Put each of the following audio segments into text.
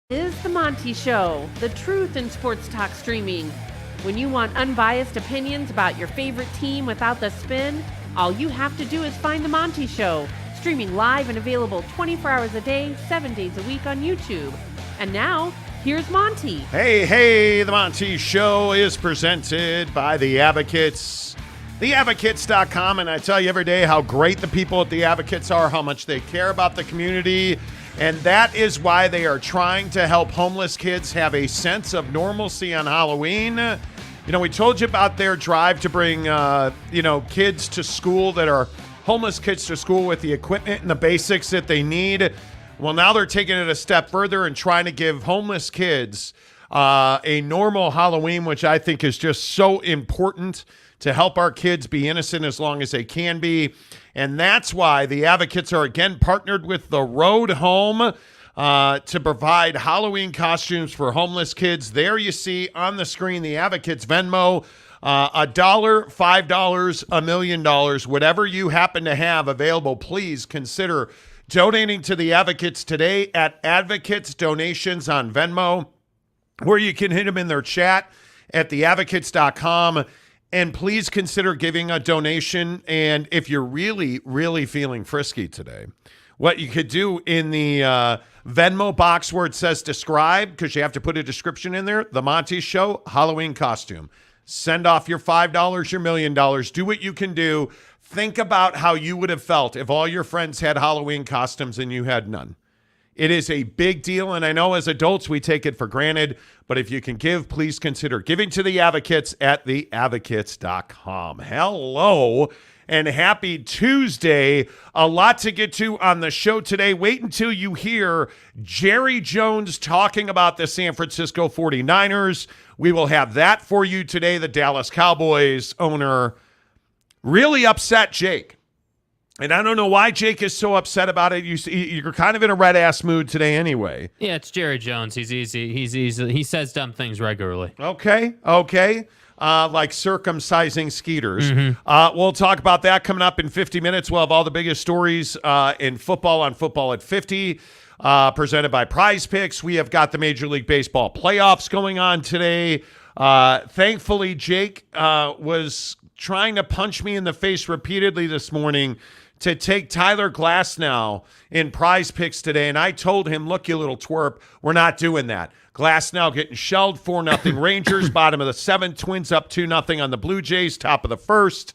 Is the Monty Show, the truth in sports talk streaming. When you want unbiased opinions about your favorite team without the spin, all you have to do is find the Monty Show, streaming live and available 24 hours a day, 7 days a week on YouTube. And now, here's Monty. Hey, the Monty Show is presented by The Advocates. TheAdvocates.com, and I tell you every day how great the people at The Advocates are, how much they care about the community. And that is why they are trying to help homeless kids have a sense of normalcy on Halloween. You know, we told you about their drive to bring, kids to school that are homeless kids to school with the equipment and the basics that they need. Well, now they're taking it a step further and trying to give homeless kids a normal Halloween, which I think is just so important to help our kids be innocent as long as they can be. And that's why the Advocates are again partnered with The Road Home to provide Halloween costumes for homeless kids. There you see on the screen the Advocates Venmo, $1, $5, $1 million, whatever you happen to have available, please consider donating to the Advocates today at Advocates Donations on Venmo, where you can hit them in their chat at theadvocates.com. And please consider giving a donation. And if you're really, really feeling frisky today, what you could do in the Venmo box where it says describe, because you have to put a description in there, The Monty Show Halloween costume. Send off your $5, your $1 million. Do what you can do. Think about how you would have felt if all your friends had Halloween costumes and you had none. It is a big deal, and I know as adults we take it for granted, but if you can give, please consider giving to the Advocates at theadvocates.com. Hello, and happy Tuesday. A lot to get to on the show today. Wait until you hear Jerry Jones talking about the San Francisco 49ers. We will have that for you today. The Dallas Cowboys owner really upset Jake. And I don't know why Jake is so upset about it. You're kind of in a red-ass mood today anyway. Yeah, it's Jerry Jones. He's easy. He says dumb things regularly. Okay. Like circumcising skeeters. We'll talk about that coming up in 50 minutes. We'll have all the biggest stories in football on Football at 50, presented by Prize Picks. We have got the Major League Baseball playoffs going on today. Thankfully, Jake was trying to punch me in the face repeatedly this morning to take Tyler Glasnow in Prize Picks today. And I told him, look, you little twerp, we're not doing that. Glasnow getting shelled 4-0 Rangers, bottom of the 7th, Twins up 2-0 on the Blue Jays, top of the 1st.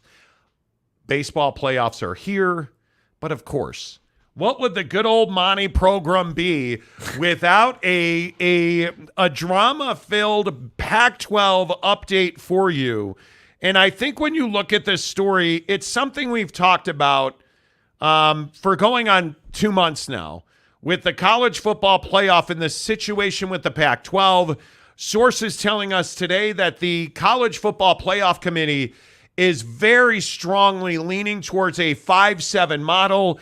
Baseball playoffs are here. But of course, what would the good old Monty program be without a drama-filled Pac-12 update for you? And I think when you look at this story, it's something we've talked about for going on 2 months now. With the college football playoff and the situation with the Pac-12, sources telling us today that the college football playoff committee is very strongly leaning towards a 5-7 model,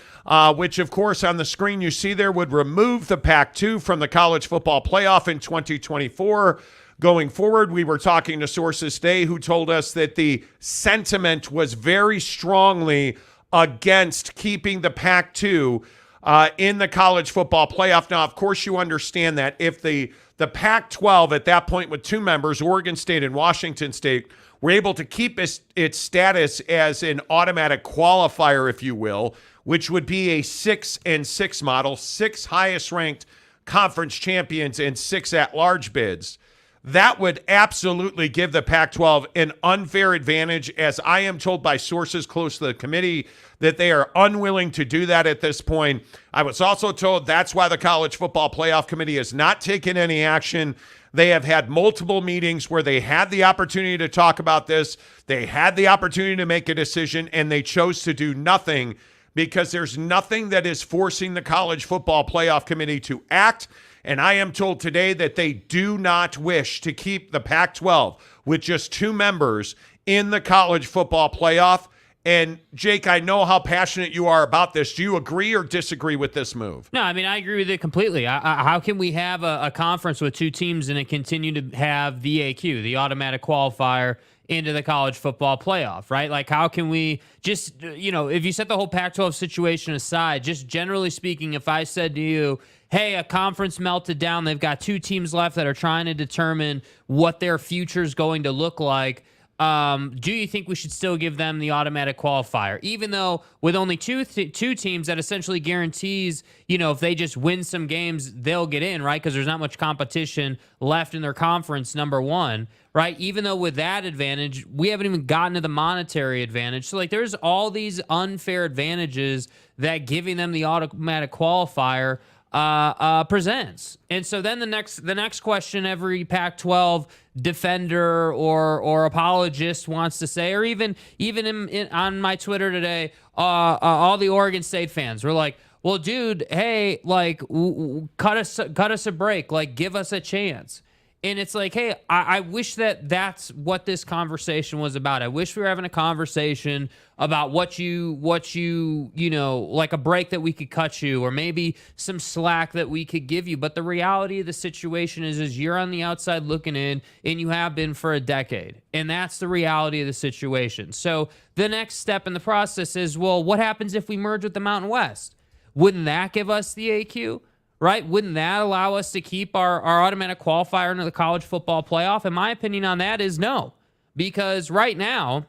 which, of course, on the screen you see there would remove the Pac-2 from the college football playoff in 2024. Going forward, we were talking to sources today who told us that the sentiment was very strongly against keeping the Pac-2 in the college football playoff. Now, of course, you understand that if the Pac-12 at that point with 2 members, Oregon State and Washington State, were able to keep its status as an automatic qualifier, if you will, which would be a 6-6 model, 6 highest-ranked conference champions and 6 at-large bids. That would absolutely give the Pac-12 an unfair advantage, as I am told by sources close to the committee that they are unwilling to do that at this point. I was also told that's why the College Football Playoff Committee has not taken any action. They have had multiple meetings where they had the opportunity to talk about this. They had the opportunity to make a decision, and they chose to do nothing because there's nothing that is forcing the College Football Playoff Committee to act. And I am told today that they do not wish to keep the Pac-12 with just 2 members in the college football playoff. And Jake, I know how passionate you are about this. Do you agree or disagree with this move? No, I mean, I agree with it completely. How can we have a conference with 2 teams and it continue to have the AQ, the automatic qualifier, into the college football playoff, right? Like, how can we just, if you set the whole Pac-12 situation aside, just generally speaking, if I said to you, hey, a conference melted down. They've got 2 teams left that are trying to determine what their future is going to look like. Do you think we should still give them the automatic qualifier? Even though with only two teams, that essentially guarantees, if they just win some games, they'll get in, right? Because there's not much competition left in their conference, number one, right? Even though with that advantage, we haven't even gotten to the monetary advantage. So, there's all these unfair advantages that giving them the automatic qualifier presents. And so then the next question every Pac-12 defender or apologist wants to say, or even on my Twitter today, all the Oregon State fans were like, well, dude, hey, cut us a break, give us a chance. And it's like, hey, I wish that's what this conversation was about. I wish we were having a conversation about what you like a break that we could cut you, or maybe some slack that we could give you. But the reality of the situation is you're on the outside looking in, and you have been for a decade. And that's the reality of the situation. So the next step in the process is, well, what happens if we merge with the Mountain West? Wouldn't that give us the AQ? Right? Wouldn't that allow us to keep our automatic qualifier into the college football playoff? And my opinion on that is no. Because right now,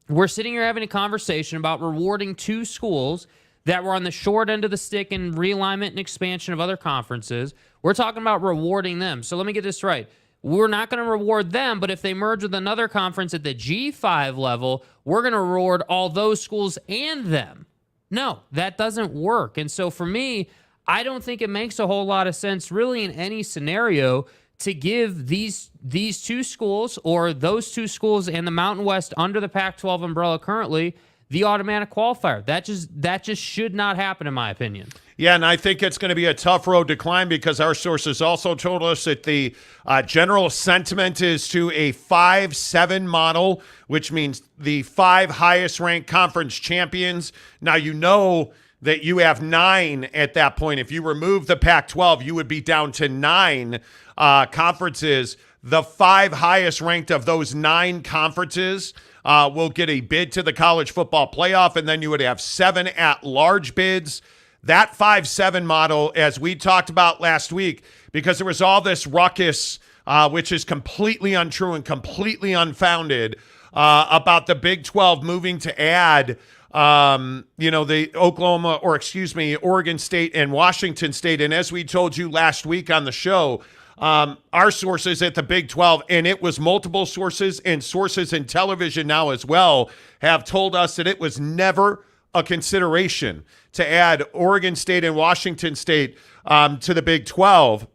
we're sitting here having a conversation about rewarding 2 schools that were on the short end of the stick in realignment and expansion of other conferences. We're talking about rewarding them. So let me get this right. We're not going to reward them, but if they merge with another conference at the G5 level, we're going to reward all those schools and them. No, that doesn't work. And so for me, I don't think it makes a whole lot of sense really in any scenario to give these 2 schools, or those 2 schools and the Mountain West under the Pac-12 umbrella currently, the automatic qualifier. That just should not happen, in my opinion. Yeah, and I think it's going to be a tough road to climb, because our sources also told us that the general sentiment is to a 5-7 model, which means the 5 highest ranked conference champions. Now, that you have 9 at that point. If you remove the Pac-12, you would be down to 9 conferences. The 5 highest ranked of those 9 conferences will get a bid to the college football playoff, and then you would have 7 at-large bids. That 5-7 model, as we talked about last week, because there was all this ruckus, which is completely untrue and completely unfounded, about the Big 12 moving to add the Oregon State and Washington State. And as we told you last week on the show, our sources at the Big 12, and it was multiple sources and sources in television now as well, have told us that it was never a consideration to add Oregon State and Washington State to the Big 12.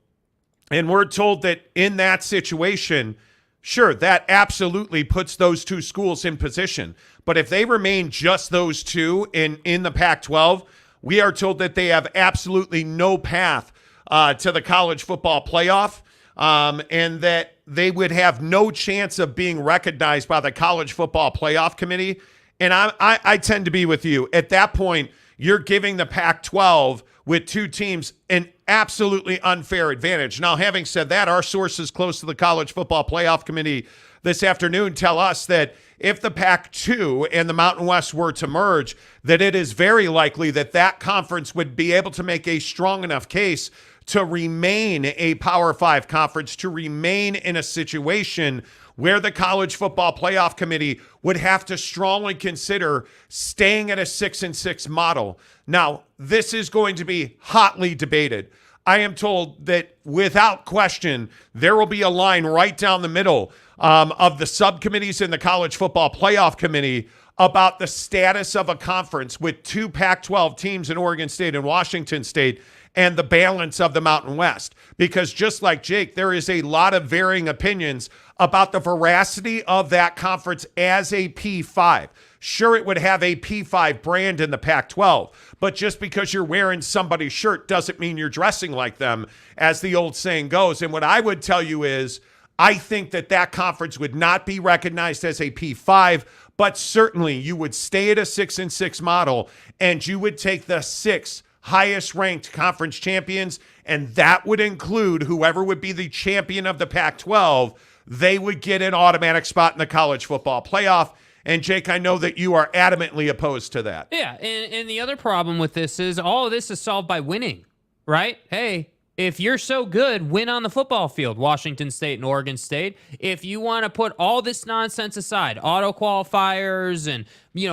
And we're told that in that situation, sure, that absolutely puts those 2 schools in position. But if they remain just those 2 in the Pac-12, we are told that they have absolutely no path to the college football playoff, and that they would have no chance of being recognized by the college football playoff committee. And I tend to be with you. At that point, you're giving the Pac-12 with 2 teams an absolutely unfair advantage. Now, having said that, our sources close to the college football playoff committee this afternoon tell us that if the Pac-2 and the Mountain West were to merge, that it is very likely that that conference would be able to make a strong enough case to remain a Power 5 conference, to remain in a situation where the college football playoff committee would have to strongly consider staying at a 6-6 model. Now, this is going to be hotly debated. I am told that without question, there will be a line right down the middle of the subcommittees in the college football playoff committee about the status of a conference with 2 Pac-12 teams in Oregon State and Washington State, and the balance of the Mountain West. Because just like Jake, there is a lot of varying opinions about the veracity of that conference as a P5. Sure, it would have a P5 brand in the Pac-12, but just because you're wearing somebody's shirt doesn't mean you're dressing like them, as the old saying goes. And what I would tell you is, I think that that conference would not be recognized as a P5, but certainly you would stay at a 6-6 model, and you would take the 6 highest ranked conference champions, and that would include whoever would be the champion of the Pac-12. They would get an automatic spot in the college football playoff. And Jake, I know that you are adamantly opposed to that. Yeah, and the other problem with this is all of this is solved by winning. right? Hey, if you're so good, win on the football field, Washington State and Oregon State. If you want to put all this nonsense aside, auto qualifiers and,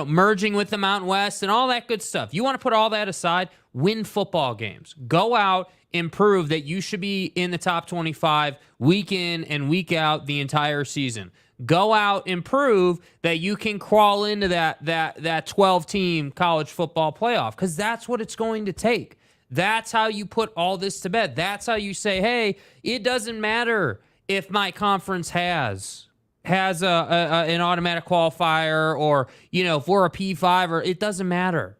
merging with the Mountain West and all that good stuff, you want to put all that aside, win football games. Go out and prove that you should be in the top 25 week in and week out the entire season. Go out and prove that you can crawl into that 12-team college football playoff, because that's what it's going to take. That's how you put all this to bed. That's how you say, hey, it doesn't matter if my conference has an automatic qualifier, or, if we're a P5, or it doesn't matter.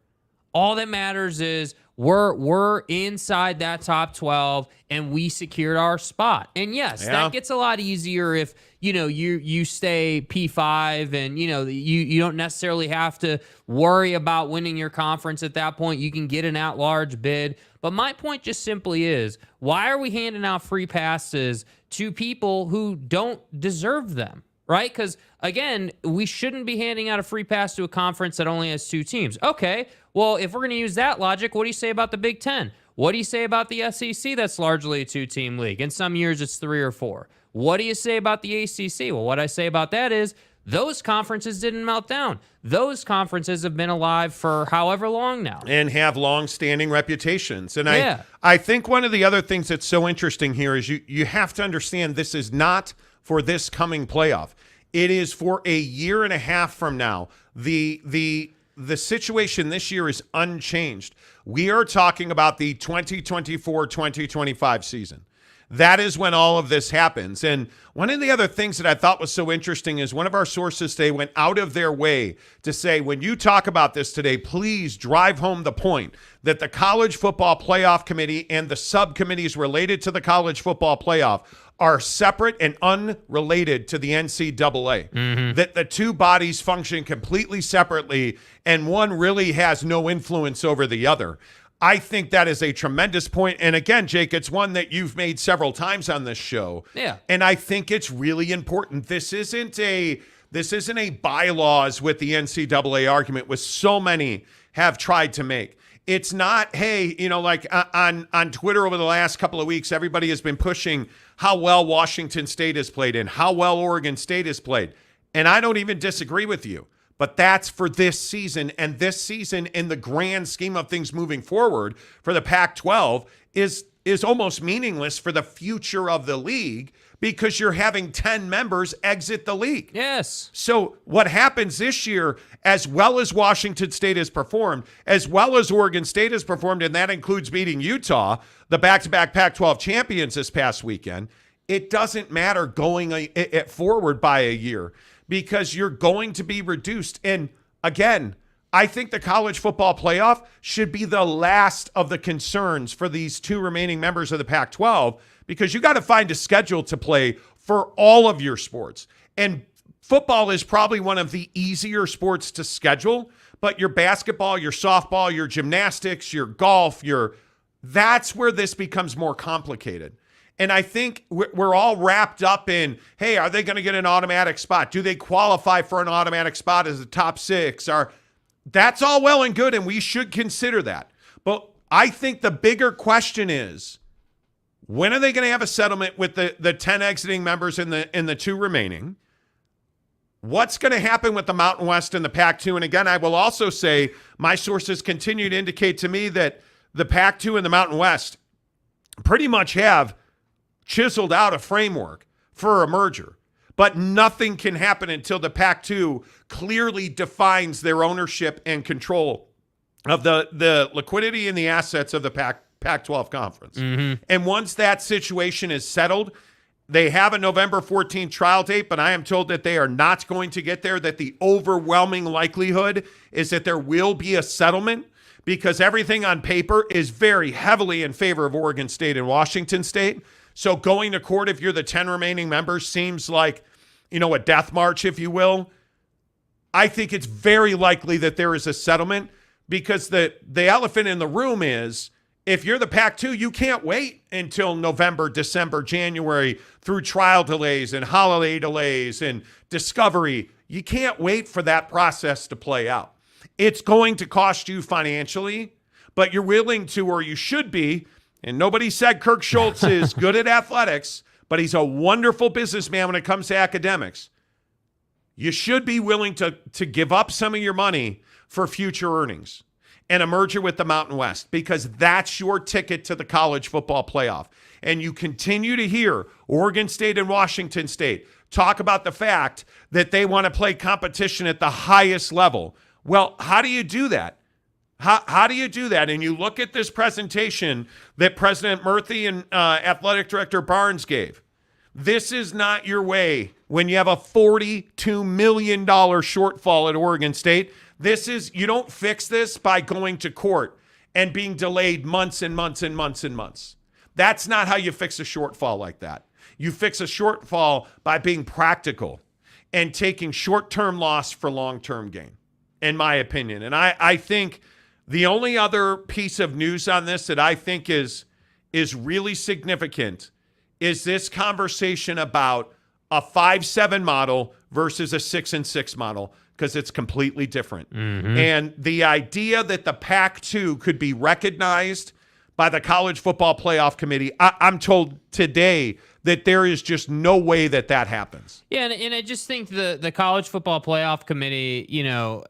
All that matters is we're inside that top 12 and we secured our spot. And yes, that gets a lot easier if, you stay P5 and, you don't necessarily have to worry about winning your conference at that point. You can get an at-large bid. But my point just simply is, why are we handing out free passes to people who don't deserve them? Right? Because, again, we shouldn't be handing out a free pass to a conference that only has 2 teams. Okay, well, if we're going to use that logic, what do you say about the Big Ten? What do you say about the SEC that's largely a 2-team league? In some years, it's 3 or 4. What do you say about the ACC? Well, what I say about that is those conferences didn't melt down. Those conferences have been alive for however long now. And have long-standing reputations. And I think one of the other things that's so interesting here is you have to understand this is not for this coming playoff. It is for a year and a half from now. The situation this year is unchanged. We are talking about the 2024-2025 season. That is when all of this happens. And one of the other things that I thought was so interesting is one of our sources today went out of their way to say, when you talk about this today, please drive home the point that the College Football Playoff Committee and the subcommittees related to the College Football Playoff are separate and unrelated to the NCAA. Mm-hmm. That the two bodies function completely separately, and one really has no influence over the other. I think that is a tremendous point. And again, Jake, it's one that you've made several times on this show. Yeah. And I think it's really important. This isn't a bylaws with the NCAA argument, which so many have tried to make. It's not, hey, like on Twitter over the last couple of weeks, everybody has been pushing how well Washington State has played and how well Oregon State has played. And I don't even disagree with you. But that's for this season, and this season in the grand scheme of things moving forward for the Pac-12 is almost meaningless for the future of the league, because you're having 10 members exit the league. Yes. So what happens this year, as well as Washington State has performed, as well as Oregon State has performed, and that includes beating Utah, the back-to-back Pac-12 champions this past weekend, it doesn't matter going forward by a year, because you're going to be reduced. And again, I think the college football playoff should be the last of the concerns for these 2 remaining members of the Pac-12, because you got to find a schedule to play for all of your sports. And football is probably one of the easier sports to schedule, but your basketball, your softball, your gymnastics, your golf, that's where this becomes more complicated. And I think we're all wrapped up in, hey, are they going to get an automatic spot? Do they qualify for an automatic spot as a top 6? That's all well and good, and we should consider that. But I think the bigger question is, when are they going to have a settlement with the 10 exiting members in the 2 remaining? What's going to happen with the Mountain West and the Pac-2? And again, I will also say my sources continue to indicate to me that the Pac-2 and the Mountain West pretty much have chiseled out a framework for a merger, but nothing can happen until the Pac-2 clearly defines their ownership and control of the liquidity and the assets of the Pac-12 conference. Mm-hmm. And once that situation is settled, they have a November 14th trial date, but I am told that they are not going to get there, that the overwhelming likelihood is that there will be a settlement, because everything on paper is very heavily in favor of Oregon State and Washington State. So going to court, if you're the 10 remaining members, seems like, a death march, if you will. I think it's very likely that there is a settlement, because the elephant in the room is, if you're the Pac-2, you can't wait until November, December, January through trial delays and holiday delays and discovery. You can't wait for that process to play out. It's going to cost you financially, but you're willing to, or you should be, And nobody said Kirk Schultz is good at athletics, but he's a wonderful businessman when it comes to academics. You should be willing to give up some of your money for future earnings and a merger with the Mountain West, because that's your ticket to the college football playoff. And you continue to hear Oregon State and Washington State talk about the fact that they want to play competition at the highest level. Well, how do you do that? How do you do that? And you look at this presentation that President Murthy and Athletic Director Barnes gave. This is not your way when you have a $42 million shortfall at Oregon State. You don't fix this by going to court and being delayed months and months and months and months. That's not how you fix a shortfall like that. You fix a shortfall by being practical and taking short-term loss for long-term gain, in my opinion. And I think the only other piece of news on this that I think is really significant is this conversation about a 5-7 model versus a 6-6 model, because it's completely different. Mm-hmm. And the idea that the PAC-2 could be recognized by the College Football Playoff Committee, I'm told today that there is just no way that happens. Yeah, and I just think the College Football Playoff Committee,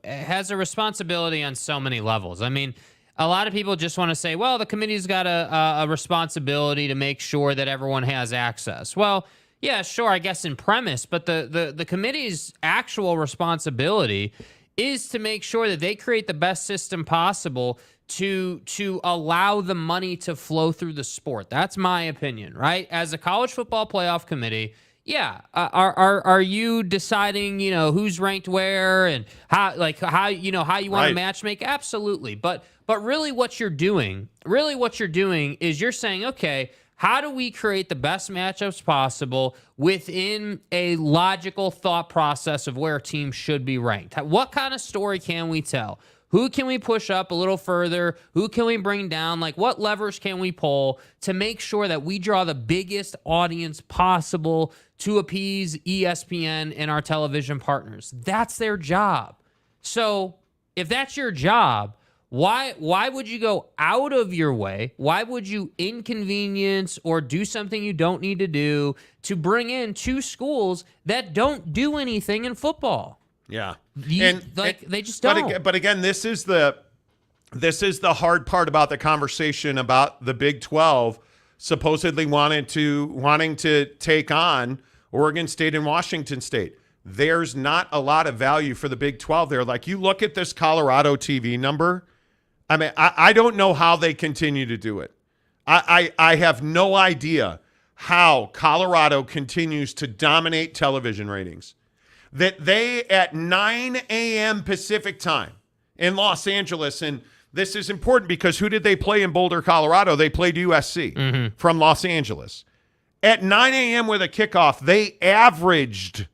has a responsibility on so many levels. I mean, a lot of people just want to say, well, the committee's got a responsibility to make sure that everyone has access. Well, yeah, sure, I guess in premise, but the committee's actual responsibility is to make sure that they create the best system possible to allow the money to flow through the sport. That's my opinion, right? As a College Football Playoff Committee, yeah, are you deciding, who's ranked where and how you want to match make? Absolutely. But really what you're doing is you're saying, okay, how do we create the best matchups possible within a logical thought process of where a team should be ranked? What kind of story can we tell? Who can we push up a little further? Who can we bring down? Like, what levers can we pull to make sure that we draw the biggest audience possible to appease ESPN and our television partners? That's their job. So if that's your job, why would you go out of your way? Why would you inconvenience or do something you don't need to do to bring in two schools that don't do anything in football? Yeah. They just don't. But again, this is the hard part about the conversation about the Big 12 supposedly wanting to take on Oregon State and Washington State. There's not a lot of value for the Big 12 there. Like, you look at this Colorado TV number. I mean, I don't know how they continue to do it. I have no idea how Colorado continues to dominate television ratings. That they, at 9 a.m. Pacific time in Los Angeles, and this is important because who did they play in Boulder, Colorado? They played USC from Los Angeles. At 9 a.m. with a kickoff, they averaged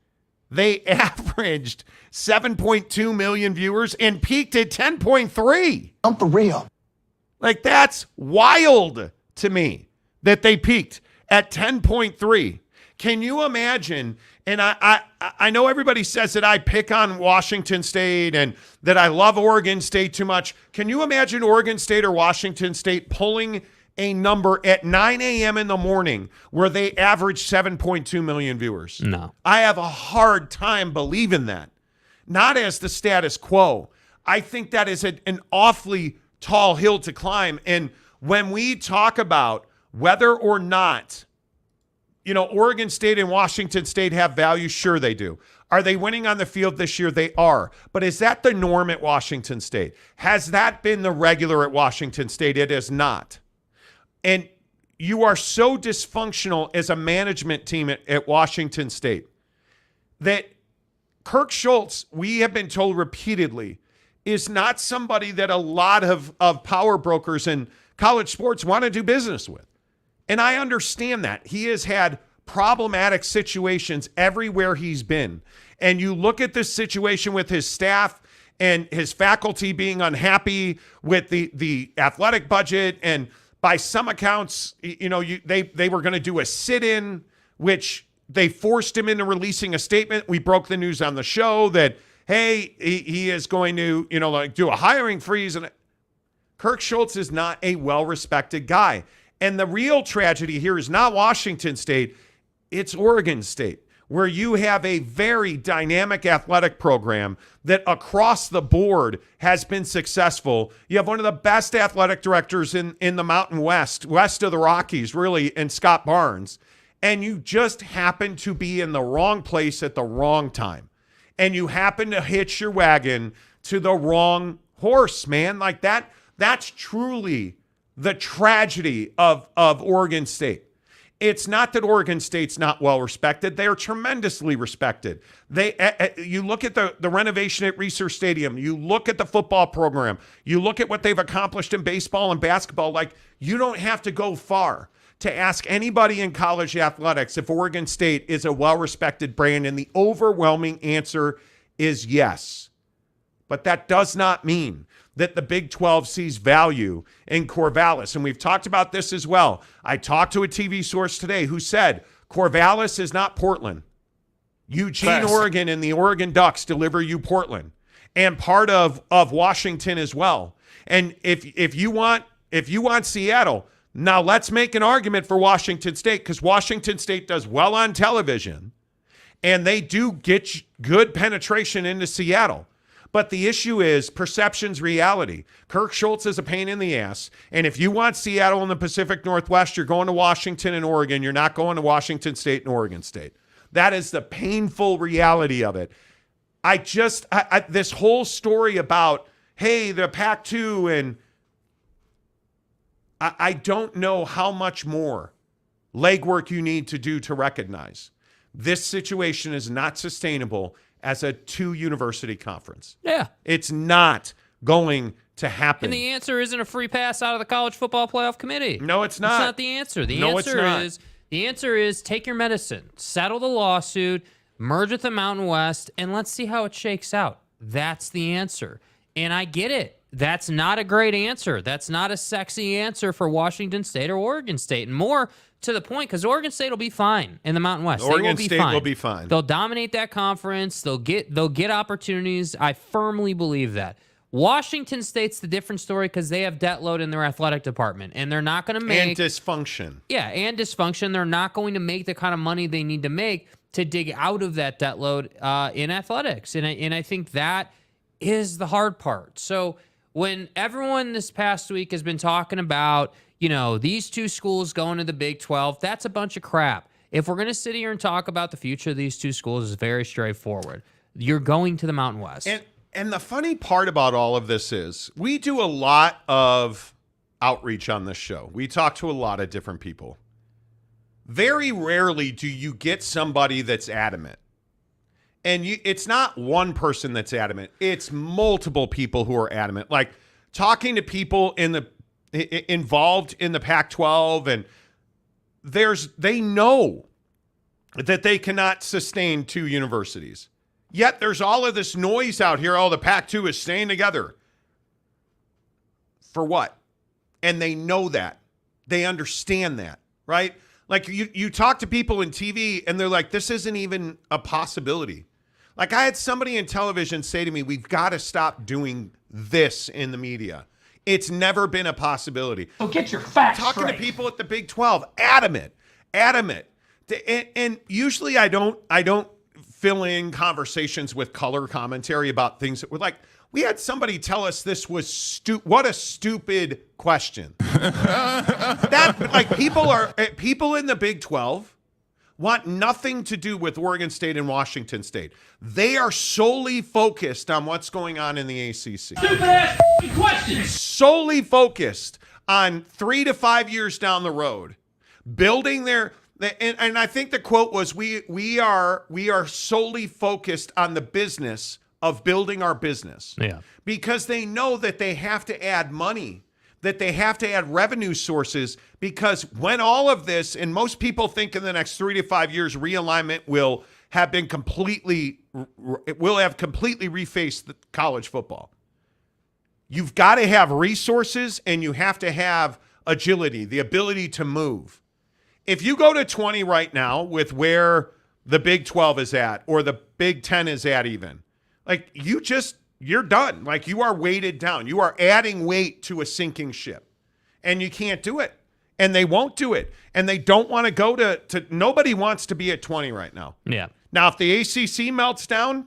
7.2 million viewers and peaked at 10.3. I'm for real. Like, that's wild to me that they peaked at 10.3. Can you imagine? And I know everybody says that I pick on Washington State and that I love Oregon State too much. Can you imagine Oregon State or Washington State pulling a number at 9 a.m. in the morning where they average 7.2 million viewers? No. I have a hard time believing that. Not as the status quo. I think that is an awfully tall hill to climb. And when we talk about whether or not Oregon State and Washington State have value, sure they do. Are they winning on the field this year? They are. But is that the norm at Washington State? Has that been the regular at Washington State? It is not. And you are so dysfunctional as a management team at Washington State that Kirk Schultz, we have been told repeatedly, is not somebody that a lot of power brokers in college sports want to do business with. And I understand that. He has had problematic situations everywhere he's been. And you look at this situation with his staff and his faculty being unhappy with the athletic budget. And by some accounts, they were going to do a sit-in, which they forced him into releasing a statement. We broke the news on the show that, hey, he is going to, do a hiring freeze. And Kirk Schultz is not a well-respected guy. And the real tragedy here is not Washington State, it's Oregon State, where you have a very dynamic athletic program that across the board has been successful. You have one of the best athletic directors in the Mountain West of the Rockies, really, in Scott Barnes. And you just happen to be in the wrong place at the wrong time. And you happen to hitch your wagon to the wrong horse, man. Like that's truly the tragedy of Oregon State. It's not that Oregon State's not well respected. They are tremendously respected. You look at the renovation at Research Stadium. You look at the football program. You look at what they've accomplished in baseball and basketball. Like, you don't have to go far to ask anybody in college athletics if Oregon State is a well-respected brand, and the overwhelming answer is yes. But that does not mean that the Big 12 sees value in Corvallis. And we've talked about this as well. I talked to a TV source today who said Corvallis is not Portland. Eugene, Oregon, and the Oregon Ducks deliver you Portland, and part of Washington as well. And if you want Seattle, now let's make an argument for Washington State, because Washington State does well on television, and they do get good penetration into Seattle. But the issue is perception's reality. Kirk Schultz is a pain in the ass. And if you want Seattle in the Pacific Northwest, you're going to Washington and Oregon. You're not going to Washington State and Oregon State. That is the painful reality of it. This whole story about, hey, the Pac-2, and I don't know how much more legwork you need to do to recognize this situation is not sustainable as a two-university conference. Yeah. It's not going to happen. And the answer isn't a free pass out of the College Football Playoff Committee. No, it's not. That's not the answer. The answer is take your medicine, settle the lawsuit, merge with the Mountain West, and let's see how it shakes out. That's the answer. And I get it. That's not a great answer. That's not a sexy answer for Washington State or Oregon State. And more to the point, because Oregon State will be fine in the Mountain West. Oregon State will be fine. They'll dominate that conference. They'll get opportunities. I firmly believe that. Washington State's the different story because they have debt load in their athletic department, and they're not going to make... And dysfunction. Yeah, and dysfunction. They're not going to make the kind of money they need to make to dig out of that debt load in athletics. And I think that is the hard part. So when everyone this past week has been talking about, these two schools going to the Big 12, that's a bunch of crap. If we're going to sit here and talk about the future of these two schools, it's very straightforward. You're going to the Mountain West. And the funny part about all of this is we do a lot of outreach on this show. We talk to a lot of different people. Very rarely do you get somebody that's adamant. And it's not one person that's adamant. It's multiple people who are adamant. Like talking to people involved in the Pac-12, and they know that they cannot sustain two universities. Yet there's all of this noise out here. Oh, the Pac-2 is staying together. For what? And they know that. They understand that, right? Like you talk to people in TV and they're like, this isn't even a possibility. Like I had somebody in television say to me, we've got to stop doing this in the media. It's never been a possibility. So get your facts Talking straight. to people at the Big 12, adamant. And usually I don't fill in conversations with color commentary about things that were like, we had somebody tell us this was what a stupid question. People in the Big 12 want nothing to do with Oregon State and Washington State. They are solely focused on what's going on in the ACC. Stupid-ass questions. Solely focused on 3 to 5 years down the road, building their. And I think the quote was, "We are solely focused on the business of building our business." Yeah, because they know that they have to add money, that they have to add revenue sources. Because when all of this, and most people think in the next 3 to 5 years, realignment will have completely refaced the college football. You've got to have resources, and you have to have agility, the ability to move. If you go to 20 right now with where the Big 12 is at, or the Big 10 is at even, like you're done. Like you are weighted down. You are adding weight to a sinking ship, and you can't do it. and they won't do it. And they don't want to go to nobody wants to be at 20 right now. Yeah. Now, if the ACC melts down,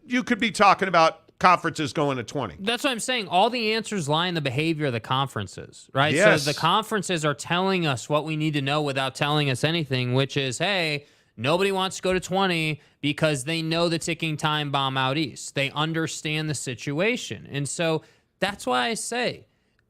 you could be talking about conferences going to 20. That's what I'm saying. All the answers lie in the behavior of the conferences, right? Yes. So the conferences are telling us what we need to know without telling us anything, which is, hey, nobody wants to go to 20 because they know the ticking time bomb out east. They understand the situation. And so that's why I say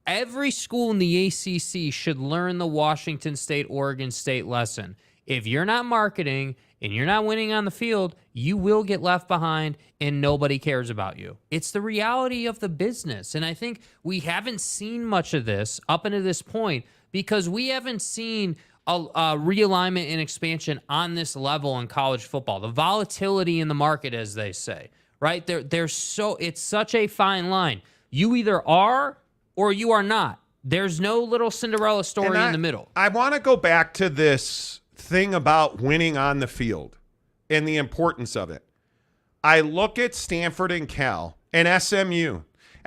every school in the ACC should learn the Washington State, Oregon State lesson. If you're not marketing and you're not winning on the field, you will get left behind and nobody cares about you. It's the reality of the business. And I think we haven't seen much of this up until this point because we haven't seen a realignment and expansion on this level in college football. The volatility in the market, as they say, right? It's such a fine line. You either are or you are not. There's no little Cinderella story in the middle. I want to go back to this thing about winning on the field and the importance of it. I look at Stanford and Cal and SMU.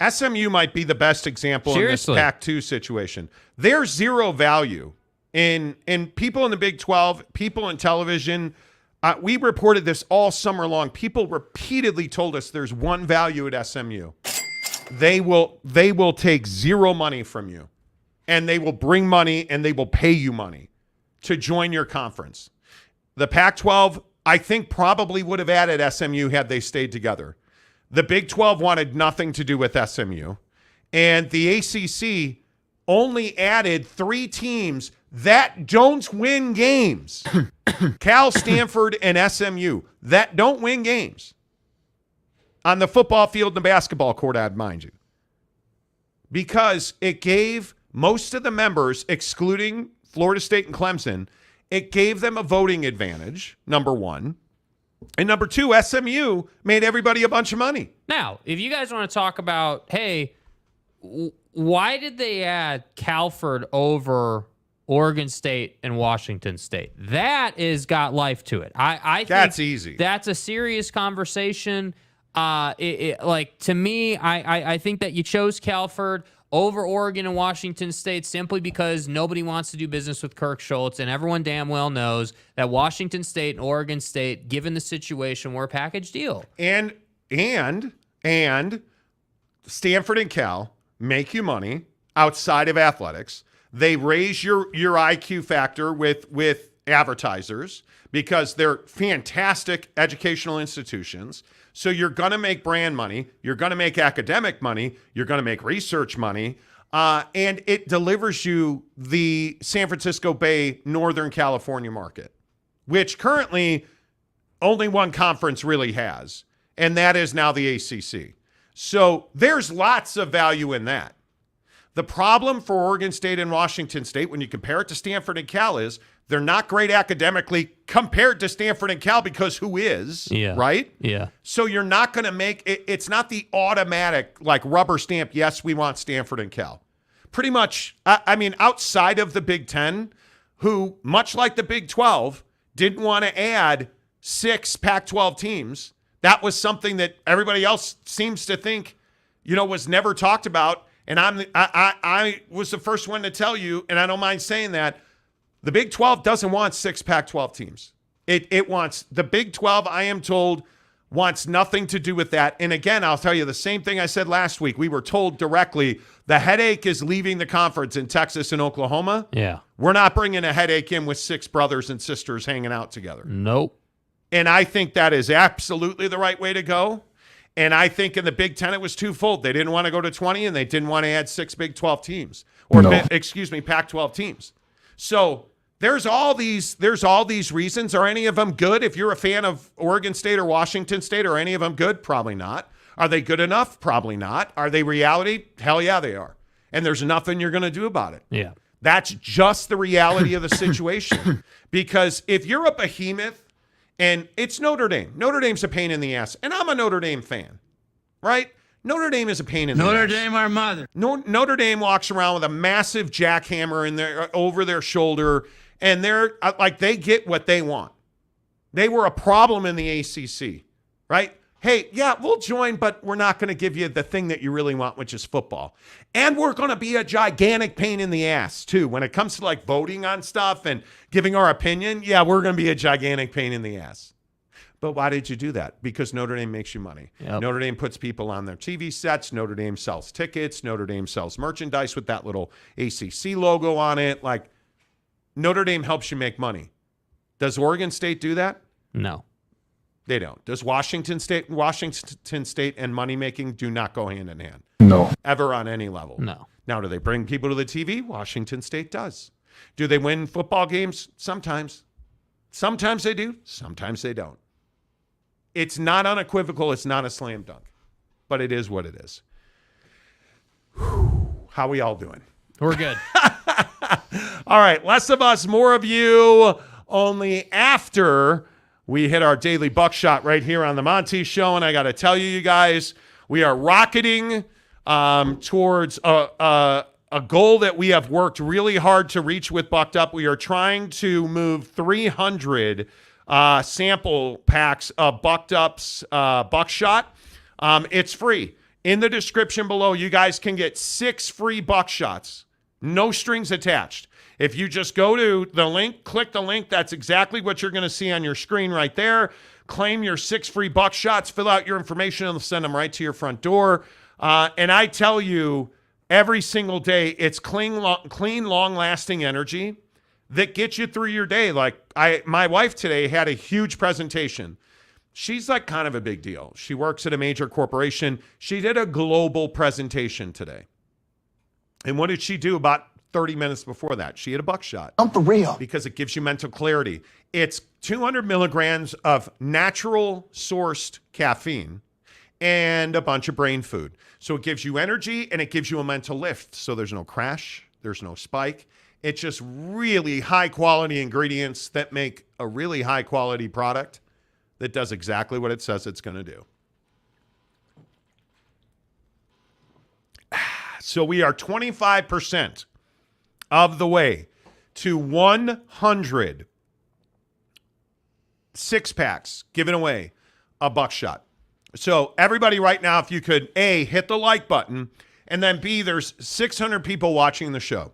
SMU might be the best example Seriously. in this Pac-2 situation. There's zero value in people in the Big 12, people in television. We reported this all summer long. People repeatedly told us there's one value at SMU. They will take zero money from you, and they will bring money and they will pay you money to join your conference. The Pac-12, I think, probably would have added SMU had they stayed together. The Big 12 wanted nothing to do with SMU, and the ACC only added 3 teams that don't win games. Cal, Stanford, and SMU that don't win games. On the football field and the basketball court, I'd mind you. Because it gave most of the members, excluding Florida State and Clemson, it gave them a voting advantage, number one. And number two, SMU made everybody a bunch of money. Now, if you guys want to talk about, hey, why did they add Calford over Oregon State and Washington State? That is got life to it. I think that's easy. That's a serious conversation. Like, to me, I think that you chose Calford over Oregon and Washington State simply because nobody wants to do business with Kirk Schultz, and everyone damn well knows that Washington State and Oregon State, given the situation, were a package deal. And Stanford and Cal make you money outside of athletics. They raise your IQ factor with advertisers because they're fantastic educational institutions. So you're going to make brand money. You're going to make academic money. You're going to make research money. And it delivers you the San Francisco Bay, Northern California market, which currently only one conference really has, and that is now the ACC. So there's lots of value in that. The problem for Oregon State and Washington State, when you compare it to Stanford and Cal, is they're not great academically compared to Stanford and Cal because who is, right? Yeah. So you're not going to make it. It's not the automatic, like rubber stamp, yes, we want Stanford and Cal. Pretty much, I mean, outside of the Big Ten, who, much like the Big 12, didn't want to add 6 Pac-12 teams. That was something that everybody else seems to think, was never talked about. And I was the first one to tell you, and I don't mind saying that, the Big 12 doesn't want 6 Pac-12 teams. It wants, the Big 12, I am told, wants nothing to do with that. And again, I'll tell you the same thing I said last week. We were told directly, the headache is leaving the conference in Texas and Oklahoma. Yeah. We're not bringing a headache in with 6 brothers and sisters hanging out together. Nope. And I think that is absolutely the right way to go. And I think in the Big Ten, it was twofold. They didn't want to go to 20, and they didn't want to add 6 Big 12 teams. Pac-12 teams. So there's all these reasons. Are any of them good? If you're a fan of Oregon State or Washington State, are any of them good? Probably not. Are they good enough? Probably not. Are they reality? Hell yeah, they are. And there's nothing you're going to do about it. Yeah. That's just the reality of the situation. Because if you're a behemoth, and it's Notre Dame. Notre Dame's a pain in the ass. And I'm a Notre Dame fan, right? Notre Dame is a pain in the ass. Notre Dame, our mother. Notre Dame walks around with a massive jackhammer over their shoulder, and they're like, they get what they want. They were a problem in the ACC, right? hey, yeah, we'll join, but we're not going to give you the thing that you really want, which is football. And we're going to be a gigantic pain in the ass, too. When it comes to like voting on stuff and giving our opinion, yeah, we're going to be a gigantic pain in the ass. But why did you do that? Because Notre Dame makes you money. Yep. Notre Dame puts people on their TV sets. Notre Dame sells tickets. Notre Dame sells merchandise with that little ACC logo on it. Like, Notre Dame helps you make money. Does Oregon State do that? No. They don't. Does Washington State and money making do not go hand in hand? No. Ever on any level? No. Now, do they bring people to the TV? Washington State does. Do they win football games? Sometimes. Sometimes they do. Sometimes they don't. It's not unequivocal. It's not a slam dunk. But it is what it is. Whew. How we all doing? We're good. All right. Less of us, more of you. Only after we hit our daily buckshot right here on the Monty Show. And I got to tell you guys, we are rocketing towards a goal that we have worked really hard to reach with Bucked Up. We are trying to move 300 sample packs of Bucked Up's buckshot. It's free. In the description below, you guys can get 6 free buckshots. No strings attached. If you just go to the link, click the link, that's exactly what you're going to see on your screen right there. Claim your 6 free buckshots, fill out your information, and they'll send them right to your front door. And I tell you, every single day, it's clean, long-lasting energy that gets you through your day. Like, my wife today had a huge presentation. She's like kind of a big deal. She works at a major corporation. She did a global presentation today. And what did she do about 30 minutes before that? She had a buckshot. I'm for real. Because it gives you mental clarity. It's 200 milligrams of natural sourced caffeine and a bunch of brain food. So it gives you energy and it gives you a mental lift. So there's no crash. There's no spike. It's just really high quality ingredients that make a really high quality product that does exactly what it says it's going to do. So we are 25% of the way to 100 6-packs given away a buckshot. So everybody right now, if you could, A, hit the like button, and then B, there's 600 people watching the show.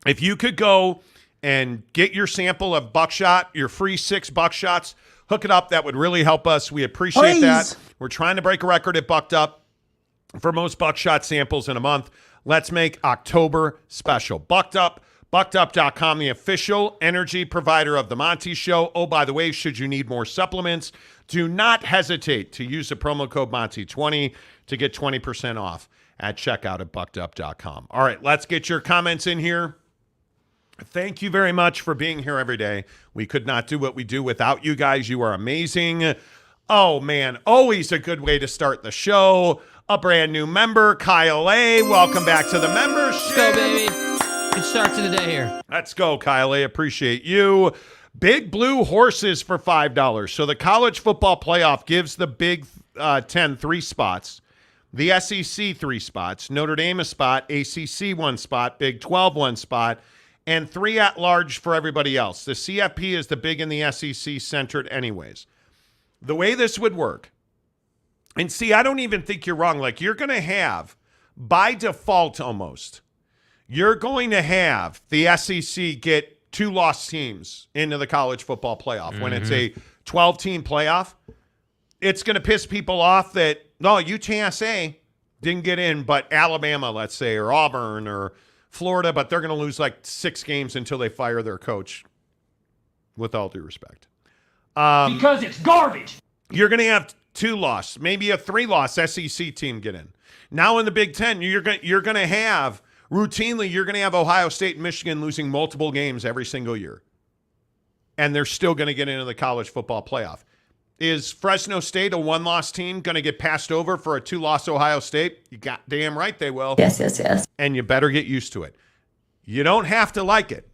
If you could go and get your sample of buckshot, your free 6 buckshots, hook it up, that would really help us. We appreciate that. We're trying to break a record at Bucked Up for most buckshot samples in a month. Let's make October special. Bucked Up, BuckedUp.com, the official energy provider of the Monty Show. Oh, by the way, should you need more supplements, do not hesitate to use the promo code Monty20 to get 20% off at checkout at BuckedUp.com. All right, let's get your comments in here. Thank you very much for being here every day. We could not do what we do without you guys. You are amazing. Oh, man, always a good way to start the show. A brand new member, Kyle A. Welcome back to the membership. Let's go, baby. Good start to the day here. Let's go, Kyle A. Appreciate you. Big Blue Horses for $5. So the college football playoff gives the Big 10 3 spots, the SEC 3 spots, Notre Dame a spot, ACC 1 spot, Big 12 1 spot, and 3 at large for everybody else. The CFP is the Big and the SEC centered anyways. The way this would work, and see, I don't even think you're wrong. Like, you're going to have, by default almost, you're going to have the SEC get 2 lost teams into the college football playoff. When it's a 12-team playoff, it's going to piss people off that, no, UTSA didn't get in, but Alabama, let's say, or Auburn or Florida, but they're going to lose like 6 games until they fire their coach, with all due respect. Because it's garbage. You're going to have 2 loss, maybe a 3-loss SEC team get in. Now in the Big Ten, you're going to have, routinely, you're going to have Ohio State and Michigan losing multiple games every single year. And they're still going to get into the college football playoff. Is Fresno State, a 1-loss team, going to get passed over for a 2-loss Ohio State? You got damn right they will. Yes. And you better get used to it. You don't have to like it,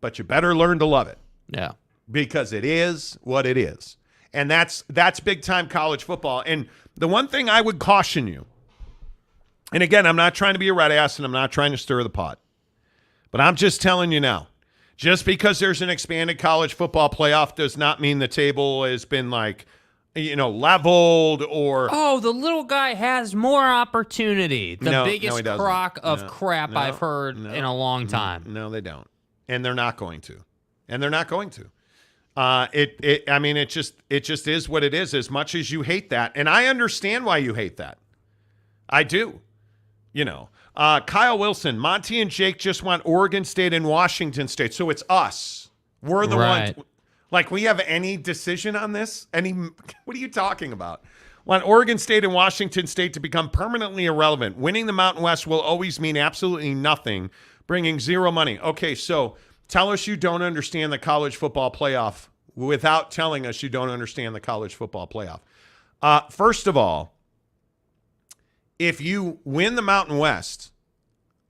but you better learn to love it. Yeah. Because it is what it is. And that's big-time college football. And the one thing I would caution you, and again, I'm not trying to be a red ass and I'm not trying to stir the pot, but I'm just telling you now, just because there's an expanded college football playoff does not mean the table has been like leveled or. Oh, the little guy has more opportunity. The biggest crock of crap I've heard in a long time. No, they don't. And they're not going to. It just is what it is, as much as you hate that. And I understand why you hate that. I do. Kyle Wilson, Monty and Jake just want Oregon State and Washington State. So it's us. We're the ones. Like, we have any decision on this? What are you talking about? Want Oregon State and Washington State to become permanently irrelevant. Winning the Mountain West will always mean absolutely nothing, bringing zero money. Okay, so tell us you don't understand the college football playoff without telling us you don't understand the college football playoff. First of all, if you win the Mountain West,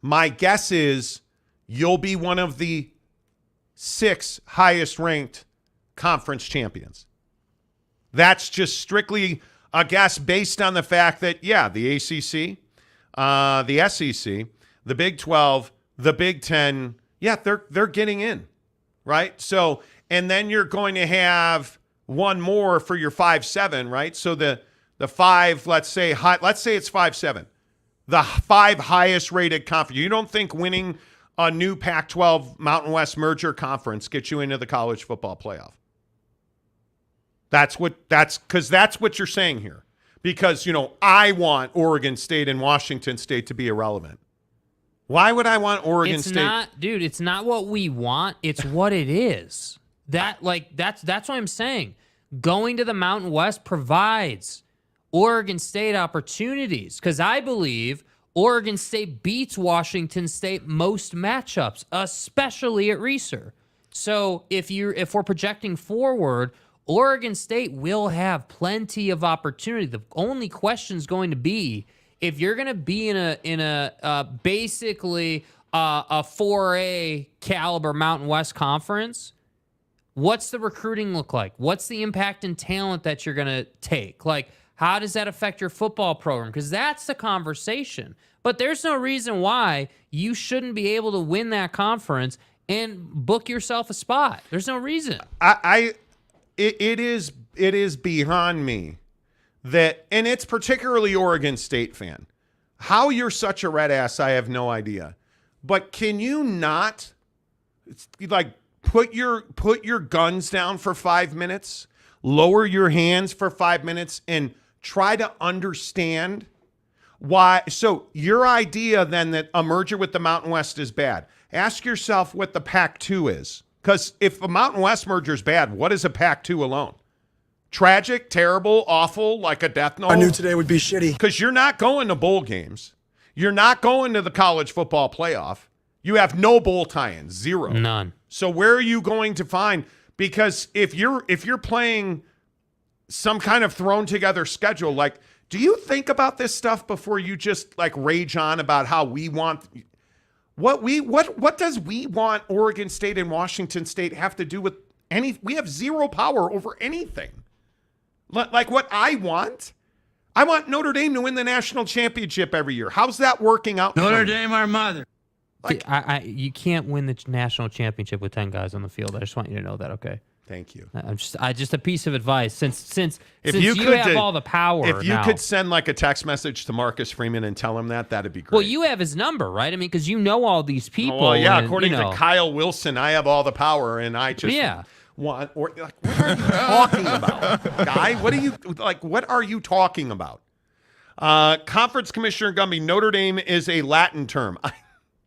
my guess is you'll be one of the 6 highest ranked conference champions. That's just strictly a guess based on the fact that, the ACC, the SEC, the Big 12, the Big 10, they're getting in, right? So, and then you're going to have one more for your 5-7, right? So the 5, let's say it's 5-7, the 5 highest rated conference. You don't think winning a new Pac-12 Mountain West merger conference gets you into the college football playoff? That's what you're saying here. Because, I want Oregon State and Washington State to be irrelevant. Why would I want Oregon State? It's not what we want. It's what it is. That's what I'm saying. Going to the Mountain West provides Oregon State opportunities, because I believe Oregon State beats Washington State most matchups, especially at Reser. So if we're projecting forward, Oregon State will have plenty of opportunity. The only question is going to be, if you're going to be in a basically a 4A caliber Mountain West conference, what's the recruiting look like? What's the impact and talent that you're going to take? Like, how does that affect your football program? Because that's the conversation. But there's no reason why you shouldn't be able to win that conference and book yourself a spot. There's no reason. It is beyond me that, and it's particularly Oregon State fan, how you're such a red ass, I have no idea. But can you not put your guns down for 5 minutes, lower your hands for 5 minutes, and try to understand why? So your idea then that a merger with the Mountain West is bad. Ask yourself what the Pac-2 is. Because if a Mountain West merger is bad, what is a Pac-2 alone? Tragic, terrible, awful, like a death knell? I knew today would be shitty. Because you're not going to bowl games. You're not going to the college football playoff. You have no bowl tie-ins, 0. None. So where are you going to find? Because if you're playing some kind of thrown together schedule, like, do you think about this stuff before you just rage on about how we want? What does we want Oregon State and Washington State have to do with any? We have 0 power over anything. Like what I want Notre Dame to win the national championship every year. How's that working out? Notre Dame, our mother. You can't win the national championship with 10 guys on the field. I just want you to know that, okay? Thank you. Just a piece of advice. Since if you have all the power, if you could send a text message to Marcus Freeman and tell him that'd be great. Well, you have his number, right? I mean, because you know all these people. Well, yeah. According to Kyle Wilson, I have all the power, and I just want. Or what are you talking about, guy? What are you talking about? Conference Commissioner Gumby, Notre Dame is a Latin term.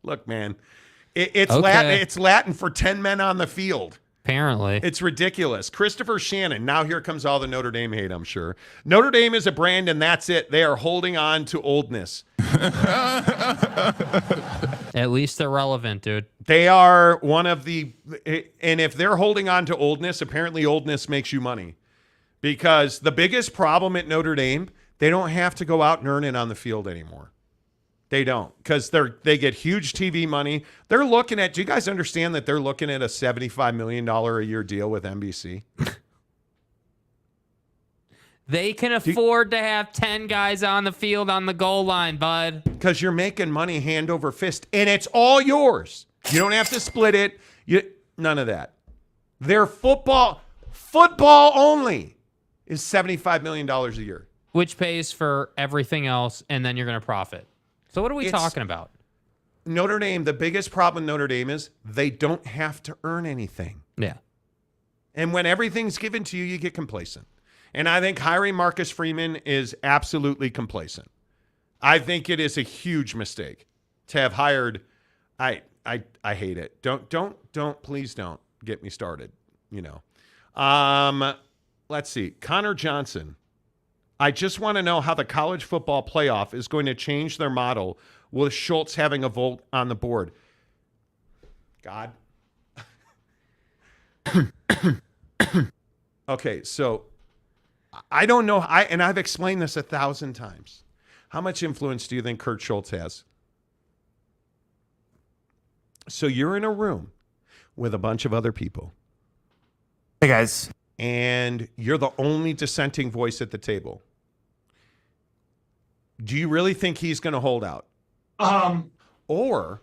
Look, man, it's okay. Latin. It's Latin for 10 men on the field. Apparently. It's ridiculous. Christopher Shannon. Now here comes all the Notre Dame hate, I'm sure. Notre Dame is a brand, and that's it. They are holding on to oldness. At least they're relevant, dude. They are one of the... And if they're holding on to oldness, apparently oldness makes you money. Because the biggest problem at Notre Dame, they don't have to go out and earn it on the field anymore. They don't, because they get huge TV money. They're looking at, do you guys understand that they're looking at a $75 million a year deal with NBC? They can afford to have 10 guys on the field on the goal line, bud. Because you're making money hand over fist, and it's all yours. You don't have to split it. None of that. They're football only. is $75 million a year. Which pays for everything else, and then you're going to profit. So what are we talking about? Notre Dame, the biggest problem with Notre Dame is they don't have to earn anything. Yeah. And when everything's given to you, you get complacent. And I think hiring Marcus Freeman is absolutely complacent. I think it is a huge mistake to have hired. I hate it. Please don't get me started. Let's see. Connor Johnson. I just want to know how the college football playoff is going to change their model with Schultz having a vote on the board. God. Okay, so I don't know. And I've explained this 1,000 times. How much influence do you think Kurt Schultz has? So you're in a room with a bunch of other people. Hey, guys. And you're the only dissenting voice at the table. Do you really think he's going to hold out? Or,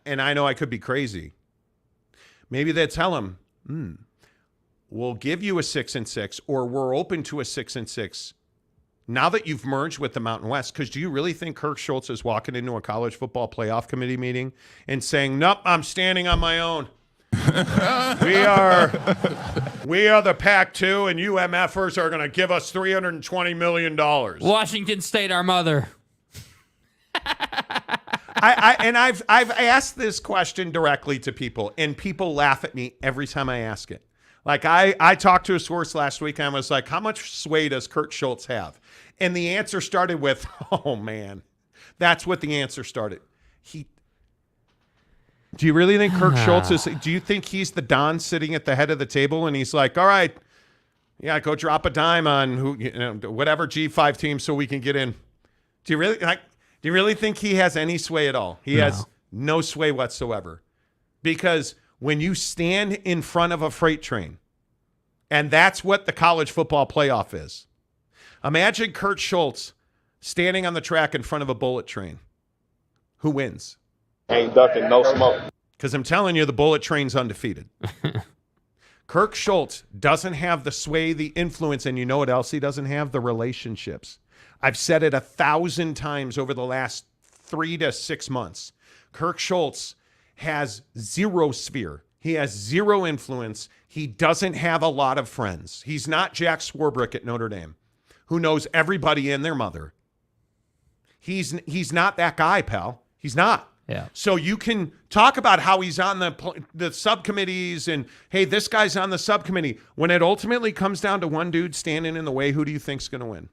and I know I could be crazy, maybe they tell him, we'll give you a 6-6, or we're open to a 6-6 now that you've merged with the Mountain West. Because do you really think Kirk Schultz is walking into a college football playoff committee meeting and saying, nope, I'm standing on my own? we are the PAC-2, and you MFers are going to give us $320 million. Washington State, our mother. I've asked this question directly to people, and people laugh at me every time I ask it. Like I talked to a source last week, and I was like, how much sway does Kurt Schultz have? And the answer started with, oh, man. That's what the answer started. Do you really think Kirk Schultz is, do you think he's the Don sitting at the head of the table, and he's like, all right, yeah, go drop a dime on whatever G5 team so we can get in? Do you really think he has any sway at all? He has no sway whatsoever. Because when you stand in front of a freight train, and that's what the college football playoff is. Imagine Kurt Schultz standing on the track in front of a bullet train. Who wins? Ain't ducking, no smoke. Because I'm telling you, the bullet train's undefeated. Kirk Schultz doesn't have the sway, the influence, and you know what else he doesn't have? The relationships. I've said it 1,000 times over the last 3 to 6 months. Kirk Schultz has zero sphere. He has zero influence. He doesn't have a lot of friends. He's not Jack Swarbrick at Notre Dame, who knows everybody and their mother. He's not that guy, pal. He's not. Yeah. So you can talk about how he's on the subcommittees and, hey, this guy's on the subcommittee. When it ultimately comes down to one dude standing in the way, who do you think's going to win?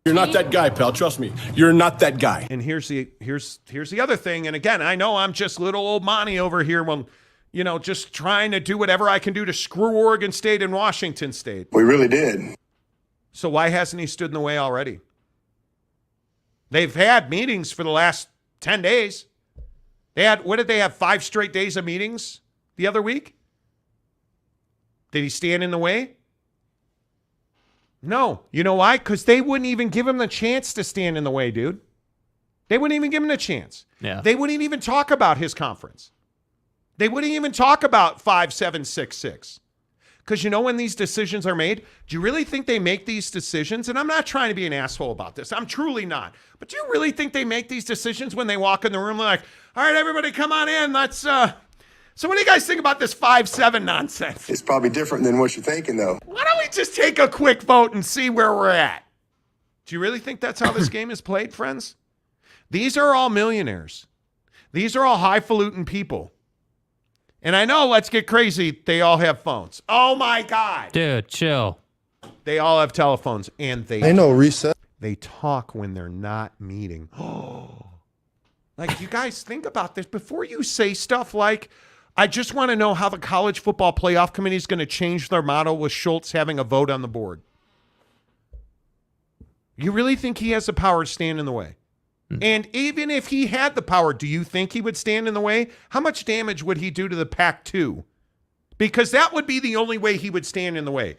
You're not that guy, pal. Trust me. You're not that guy. And here's the other thing. And again, I know I'm just little old Monty over here. Well, just trying to do whatever I can do to screw Oregon State and Washington State. We really did. So why hasn't he stood in the way already? They've had meetings for the last 10 days. What did they have, 5 straight days of meetings the other week? Did he stand in the way? No. You know why? Because they wouldn't even give him the chance to stand in the way, dude. They wouldn't even give him the chance. Yeah. They wouldn't even talk about his conference. They wouldn't even talk about 5, 7, 6, 6. Because when these decisions are made, do you really think they make these decisions? And I'm not trying to be an asshole about this. I'm truly not. But do you really think they make these decisions when they walk in the room like, all right, everybody come on in. Let's, so what do you guys think about this 5-7 nonsense? It's probably different than what you're thinking, though. Why don't we just take a quick vote and see where we're at? Do you really think that's how this game is played, friends? These are all millionaires. These are all highfalutin people. And I know, let's get crazy, they all have phones. Oh, my God. Dude, chill. They all have telephones, and they Ain't no reset. They talk when they're not meeting. Like, you guys think about this before you say stuff like, I just want to know how the college football playoff committee is going to change their model with Schultz having a vote on the board. You really think he has the power to stand in the way? And even if he had the power, do you think he would stand in the way? How much damage would he do to the PAC-2? Because that would be the only way he would stand in the way.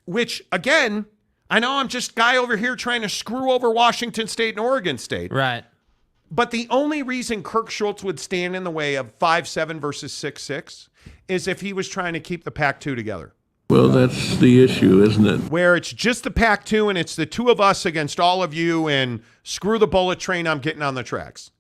Which, again, I know I'm just guy over here trying to screw over Washington State and Oregon State. Right. But the only reason Kirk Schultz would stand in the way of 5-7 versus 6-6 is if he was trying to keep the PAC-2 together. Well, that's the issue, isn't it? Where it's just the Pac-2 and it's the two of us against all of you and screw the bullet train, I'm getting on the tracks.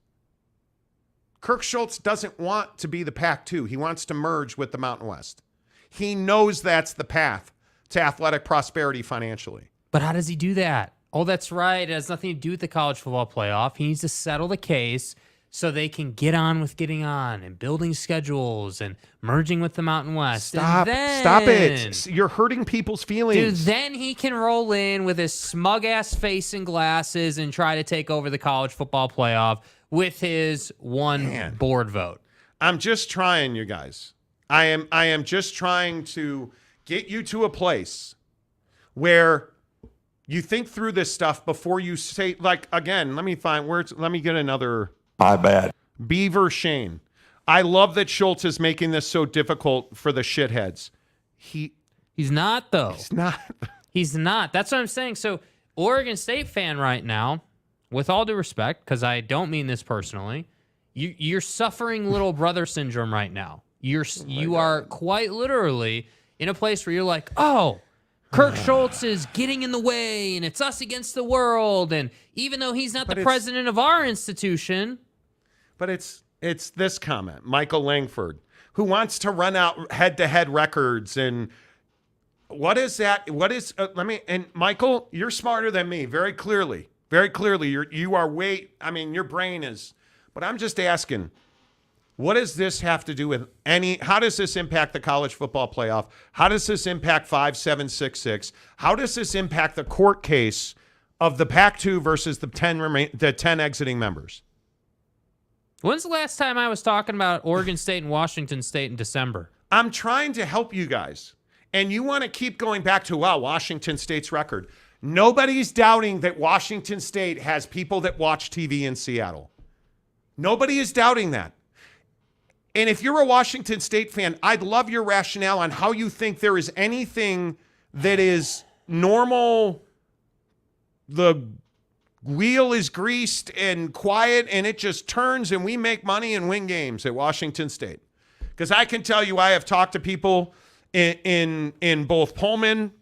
Kirk Schultz doesn't want to be the Pac-2. He wants to merge with the Mountain West. He knows that's the path to athletic prosperity financially. But how does he do that? Oh, that's right. It has nothing to do with the college football playoff. He needs to settle the case so they can get on with getting on and building schedules and merging with the Mountain West. Stop it. You're hurting people's feelings. Dude, then he can roll in with his smug-ass face and glasses and try to take over the college football playoff with his board vote. I'm just trying, you guys. I am just trying to get you to a place where you think through this stuff before you say, like, again, let me get another. My bad. Beaver Shane. I love that Schultz is making this so difficult for the shitheads. He's not, though. He's not. He's not. That's what I'm saying. So, Oregon State fan right now, with all due respect, because I don't mean this personally, you're suffering little brother syndrome right now. You are quite literally in a place where you're like, oh, Kirk Schultz is getting in the way, and it's us against the world. And even though he's not the president of our institution. But it's this comment, Michael Langford, who wants to run out head-to-head records. And what is that? What is, and Michael, you're smarter than me, very clearly. Very clearly, you are your brain is, but I'm just asking, what does this have to do with how does this impact the college football playoff? How does this impact 5766? How does this impact the court case of the Pac-2 versus the 10 exiting members? When's the last time I was talking about Oregon State and Washington State in December? I'm trying to help you guys. And you want to keep going back to, Washington State's record. Nobody's doubting that Washington State has people that watch TV in Seattle. Nobody is doubting that. And if you're a Washington State fan, I'd love your rationale on how you think there is anything that is normal. The wheel is greased and quiet and it just turns and we make money and win games at Washington State. Because I can tell you, I have talked to people in both Pullman.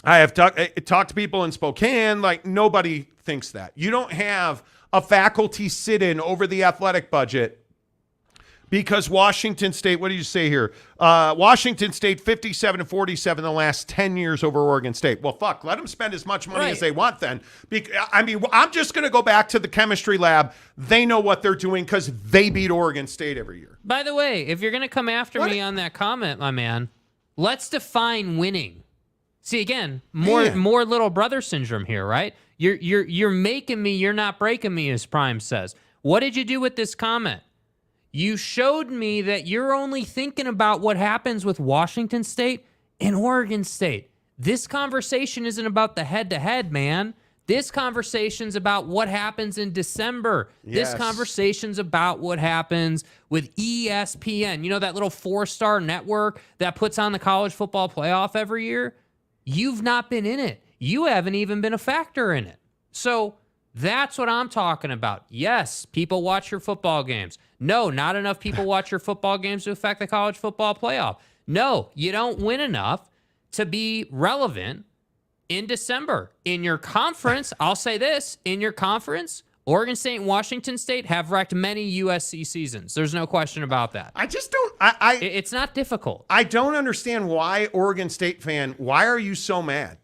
I have talked to people in Spokane. Like, nobody thinks that. You don't have a faculty sit-in over the athletic budget because Washington State, what do you say here? Washington State 57-47 the last 10 years over Oregon State. Well, fuck, let them spend as much money as they want then. I'm just going to go back to the chemistry lab. They know what they're doing because they beat Oregon State every year. By the way, if you're going to come after me on that comment, my man, let's define winning. See, again, more little brother syndrome here, right? You're making me, you're not breaking me, as Prime says. What did you do with this comment? You showed me that you're only thinking about what happens with Washington State and Oregon State. This conversation isn't about the head-to-head, man. This conversation's about what happens in December. Yes. This conversation's about what happens with ESPN. You know, that little 4-star network that puts on the college football playoff every year? You've not been in it. You haven't even been a factor in it. So that's what I'm talking about. Yes, people watch your football games. No, not enough people watch your football games to affect the college football playoff. No, you don't win enough to be relevant in December. In your conference, I'll say this, in your conference, Oregon State and Washington State have wrecked many USC seasons. There's no question about that. I just don't... It's not difficult. I don't understand why, Oregon State fan, why are you so mad?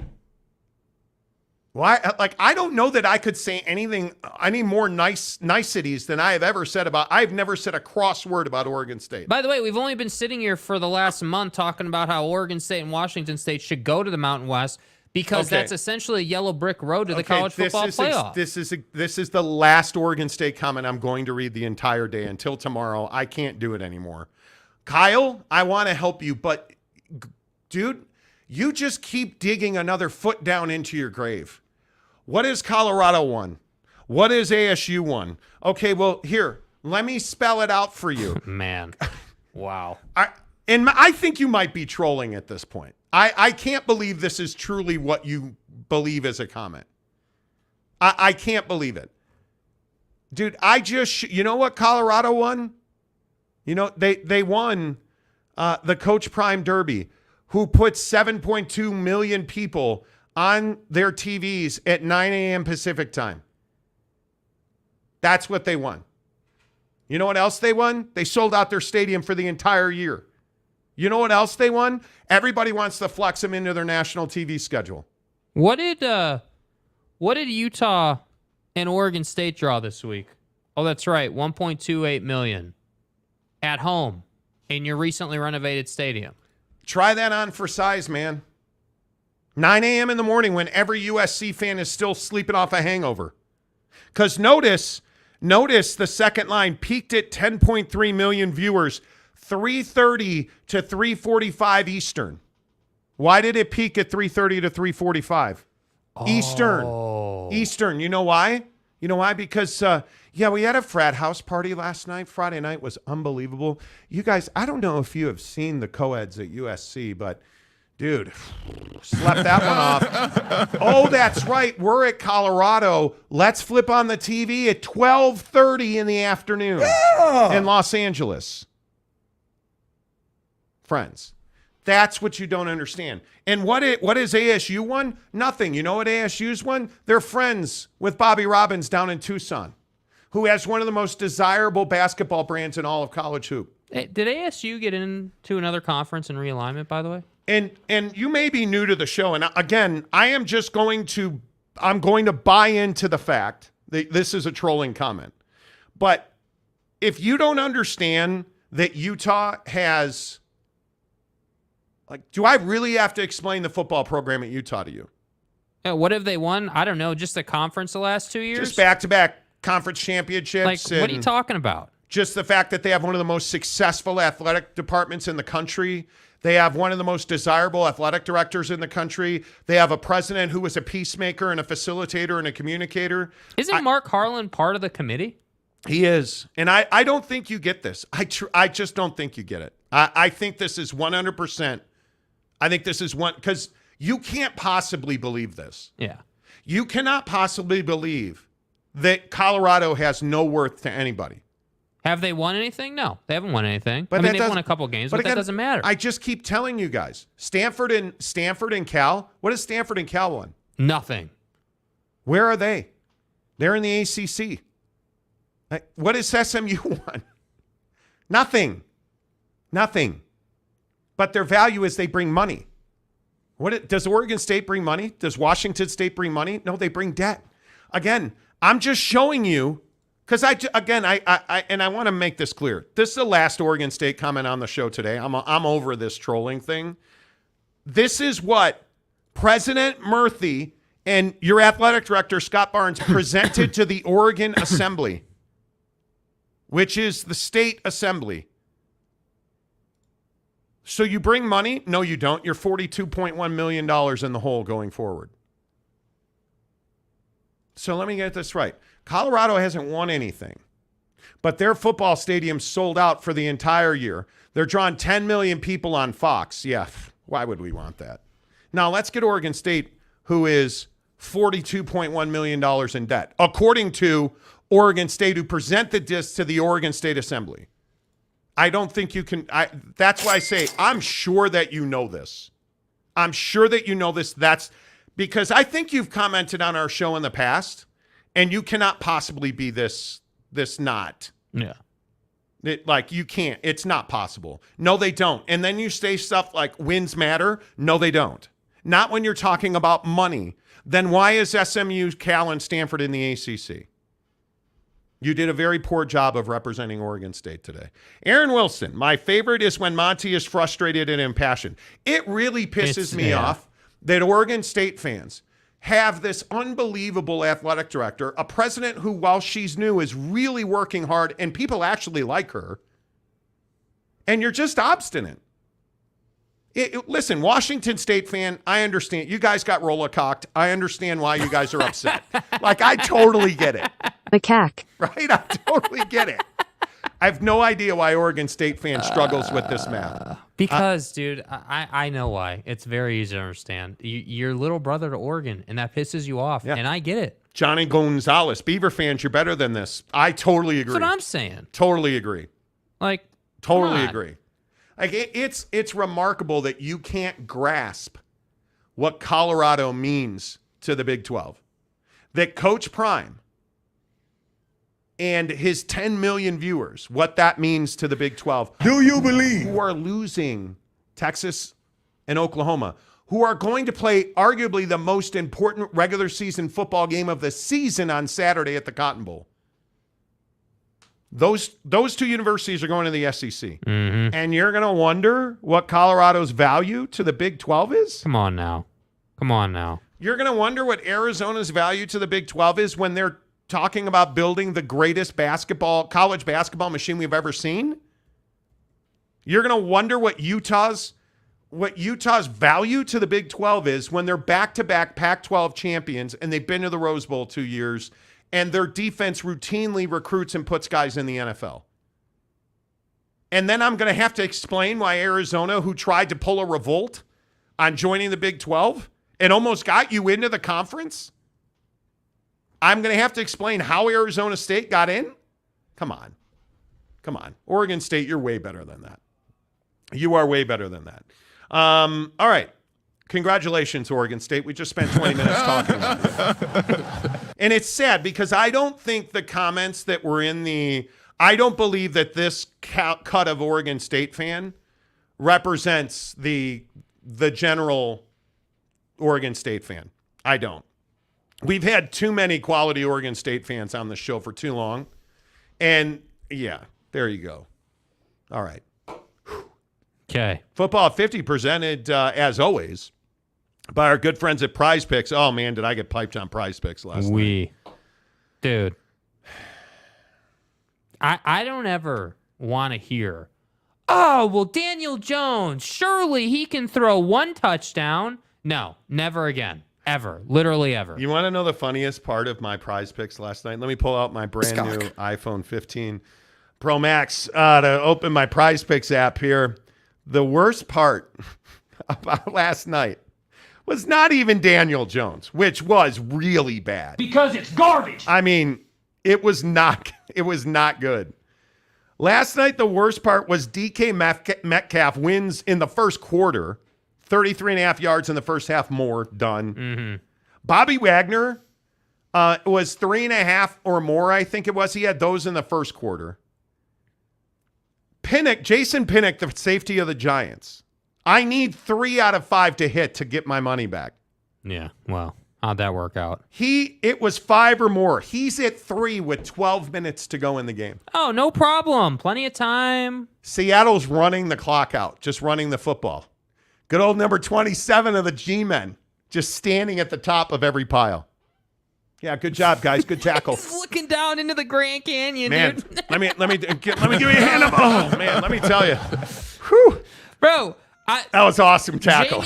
Why? Like, I don't know that I could say any more niceties than I have ever said about... I've never said a cross word about Oregon State. By the way, we've only been sitting here for the last month talking about how Oregon State and Washington State should go to the Mountain West because that's essentially a yellow brick road to the college football playoff. This is the last Oregon State comment I'm going to read the entire day until tomorrow. I can't do it anymore. Kyle, I want to help you, but dude, you just keep digging another foot down into your grave. What is Colorado won? What is ASU won? Okay, well, here, let me spell it out for you. Man, wow. I think you might be trolling at this point. I can't believe this is truly what you believe as a comment. I can't believe it. Dude, you know what Colorado won? You know, they won the Coach Prime Derby. who puts 7.2 million people on their TVs at 9 a.m. Pacific time. That's what they won. You know what else they won? They sold out their stadium for the entire year. You know what else they won? Everybody wants to flex them into their national TV schedule. What did Utah and Oregon State draw this week? Oh, that's right, 1.28 million at home in your recently renovated stadium. Try that on for size, man. 9 a.m. in the morning when every USC fan is still sleeping off a hangover. Because notice the second line peaked at 10.3 million viewers, 3:30 to 3:45 Eastern. Why did it peak at 3:30 to 3:45? Eastern. You know why? Because, we had a frat house party last night. Friday night was unbelievable. You guys, I don't know if you have seen the co-eds at USC, but, dude, slept that one off. Oh, that's right. We're at Colorado. Let's flip on the TV at 12:30 in the afternoon in Los Angeles. Friends. That's what you don't understand. And what is ASU won? Nothing. You know what ASU's won? They're friends with Bobby Robbins down in Tucson, who has one of the most desirable basketball brands in all of college hoop. Hey, did ASU get into another conference in realignment, by the way? And you may be new to the show. And again, I'm going to buy into the fact that this is a trolling comment. But if you don't understand that Utah has... do I really have to explain the football program at Utah to you? What have they won? I don't know. Just a conference the last 2 years? Just back-to-back conference championships. What are you talking about? Just the fact that they have one of the most successful athletic departments in the country. They have one of the most desirable athletic directors in the country. They have a president who was a peacemaker and a facilitator and a communicator. Isn't Mark Harlan part of the committee? He is. And I don't think you get this. I just don't think you get it. I think this is 100%. I think this is because you can't possibly believe this. Yeah. You cannot possibly believe that Colorado has no worth to anybody. Have they won anything? No, they haven't won anything. But they've won a couple games, but that doesn't matter. I just keep telling you guys, Stanford and Cal. What has Stanford and Cal won? Nothing. Where are they? They're in the ACC. What has SMU won? Nothing. But their value is they bring money. Does Oregon State bring money? Does Washington State bring money? No, they bring debt. Again, I'm just showing you because I want to make this clear. This is the last Oregon State comment on the show today. I'm over this trolling thing. This is what President Murphy and your athletic director Scott Barnes presented to the Oregon Assembly, which is the state assembly. So you bring money? No, you don't. You're $42.1 million in the hole going forward. So let me get this right. Colorado hasn't won anything, but their football stadium sold out for the entire year. They're drawing 10 million people on Fox. Yeah, why would we want that? Now let's get Oregon State, who is $42.1 million in debt, according to Oregon State, who presented this to the Oregon State Assembly. I don't think you can. That's why I say I'm sure that you know this. I'm sure that you know this. That's because I think you've commented on our show in the past, and you cannot possibly be this not. Yeah. You can't. It's not possible. No, they don't. And then you say stuff like wins matter. No, they don't. Not when you're talking about money. Then why is SMU, Cal, and Stanford in the ACC? You did a very poor job of representing Oregon State today. Aaron Wilson, my favorite is when Monty is frustrated and impassioned. It really pisses me off that Oregon State fans have this unbelievable athletic director, a president who, while she's new, is really working hard, and people actually like her, and you're just obstinate. Listen, Washington State fan, I understand. You guys got roller-cocked. I understand why you guys are upset. I totally get it. Macaque. Right? I totally get it. I have no idea why Oregon State fan struggles with this math. Because, dude, I know why. It's very easy to understand. You're little brother to Oregon, and that pisses you off, and I get it. Johnny Gonzalez, Beaver fans, you're better than this. I totally agree. That's what I'm saying. Totally agree. Totally Totally agree. Like it's remarkable that you can't grasp what Colorado means to the Big 12. That Coach Prime and his 10 million viewers, what that means to the Big 12. Do you believe? Who are losing Texas and Oklahoma, who are going to play arguably the most important regular season football game of the season on Saturday at the Cotton Bowl. Those two universities are going to the SEC. Mm-hmm. And you're going to wonder what Colorado's value to the Big 12 is? Come on now. You're going to wonder what Arizona's value to the Big 12 is when they're talking about building the greatest college basketball machine we've ever seen? You're going to wonder what Utah's value to the Big 12 is when they're back-to-back Pac-12 champions and they've been to the Rose Bowl 2 years and their defense routinely recruits and puts guys in the NFL. And then I'm going to have to explain why Arizona, who tried to pull a revolt on joining the Big 12 and almost got you into the conference, I'm going to have to explain how Arizona State got in? Come on. Oregon State, you're way better than that. You are way better than that. All right. Congratulations, Oregon State. We just spent 20 minutes talking about it. And it's sad because I don't think the comments that were I don't believe that this cut of Oregon State fan represents the general Oregon State fan. I don't. We've had too many quality Oregon State fans on the show for too long. And yeah, there you go. All right. Okay. Football 50 presented, as always, by our good friends at Prize Picks. Oh, man, did I get piped on Prize Picks last night. Dude. I don't ever want to hear, oh, well, Daniel Jones, surely he can throw one touchdown. No, never again. Ever. Literally ever. You want to know the funniest part of my Prize Picks last night? Let me pull out my brand new iPhone 15 Pro Max to open my Prize Picks app here. The worst part about last night was not even Daniel Jones, which was really bad. Because it's garbage. I mean, it was not good. Last night, the worst part was DK Metcalf wins in the first quarter, 33.5 yards in the first half more, done. Mm-hmm. Bobby Wagner was 3.5 or more, I think it was. He had those in the first quarter. Jason Pinnock, the safety of the Giants. I need 3 out of 5 to hit to get my money back. Yeah, well, how'd that work out? It was 5 or more. He's at 3 with 12 minutes to go in the game. Oh, no problem. Plenty of time. Seattle's running the clock out, just running the football. Good old number 27 of the G-men, just standing at the top of every pile. Yeah, good job, guys. Good tackle. He's looking down into the Grand Canyon, man, dude. let me give you a hand up. Oh man, let me tell you, whew. Bro, that was awesome tackle.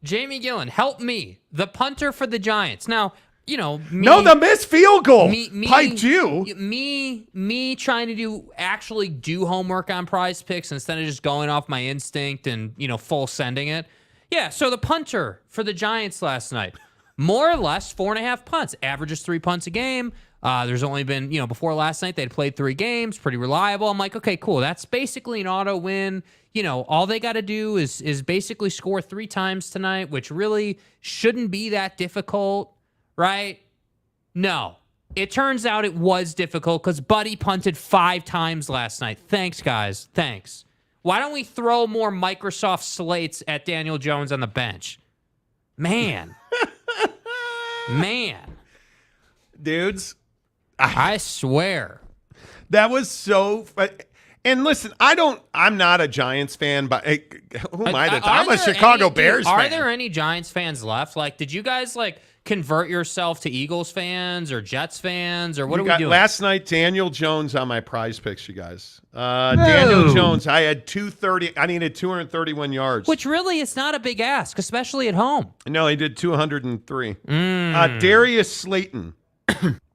Jamie Gillen, help me, the punter for the Giants. Now, the missed field goal piped you. Me trying to actually do homework on Prize Picks instead of just going off my instinct and full sending it. Yeah, so the punter for the Giants last night. More or less 4.5 punts. Averages 3 punts a game. There's only been, before last night, they'd played 3 games. Pretty reliable. I'm like, okay, cool. That's basically an auto win. All they got to do is basically score 3 times tonight, which really shouldn't be that difficult, right? No. It turns out it was difficult because Buddy punted 5 times last night. Thanks, guys. Thanks. Why don't we throw more Microsoft slates at Daniel Jones on the bench? Man. Man. Dudes. I swear. That was so and listen, I'm not a Giants fan, but who am I to I'm a Chicago Bears fan. Are there any Giants fans left? Like, did you guys convert yourself to Eagles fans or Jets fans or what are we doing? Last night, Daniel Jones on my Prize Picks, you guys. Daniel Jones, I had 230. I needed 231 yards. Which really is not a big ask, especially at home. No, he did 203. Darius Slayton,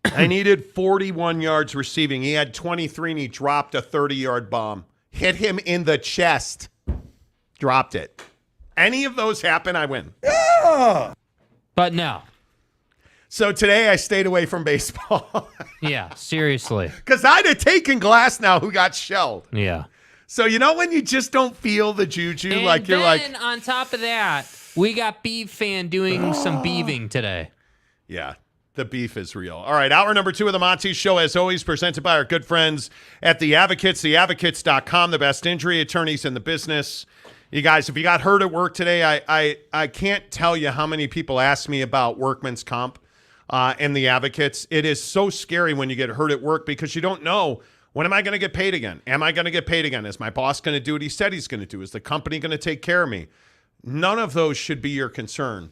I needed 41 yards receiving. He had 23 and he dropped a 30-yard bomb. Hit him in the chest. Dropped it. Any of those happen, I win. Yeah. But no. So today I stayed away from baseball. Yeah, seriously. Because I'd have taken Glass now who got shelled. Yeah. So you know when you just don't feel the juju, And like you're like, then on top of that, we got Beef Fan doing some beaving today. yeah, the beef is real. All right, hour number 2 of the Monty Show, as always, presented by our good friends at The Advocates, theadvocates.com, the best injury attorneys in the business. You guys, if you got hurt at work today, I can't tell you how many people ask me about workman's comp and The Advocates. It is so scary when you get hurt at work because you don't know, when am I going to get paid again? Am I going to get paid again? Is my boss going to do what he said he's going to do? Is the company going to take care of me? None of those should be your concern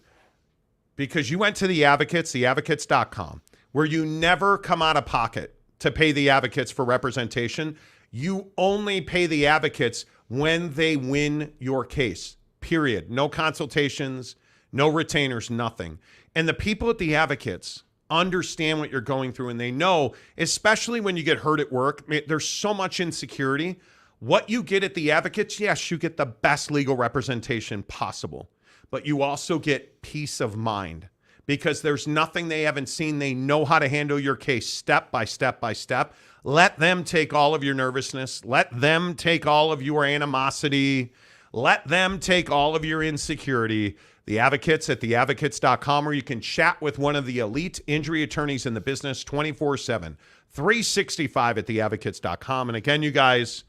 because you went to The Advocates, theadvocates.com, where you never come out of pocket to pay The Advocates for representation. You only pay The Advocates when they win your case, period. No consultations, no retainers, nothing. And the people at The Advocates understand what you're going through, and they know, especially when you get hurt at work, there's so much insecurity. What you get at The Advocates, yes, you get the best legal representation possible, but you also get peace of mind because there's nothing they haven't seen. They know how to handle your case step by step by step. Let them take all of your nervousness. Let them take all of your animosity. Let them take all of your insecurity. The Advocates at theadvocates.com, where you can chat with one of the elite injury attorneys in the business 24/7, 365 at theadvocates.com. And again, you guys,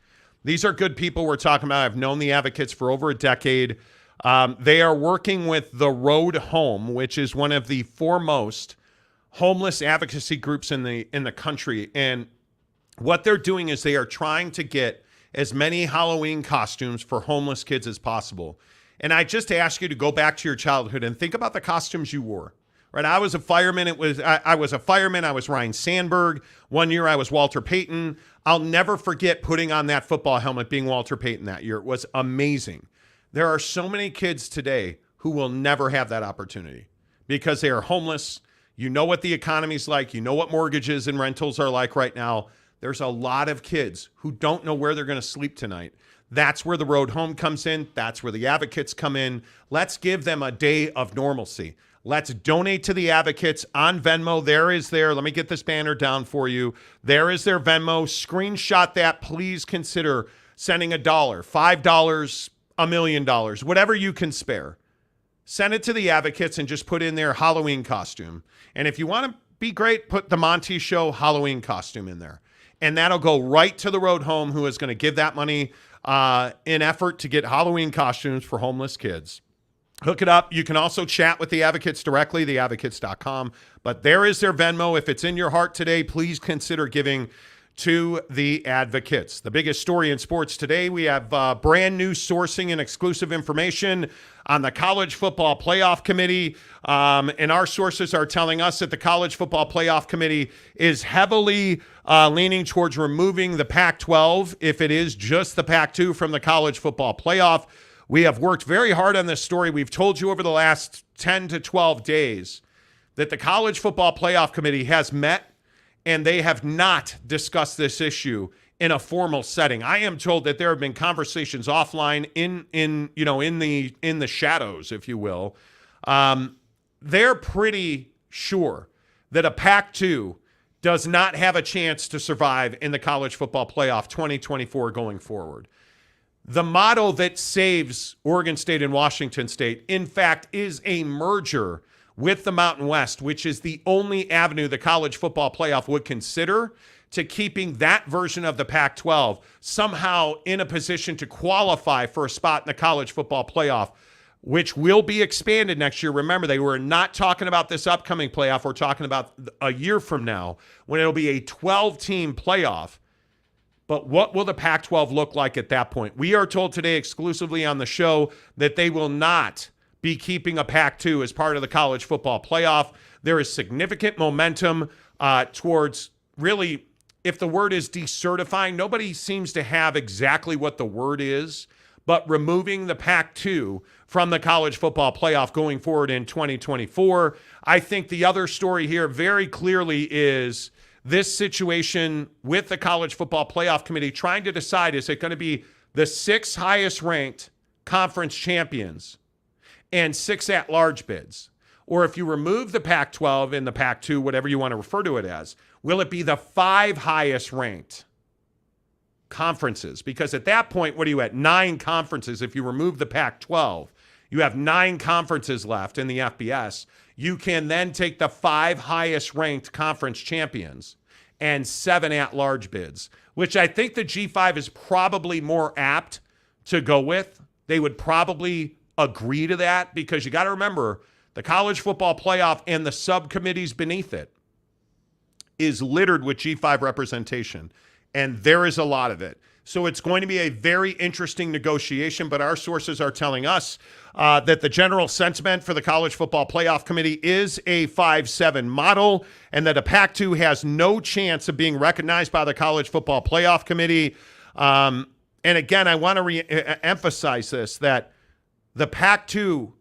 these are good people we're talking about. I've known The Advocates for over a decade. They are working with The Road Home, which is one of the foremost homeless advocacy groups in the country. And what they're doing is they are trying to get as many Halloween costumes for homeless kids as possible. And I just ask you to go back to your childhood and think about the costumes you wore. Right? I was a fireman. I was a fireman. I was Ryan Sandberg. One year I was Walter Payton. I'll never forget putting on that football helmet, being Walter Payton that year. It was amazing. There are so many kids today who will never have that opportunity because they are homeless. You know what the economy's like. You know what mortgages and rentals are like right now. There's a lot of kids who don't know where they're going to sleep tonight. That's where The Road Home comes in. That's where The Advocates come in. Let's give them a day of normalcy. Let's donate to The Advocates on Venmo. Let me get this banner down for you. There is their Venmo. Screenshot that. Please consider sending $1, $5, $1 million, whatever you can spare. Send it to The Advocates and just put in their Halloween costume. And if you want to be great, put the Monty Show Halloween costume in there. And that'll go right to The Road Home, who is going to give that money in effort to get Halloween costumes for homeless kids. Hook it up. You can also chat with The Advocates directly, theadvocates.com. But there is their Venmo. If it's in your heart today, please consider giving to The Advocates. The biggest story in sports today, we have brand new sourcing and exclusive information on the College Football Playoff Committee. And our sources are telling us that the College Football Playoff Committee is heavily leaning towards removing the Pac-12, if it is just the Pac-2, from the College Football Playoff. We have worked very hard on this story. We've told you over the last 10 to 12 days that the College Football Playoff Committee has met and they have not discussed this issue in a formal setting. I am told that there have been conversations offline in the shadows, if you will. They're pretty sure that a Pac-2 does not have a chance to survive in the College Football Playoff 2024 going forward. The model that saves Oregon State and Washington State, in fact, is a merger with the Mountain West, which is the only avenue the College Football Playoff would consider to keeping that version of the Pac-12 somehow in a position to qualify for a spot in the College Football Playoff, which will be expanded next year. Remember, they were not talking about this upcoming playoff. We're talking about a year from now when it'll be a 12-team playoff. But what will the Pac-12 look like at that point? We are told today exclusively on the show that they will not be keeping a Pac-2 as part of the College Football Playoff. There is significant momentum towards really, if the word is decertifying, nobody seems to have exactly what the word is, but removing the Pac-2 from the College Football Playoff going forward in 2024. I think the other story here very clearly is this situation with the College Football Playoff Committee trying to decide, is it going to be the 6 highest ranked conference champions and 6 at-large bids? Or if you remove the Pac-12 and the Pac-2, whatever you want to refer to it as, will it be the 5 highest ranked conferences, because at that point, what are you at? 9 conferences. If you remove the Pac-12, you have 9 conferences left in the FBS. You can then take the 5 highest ranked conference champions and 7 at-large bids, which I think the G5 is probably more apt to go with. They would probably agree to that, because you got to remember, the college football playoff and the subcommittees beneath it is littered with G5 representation, and there is a lot of it. So it's going to be a very interesting negotiation, but our sources are telling us that the general sentiment for the College Football Playoff Committee is a 5-7 model, and that a Pac-2 has no chance of being recognized by the College Football Playoff Committee. And again, I want to emphasize this, that the Pac-2,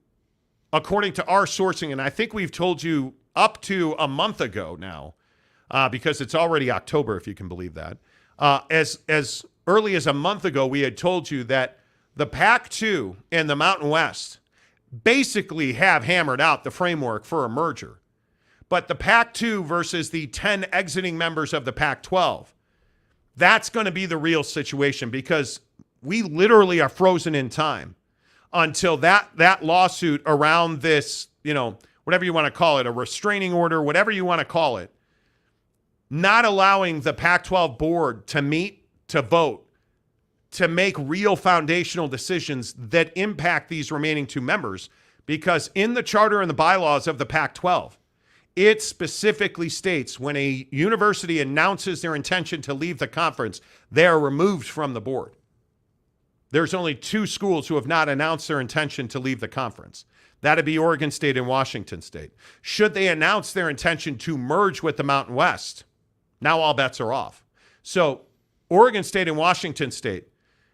according to our sourcing, and I think we've told you up to a month ago now, because it's already October, if you can believe that, as early as a month ago, we had told you that the Pac-2 and the Mountain West basically have hammered out the framework for a merger. But the Pac-2 versus the 10 exiting members of the Pac-12, that's going to be the real situation, because we literally are frozen in time until that lawsuit around this, whatever you want to call it, a restraining order, whatever you want to call it, not allowing the Pac-12 board to meet, to vote, to make real foundational decisions that impact these remaining 2 members. Because in the charter and the bylaws of the Pac-12, it specifically states when a university announces their intention to leave the conference, they are removed from the board. There's only 2 schools who have not announced their intention to leave the conference. That'd be Oregon State and Washington State. Should they announce their intention to merge with the Mountain West, now all bets are off. So Oregon State and Washington State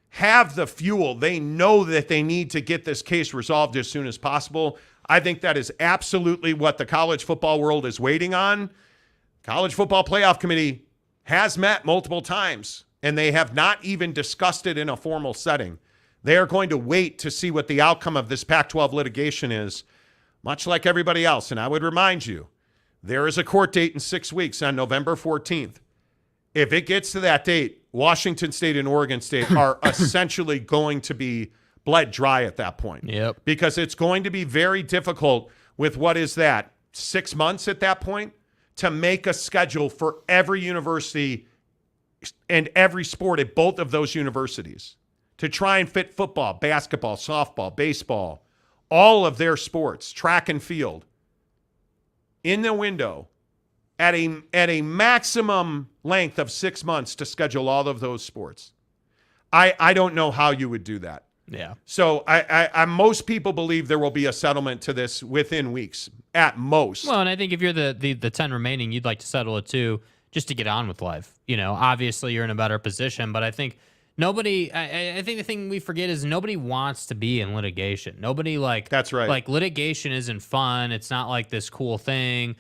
have the fuel. They know that they need to get this case resolved as soon as possible. I think that is absolutely what the college football world is waiting on. College Football Playoff Committee has met multiple times, and they have not even discussed it in a formal setting. They are going to wait to see what the outcome of this Pac-12 litigation is, much like everybody else. And I would remind you, there is a court date in 6 weeks on November 14th. If it gets to that date, Washington State and Oregon State are essentially going to be bled dry at that point. Yep. Because it's going to be very difficult with, what is that, 6 months at that point, to make a schedule for every university and every sport at both of those universities, to try and fit football, basketball, softball, baseball, all of their sports, track and field, in the window at a maximum length of 6 months to schedule all of those sports. I don't know how you would do that. Yeah. So I most people believe there will be a settlement to this within weeks at most. Well, and I think if you're the 10 remaining, you'd like to settle it too, just to get on with life. Obviously you're in a better position, but I think nobody, I think the thing we forget is nobody wants to be in litigation. Nobody That's right. Like litigation isn't fun. It's not like this cool thing.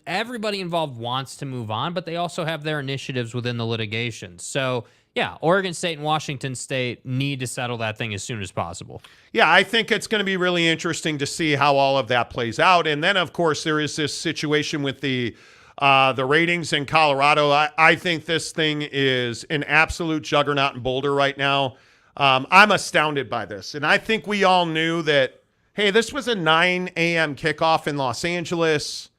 Everybody involved wants to move on, but they also have their initiatives within the litigation. So yeah, Oregon State and Washington State need to settle that thing as soon as possible. Yeah, I think it's going to be really interesting to see how all of that plays out. And then, of course, there is this situation with the ratings in Colorado. I think this thing is an absolute juggernaut in Boulder right now. I'm astounded by this. And I think we all knew that, hey, this was a 9 a.m. kickoff in Los Angeles.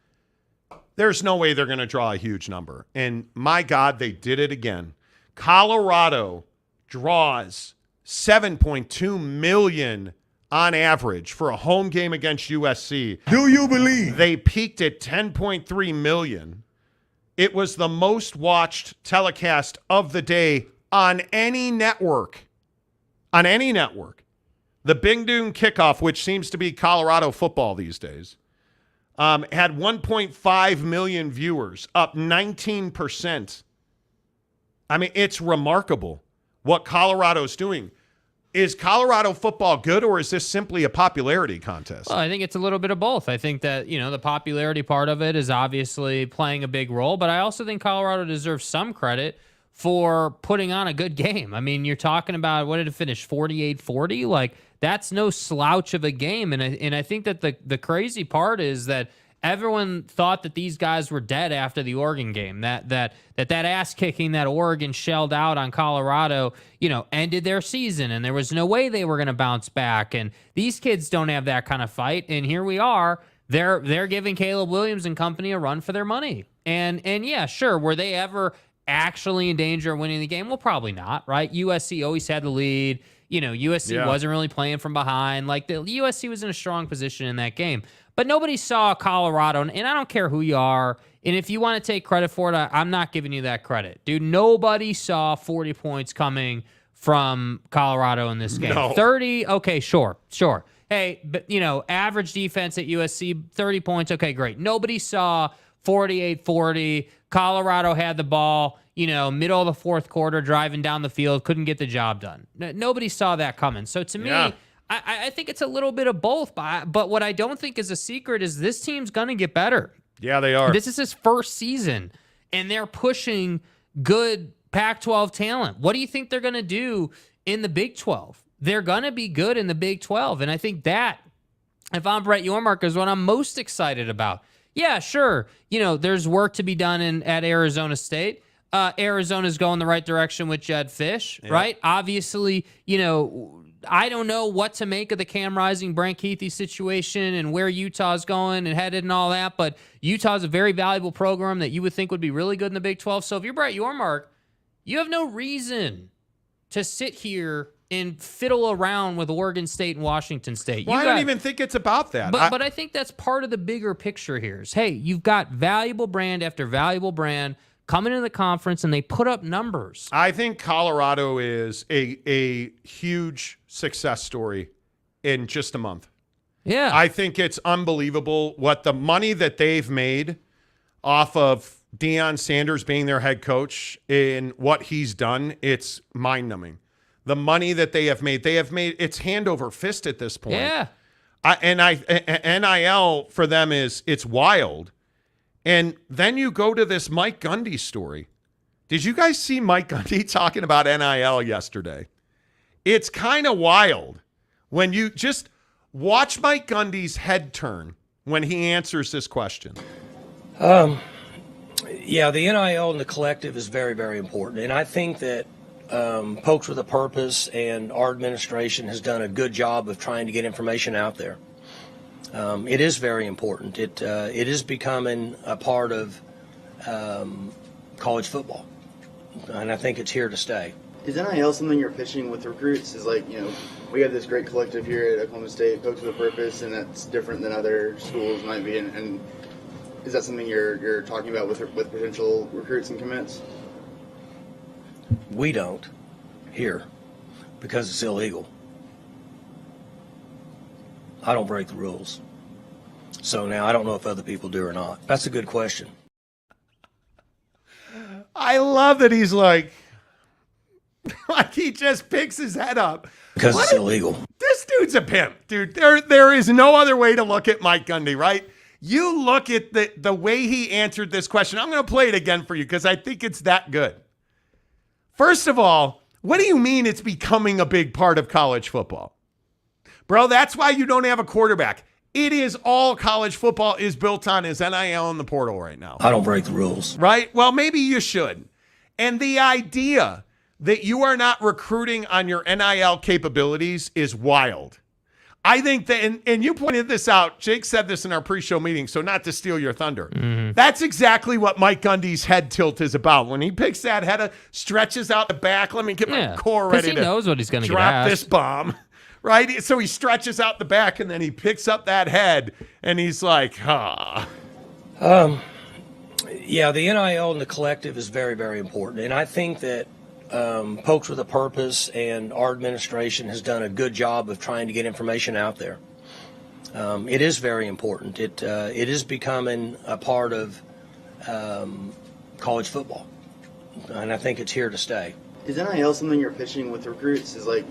There's no way they're going to draw a huge number. And my God, they did it again. Colorado draws 7.2 million on average for a home game against USC. Do you believe? They peaked at 10.3 million. It was the most watched telecast of the day on any network. On any network. The Big Noon Kickoff, which seems to be Colorado football these days, had 1.5 million viewers, up 19%. I mean, it's remarkable what Colorado's doing. Is Colorado football good, or is this simply a popularity contest? Well, I think it's a little bit of both. I think that, the popularity part of it is obviously playing a big role, but I also think Colorado deserves some credit for putting on a good game. I mean, you're talking about, what did it finish, 48-40? That's no slouch of a game. And I think that the crazy part is that everyone thought that these guys were dead after the Oregon game. That ass kicking that Oregon shelled out on Colorado, ended their season, and there was no way they were going to bounce back. And these kids don't have that kind of fight. And here we are. They're giving Caleb Williams and company a run for their money. And yeah, sure, were they ever actually in danger of winning the game? Well, probably not, right? USC always had the lead. USC wasn't really playing from behind. Like, the USC was in a strong position in that game. But nobody saw Colorado, and I don't care who you are, and if you want to take credit for it, I'm not giving you that credit. Dude, nobody saw 40 points coming from Colorado in this game. No. 30, okay, sure. Hey, but, average defense at USC, 30 points, okay, great. Nobody saw 48-40. Colorado had the ball, middle of the fourth quarter, driving down the field, couldn't get the job done. Nobody saw that coming. So to me, I think it's a little bit of both. But what I don't think is a secret is this team's going to get better. Yeah, they are. This is his first season, and they're pushing good Pac-12 talent. What do you think they're going to do in the Big 12? They're going to be good in the Big 12, and I think that, if I'm Brett Yormark, is what I'm most excited about. Yeah, sure. There's work to be done at Arizona State. Arizona's going the right direction with Jed Fish, right? Obviously, I don't know what to make of the Cam Rising, Brant Keithy situation and where Utah's going and headed and all that, but Utah's a very valuable program that you would think would be really good in the Big 12. So if you're Brett Yormark, you have no reason to sit here and fiddle around with Oregon State and Washington State. Well, I don't even think it's about that. But I think that's part of the bigger picture here is, hey, you've got valuable brand after valuable brand coming into the conference, and they put up numbers. I think Colorado is a huge success story in just a month. Yeah. I think it's unbelievable what the money that they've made off of Deion Sanders being their head coach and what he's done. It's mind-numbing. The money that they have made it's hand over fist at this point. Yeah. NIL for them it's wild. And then you go to this Mike Gundy story. Did you guys see Mike Gundy talking about NIL yesterday? It's kind of wild when you just watch Mike Gundy's head turn when he answers this question. Yeah, the NIL and the collective is very, very important. And I think that Pokes with a Purpose and our administration has done a good job of trying to get information out there. It is very important. It is becoming a part of college football, and I think it's here to stay. Is NIL something you're pitching with recruits? Is like, we have this great collective here at Oklahoma State, Pokes with a Purpose, and that's different than other schools might be. And is that something you're talking about with potential recruits and commits? We don't here because it's illegal. I don't break the rules. So now I don't know if other people do or not. That's a good question. I love that he's like he just picks his head up. Because it's illegal. This dude's a pimp, dude. There is no other way to look at Mike Gundy, right? You look at the way he answered this question. I'm going to play it again for you because I think it's that good. First of all, what do you mean it's becoming a big part of college football? Bro, that's why you don't have a quarterback. It is all college football is built on is NIL in the portal right now. I don't break the rules. Right? Well, maybe you should. And the idea that you are not recruiting on your NIL capabilities is wild. I think that, and you pointed this out, Jake said this in our pre-show meeting, so not to steal your thunder. Mm-hmm. That's exactly what Mike Gundy's head tilt is about. When he picks that head, stretches out the back, let me get my core ready to knows what he's going to drop this bomb. Right? So he stretches out the back, and then he picks up that head, and he's like, Yeah, the NIL and the collective is very, very important. And I think that Pokes with a Purpose and our administration has done a good job of trying to get information out there. It is very important. It is becoming a part of college football, and I think it's here to stay. Is NIL something you're pitching with recruits? Is like,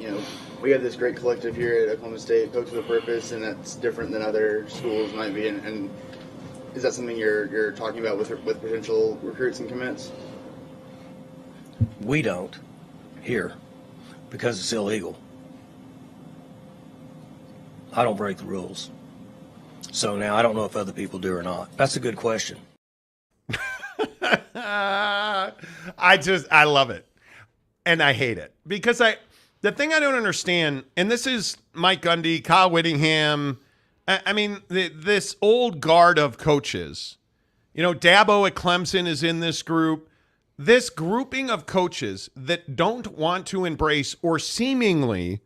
we have this great collective here at Oklahoma State, Pokes with a Purpose, and that's different than other schools might be. And is that something you're talking about with potential recruits and commits? We don't here because it's illegal. I don't break the rules. So now I don't know if other people do or not. That's a good question. I love it. And I hate it because the thing I don't understand, and this is Mike Gundy, Kyle Whittingham, I mean, this old guard of coaches, Dabo at Clemson is in this group, this grouping of coaches that don't want to embrace or seemingly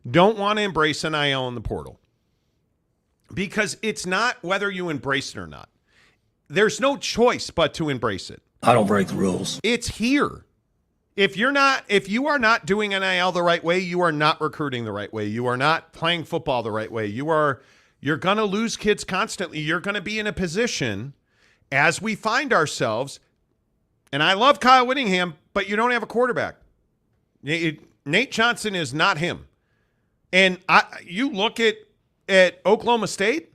don't want to embrace NIL in the portal. Because it's not whether you embrace it or not. There's no choice but to embrace it. I don't break the rules. It's here. If you are not doing NIL the right way, you are not recruiting the right way. You are not playing football the right way. You're going to lose kids constantly. You're going to be in a position as we find ourselves, and I love Kyle Whittingham, but you don't have a quarterback. Nate Johnson is not him. And you look at Oklahoma State,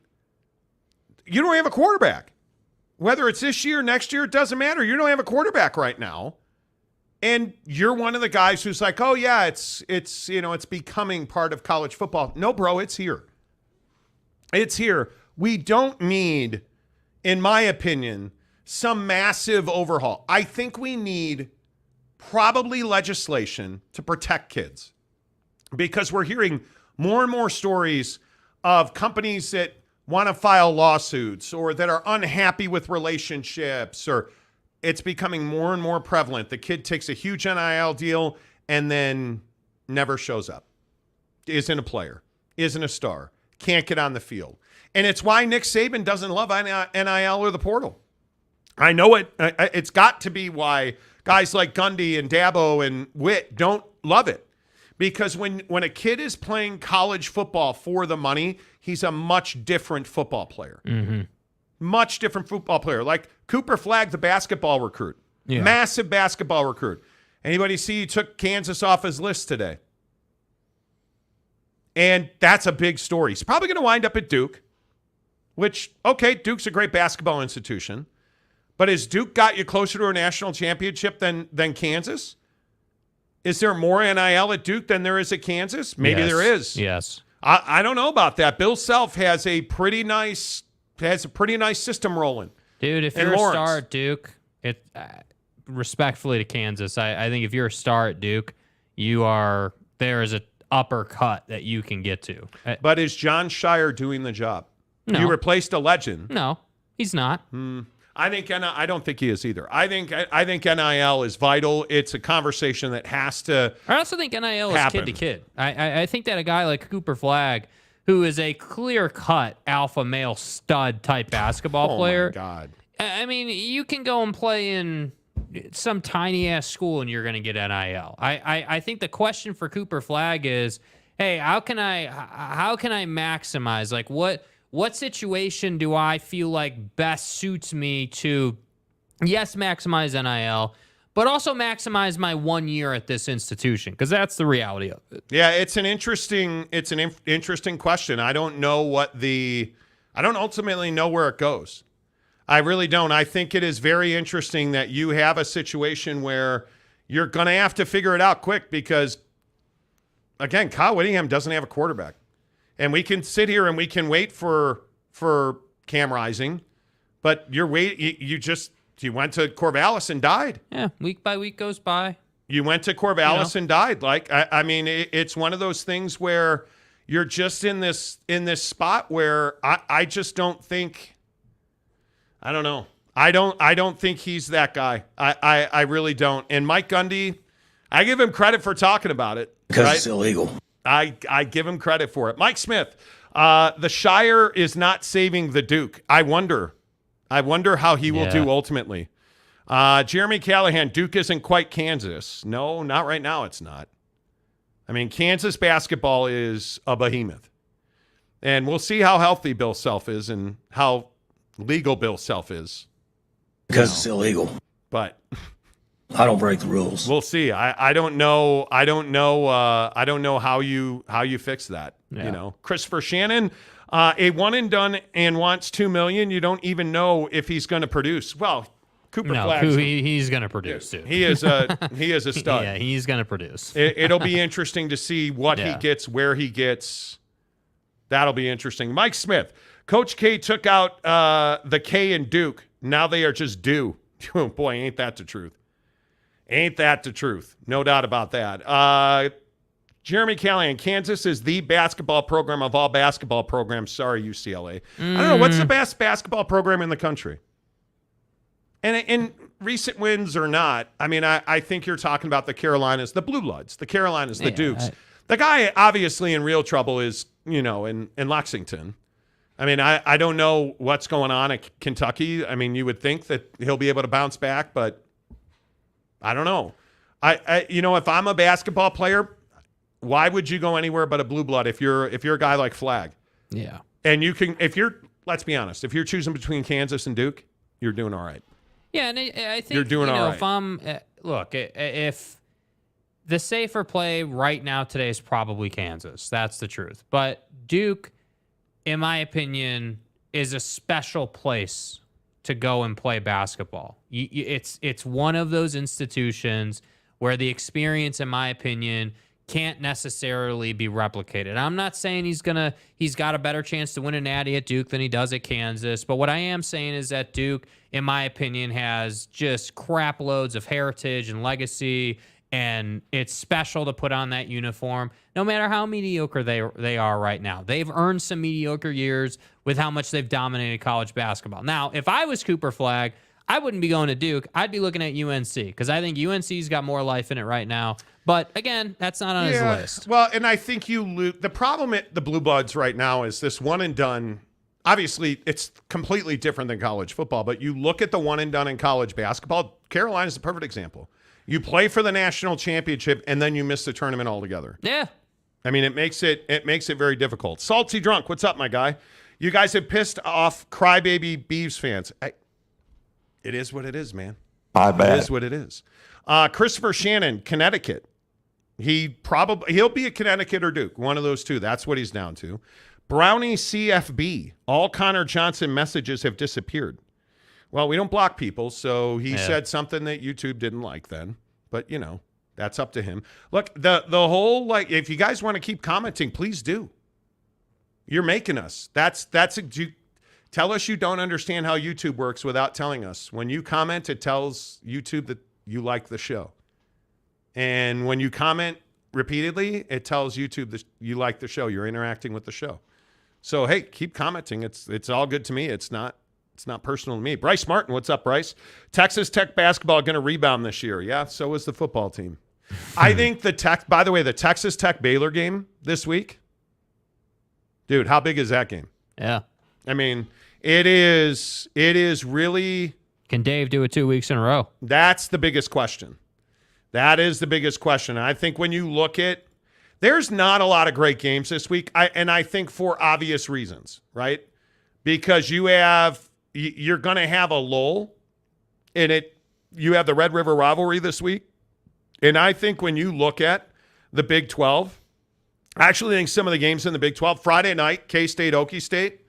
you don't have a quarterback. Whether it's this year, next year, it doesn't matter. You don't have a quarterback right now. And you're one of the guys who's like, oh yeah, it's becoming part of college football. No, bro, it's here. It's here. We don't need, in my opinion, some massive overhaul. I think we need probably legislation to protect kids because we're hearing more and more stories of companies that want to file lawsuits or that are unhappy with relationships, or it's becoming more and more prevalent. The kid takes a huge NIL deal and then never shows up, isn't a player, isn't a star, can't get on the field. And it's why Nick Saban doesn't love NIL or the portal. I know it. It's got to be why guys like Gundy and Dabo and Witt don't love it. Because when a kid is playing college football for the money, he's a much different football player. Mm-hmm. Much different football player. Like Cooper Flagg, the basketball recruit. Yeah. Massive basketball recruit. Anybody see he took Kansas off his list today? And that's a big story. He's probably going to wind up at Duke, which, okay, Duke's a great basketball institution. But has Duke got you closer to a national championship than Kansas? Is there more NIL at Duke than there is at Kansas? Maybe there is. Yes. I don't know about that. Bill Self has a pretty nice system rolling. Dude, if you're a star at Duke, respectfully to Kansas, I think if you're a star at Duke, there is an uppercut that you can get to. But is John Shire doing the job? No. You replaced a legend. No, he's not. I don't think he is either. I think NIL is vital. It's a conversation that has to I also think NIL happen. is kid to kid. I think that a guy like Cooper Flagg, who is a clear-cut alpha male stud type basketball player. Oh, my God. I mean, you can go and play in some tiny-ass school and you're going to get NIL. I think the question for Cooper Flagg is, hey, how can I maximize? Like, what situation do I feel like best suits me to, yes, maximize NIL, but also maximize my 1 year at this institution? Because that's the reality of it. Yeah, it's an interesting question. I don't ultimately know where it goes. I really don't. I think it is very interesting that you have a situation where you're going to have to figure it out quick because, again, Kyle Whittingham doesn't have a quarterback. And we can sit here and we can wait for Cam Rising, but you went to Corvallis and died. Yeah, week by week goes by. You went to Corvallis and died. Like I mean, it's one of those things where you're just in this spot where I just don't think. I don't know. I don't think he's that guy. I really don't. And Mike Gundy, I give him credit for talking about it because it's illegal. I give him credit for it. Mike Smith, the Shire is not saving the Duke. I wonder how he will do ultimately. Jeremy Callahan, Duke isn't quite Kansas. No, not right now. It's not. I mean, Kansas basketball is a behemoth. And we'll see how healthy Bill Self is and how legal Bill Self is. Because it's illegal. But I don't break the rules. We'll see. I don't know. I don't know how you fix that. Yeah. You know, Christopher Shannon, a one and done and wants $2 million. You don't even know if he's going to produce. Well, Cooper Flagg. He's going to produce too. He is a stud. Yeah, he's going to produce. It'll be interesting to see what he gets, where he gets. That'll be interesting. Mike Smith, Coach K took out the K in Duke. Now they are just due. Oh, boy, ain't that the truth. Ain't that the truth. No doubt about that. Jeremy Callahan, Kansas is the basketball program of all basketball programs. Sorry, UCLA. I don't know. What's the best basketball program in the country? And in recent wins or not, I mean, I think you're talking about the Carolinas, the Blue Bloods, the Carolinas, the Dukes. The guy obviously in real trouble is, in Lexington. I mean, I don't know what's going on at Kentucky. I mean, you would think that he'll be able to bounce back, but I don't know. If I'm a basketball player, why would you go anywhere but a blue blood if you're a guy like Flagg? Yeah. And let's be honest, if you're choosing between Kansas and Duke, you're doing all right. Yeah, and I think you're doing all right. If I'm if the safer play right now today is probably Kansas. That's the truth. But Duke, in my opinion, is a special place to go and play basketball. It's one of those institutions where the experience, in my opinion, can't necessarily be replicated. I'm not saying he's got a better chance to win a natty at Duke than he does at Kansas, but what I am saying is that Duke, in my opinion, has just crap loads of heritage and legacy, and it's special to put on that uniform, no matter how mediocre they are right now. They've earned some mediocre years with how much they've dominated college basketball. Now, if I was Cooper Flagg, I wouldn't be going to Duke. I'd be looking at UNC because I think UNC's got more life in it right now. But again, that's not on his list. Well, and I think the problem at the Blue Bloods right now is this one and done. Obviously, it's completely different than college football, but you look at the one and done in college basketball. Carolina's the perfect example. You play for the national championship and then you miss the tournament altogether. Yeah. I mean, it makes it very difficult. Salty Drunk, what's up, my guy? You guys have pissed off crybaby Beavs fans. It is what it is, man. I bet. It is what it is. Christopher Shannon, Connecticut. He'll be at Connecticut or Duke, one of those two. That's what he's down to. Brownie CFB. All Connor Johnson messages have disappeared. Well, we don't block people, so he said something that YouTube didn't like then. But, that's up to him. Look, the whole, if you guys want to keep commenting, please do. You're making us. Tell us you don't understand how YouTube works without telling us. When you comment, it tells YouTube that you like the show. And when you comment repeatedly, it tells YouTube that you like the show. You're interacting with the show. So, hey, keep commenting. It's all good to me. It's not personal to me. Bryce Martin, what's up, Bryce? Texas Tech basketball going to rebound this year. Yeah, so is the football team. I think the Texas Tech Baylor game this week, dude, how big is that game? Yeah. I mean, it is really. Can Dave do it 2 weeks in a row? That's the biggest question. That is the biggest question. I think when you look at, there's not a lot of great games this week. I think for obvious reasons, right? Because you're going to have a lull in it. You have the Red River rivalry this week. And I think when you look at the Big 12, I actually think some of the games in the Big 12, Friday night, K-State, Okie State,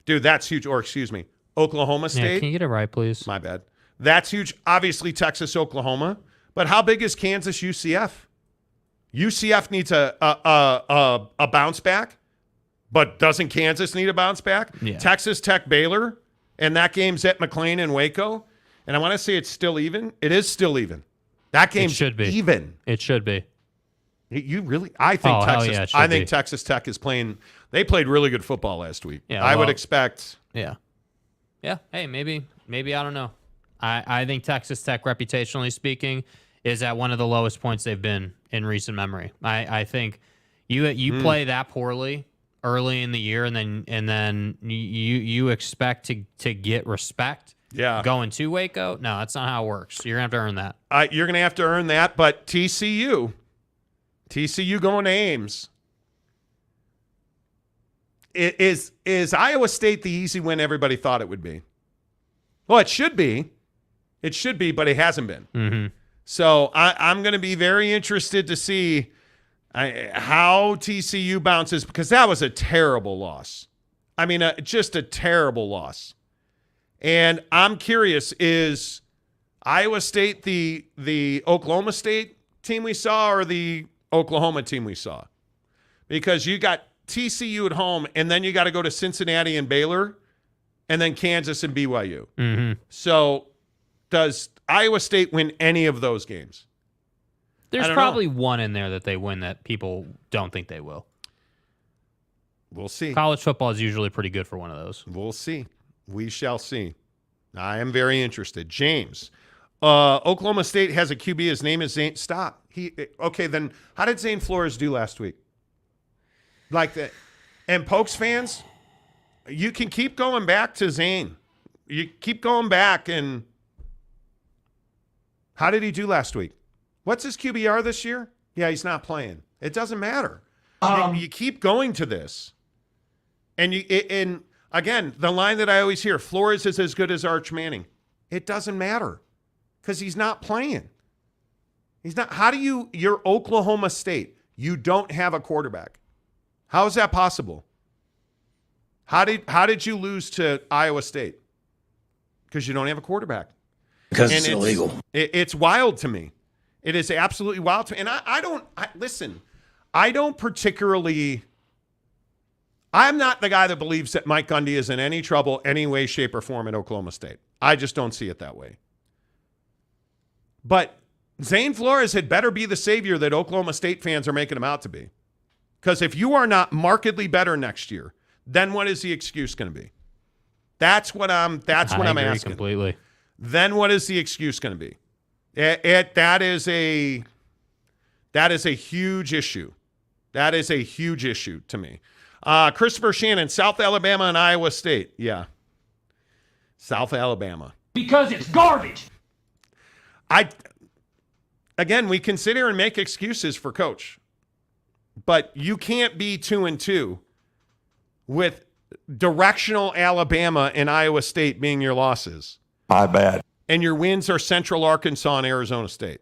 dude, that's huge. Or excuse me, Oklahoma State. Yeah, can you get it right, please? My bad. That's huge. Obviously, Texas, Oklahoma. But how big is Kansas, UCF? UCF needs a bounce back, but doesn't Kansas need a bounce back? Yeah. Texas Tech, Baylor, and that game's at McLean and Waco. And I want to say it's still even. It is still even. That game should be even. It should be. You really? I think Texas. I think Texas Tech is playing. They played really good football last week. Yeah, I would expect. Yeah. Yeah. Hey, maybe I don't know. I think Texas Tech, reputationally speaking, is at one of the lowest points they've been in recent memory. I think you play that poorly early in the year, and then you expect to get respect. Yeah. Going to Waco? No, that's not how it works. You're going to have to earn that. You're going to have to earn that, but TCU going to Ames. Is Iowa State the easy win everybody thought it would be? Well, it should be. It should be, but it hasn't been. Mm-hmm. So I'm going to be very interested to see how TCU bounces, because that was a terrible loss. I mean, just a terrible loss. And I'm curious, is Iowa State the Oklahoma State team we saw or the Oklahoma team we saw? Because you got TCU at home, and then you got to go to Cincinnati and Baylor, and then Kansas and BYU. Mm-hmm. So does Iowa State win any of those games? There's probably one in there that they win that people don't think they will. We'll see. College football is usually pretty good for one of those. We'll see. We shall see. I am very interested. James, Oklahoma State has a QB. His name is Zane. Stop. Okay, then how did Zane Flores do last week? Like that. And Pokes fans, you can keep going back to Zane. You keep going back, and how did he do last week? What's his QBR this year? Yeah, he's not playing. It doesn't matter. You keep going to this. And again, the line that I always hear, Flores is as good as Arch Manning. It doesn't matter because he's not playing. He's not. You're Oklahoma State. You don't have a quarterback. How is that possible? How did you lose to Iowa State? Because you don't have a quarterback. Because it's illegal. It's wild to me. It is absolutely wild to me. And I don't particularly. I'm not the guy that believes that Mike Gundy is in any trouble, any way, shape, or form at Oklahoma State. I just don't see it that way. But Zane Flores had better be the savior that Oklahoma State fans are making him out to be. Because if you are not markedly better next year, then what is the excuse going to be? That's what I'm asking. Completely. Then what is the excuse going to be? That is a huge issue. That is a huge issue to me. Christopher Shannon, South Alabama and Iowa State. Yeah. South Alabama. Because it's garbage. Again, we can sit here and make excuses for Coach. But you can't be 2-2 with directional Alabama and Iowa State being your losses. My bad. And your wins are Central Arkansas and Arizona State.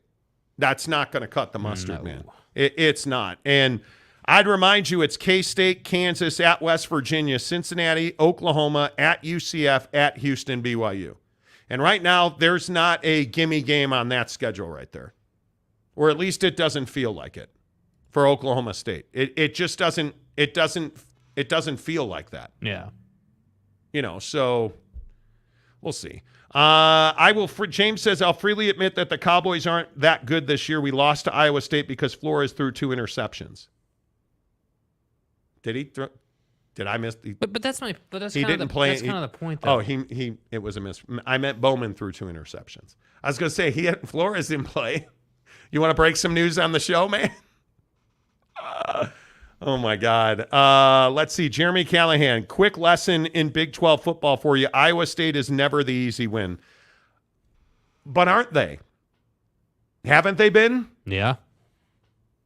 That's not going to cut the mustard, man. It's not. And I'd remind you, it's K-State, Kansas, at West Virginia, Cincinnati, Oklahoma, at UCF, at Houston, BYU. And right now, there's not a gimme game on that schedule right there. Or at least it doesn't feel like it for Oklahoma State. It just doesn't feel like that. Yeah. So we'll see. James says, I'll freely admit that the Cowboys aren't that good this year. We lost to Iowa State because Flores threw 2 interceptions. Did he throw? Did I miss? But that's my. But that's he kind didn't of the, play. That's kind of the point, though. Oh, it was a miss. I meant Bowman threw 2 interceptions. I was going to say Flores didn't play. You want to break some news on the show, man? Oh my God. Let's see. Jeremy Callahan, quick lesson in Big 12 football for you. Iowa State is never the easy win. But aren't they? Haven't they been? Yeah.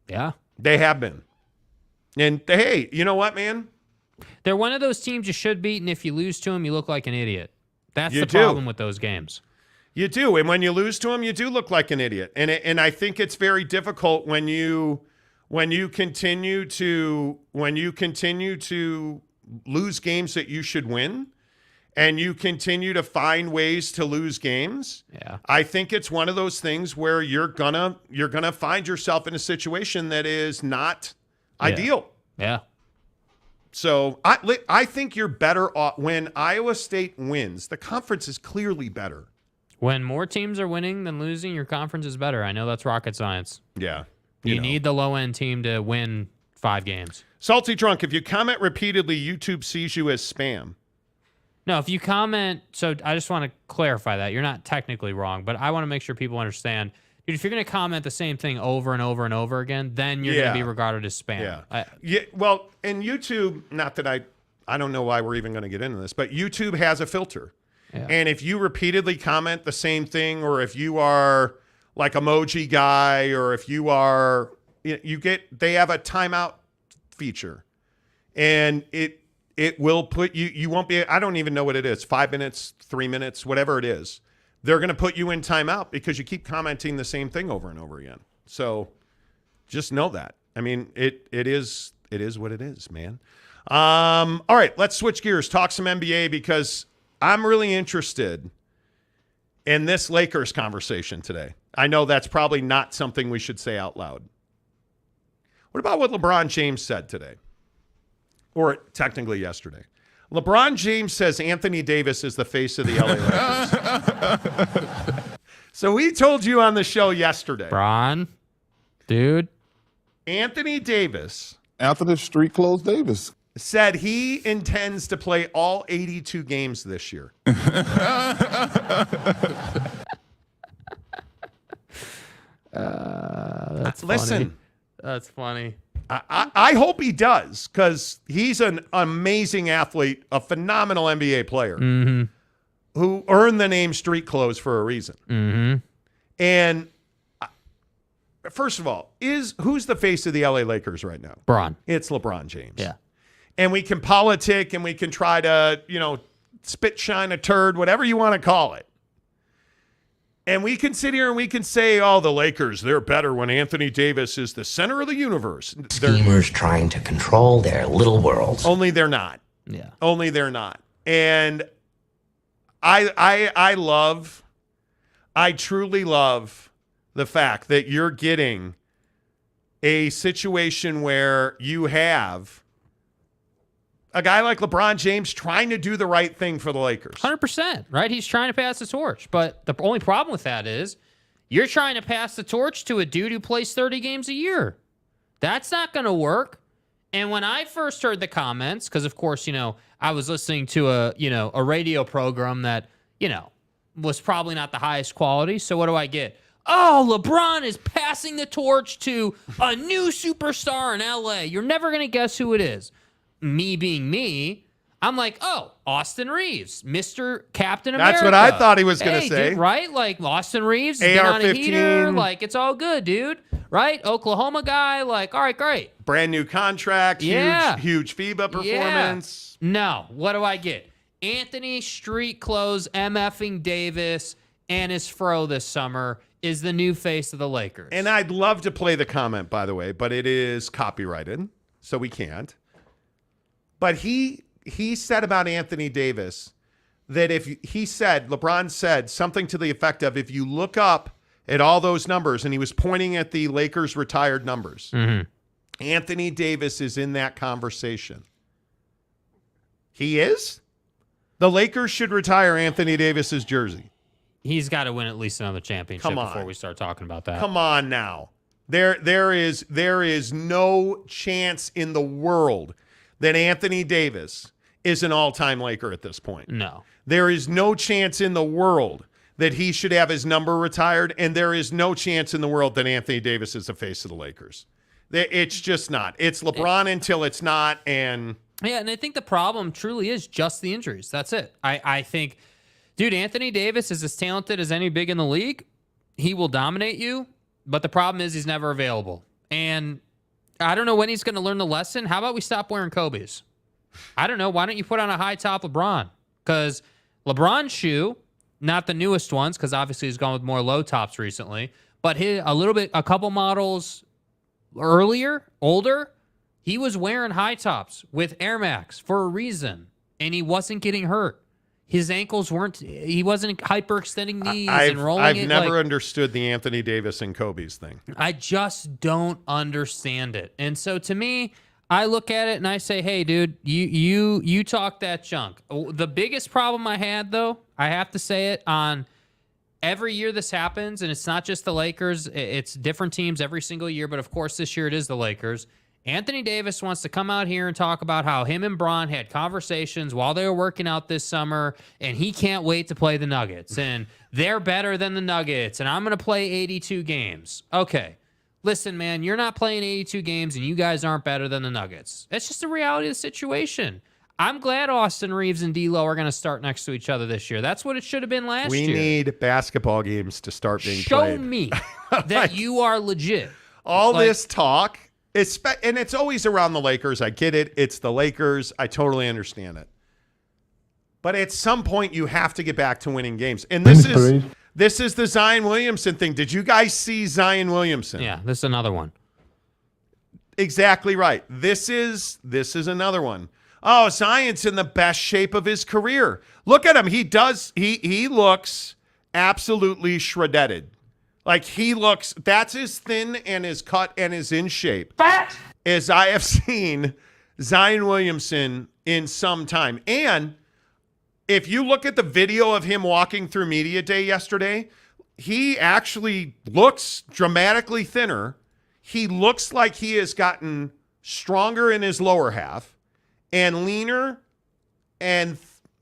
Yeah. They have been. And hey, you know what, man? They're one of those teams you should beat, and if you lose to them, you look like an idiot. That's the problem with those games. You do. And when you lose to them, you do look like an idiot. And I think it's very difficult when you continue to lose games that you should win, and you continue to find ways to lose games. Yeah. I think it's one of those things where you're gonna find yourself in a situation that is not ideal. Yeah. So I think you're better off when Iowa State wins. The conference is clearly better. When more teams are winning than losing, your conference is better. I know that's rocket science. Yeah. You need the low-end team to win 5 games. Salty Drunk, if you comment repeatedly, YouTube sees you as spam. No, if you comment, so I just want to clarify that. You're not technically wrong, but I want to make sure people understand. Dude, if you're going to comment the same thing over and over and over again, then you're going to be regarded as spam. Yeah. Well, and YouTube, not that I don't know why we're even going to get into this, but YouTube has a filter. Yeah. And if you repeatedly comment the same thing, or if you are like emoji guy, or if you are, they have a timeout feature, and it will put you won't be, I don't even know what it is, 5 minutes, 3 minutes, whatever it is. They're going to put you in timeout because you keep commenting the same thing over and over again. So just know that. I mean, it is what it is, man. All right, let's switch gears, talk some NBA, because I'm really interested in this Lakers conversation today. I know that's probably not something we should say out loud. What about what LeBron James said today? or technically yesterday. LeBron James says Anthony Davis is the face of the LA Lakers. So we told you on the show yesterday. Bron, dude. Anthony Davis. Anthony Street Clothes Davis said he intends to play all 82 games this year. That's Listen. Funny. That's funny. I hope he does, because he's an amazing athlete, a phenomenal NBA player who earned the name Street Clothes for a reason. And first of all, who's the face of the LA Lakers right now? Bron. It's LeBron James. Yeah. And we can politic and we can try to, spit shine a turd, whatever you want to call it. And we can sit here and we can say, oh, the Lakers, they're better when Anthony Davis is the center of the universe. Schemers trying to control their little worlds. Only they're not. Yeah. Only they're not. And I truly love the fact that you're getting a situation where you have a guy like LeBron James trying to do the right thing for the Lakers. 100%, right? He's trying to pass the torch. But the only problem with that is you're trying to pass the torch to a dude who plays 30 games a year. That's not going to work. And when I first heard the comments, because, of course, I was listening to a radio program that, was probably not the highest quality. So what do I get? Oh, LeBron is passing the torch to a new superstar in LA. You're never going to guess who it is. Me being me, I'm like, oh, Austin Reeves, Mr. Captain America. That's what I thought he was going to say. Dude, right? Like, Austin Reeves, been on a heater. Like, it's all good, dude. Right? Oklahoma guy. Like, all right, great. Brand new contract. Yeah. Huge FIBA performance. Yeah. No. What do I get? Anthony Street Clothes MFing Davis and his fro this summer is the new face of the Lakers. And I'd love to play the comment, by the way, but it is copyrighted, so we can't. But he said about Anthony Davis that LeBron said something to the effect of, if you look up at all those numbers, and he was pointing at the Lakers retired numbers, Anthony Davis is in that conversation. He is? The Lakers should retire Anthony Davis's jersey. He's got to win at least another championship before we start talking about that. Come on now. There is no chance in the world that Anthony Davis is an all-time Laker at this point. No. There is no chance in the world that he should have his number retired, and there is no chance in the world that Anthony Davis is the face of the Lakers. It's just not. It's LeBron until it's not, and... Yeah, and I think the problem truly is just the injuries. That's it. I think, dude, Anthony Davis is as talented as any big in the league. He will dominate you, but the problem is he's never available. And I don't know when he's going to learn the lesson. How about we stop wearing Kobe's? I don't know. Why don't you put on a high top LeBron? Because LeBron's shoe, not the newest ones, because obviously he's gone with more low tops recently, but a couple models older, he was wearing high tops with Air Max for a reason, and he wasn't getting hurt. His ankles he wasn't hyperextending these and rolling I've it. I've never understood the Anthony Davis and Kobe's thing. I just don't understand it. And so to me, I look at it and I say, hey, dude, you talk that junk. The biggest problem I had, though, I have to say it, on every year this happens, and it's not just the Lakers, it's different teams every single year, but of course this year it is the Lakers. Anthony Davis wants to come out here and talk about how him and Bron had conversations while they were working out this summer, and he can't wait to play the Nuggets, and they're better than the Nuggets, and I'm going to play 82 games. Okay, listen, man, you're not playing 82 games, and you guys aren't better than the Nuggets. That's just the reality of the situation. I'm glad Austin Reeves and D'Lo are going to start next to each other this year. That's what it should have been last year. We need basketball games to start being Show played. me that you are legit. All this talk... and it's always around the Lakers. I get it. It's the Lakers. I totally understand it. But at some point, you have to get back to winning games. And this is the Zion Williamson thing. Did you guys see Zion Williamson? Yeah, this is another one. Exactly right. This is another one. Oh, Zion's in the best shape of his career. Look at him. He looks absolutely shredded. Like, that's as thin and as cut and as in shape Fat as I have seen Zion Williamson in some time. And if you look at the video of him walking through media day yesterday, he actually looks dramatically thinner. He looks like he has gotten stronger in his lower half and leaner and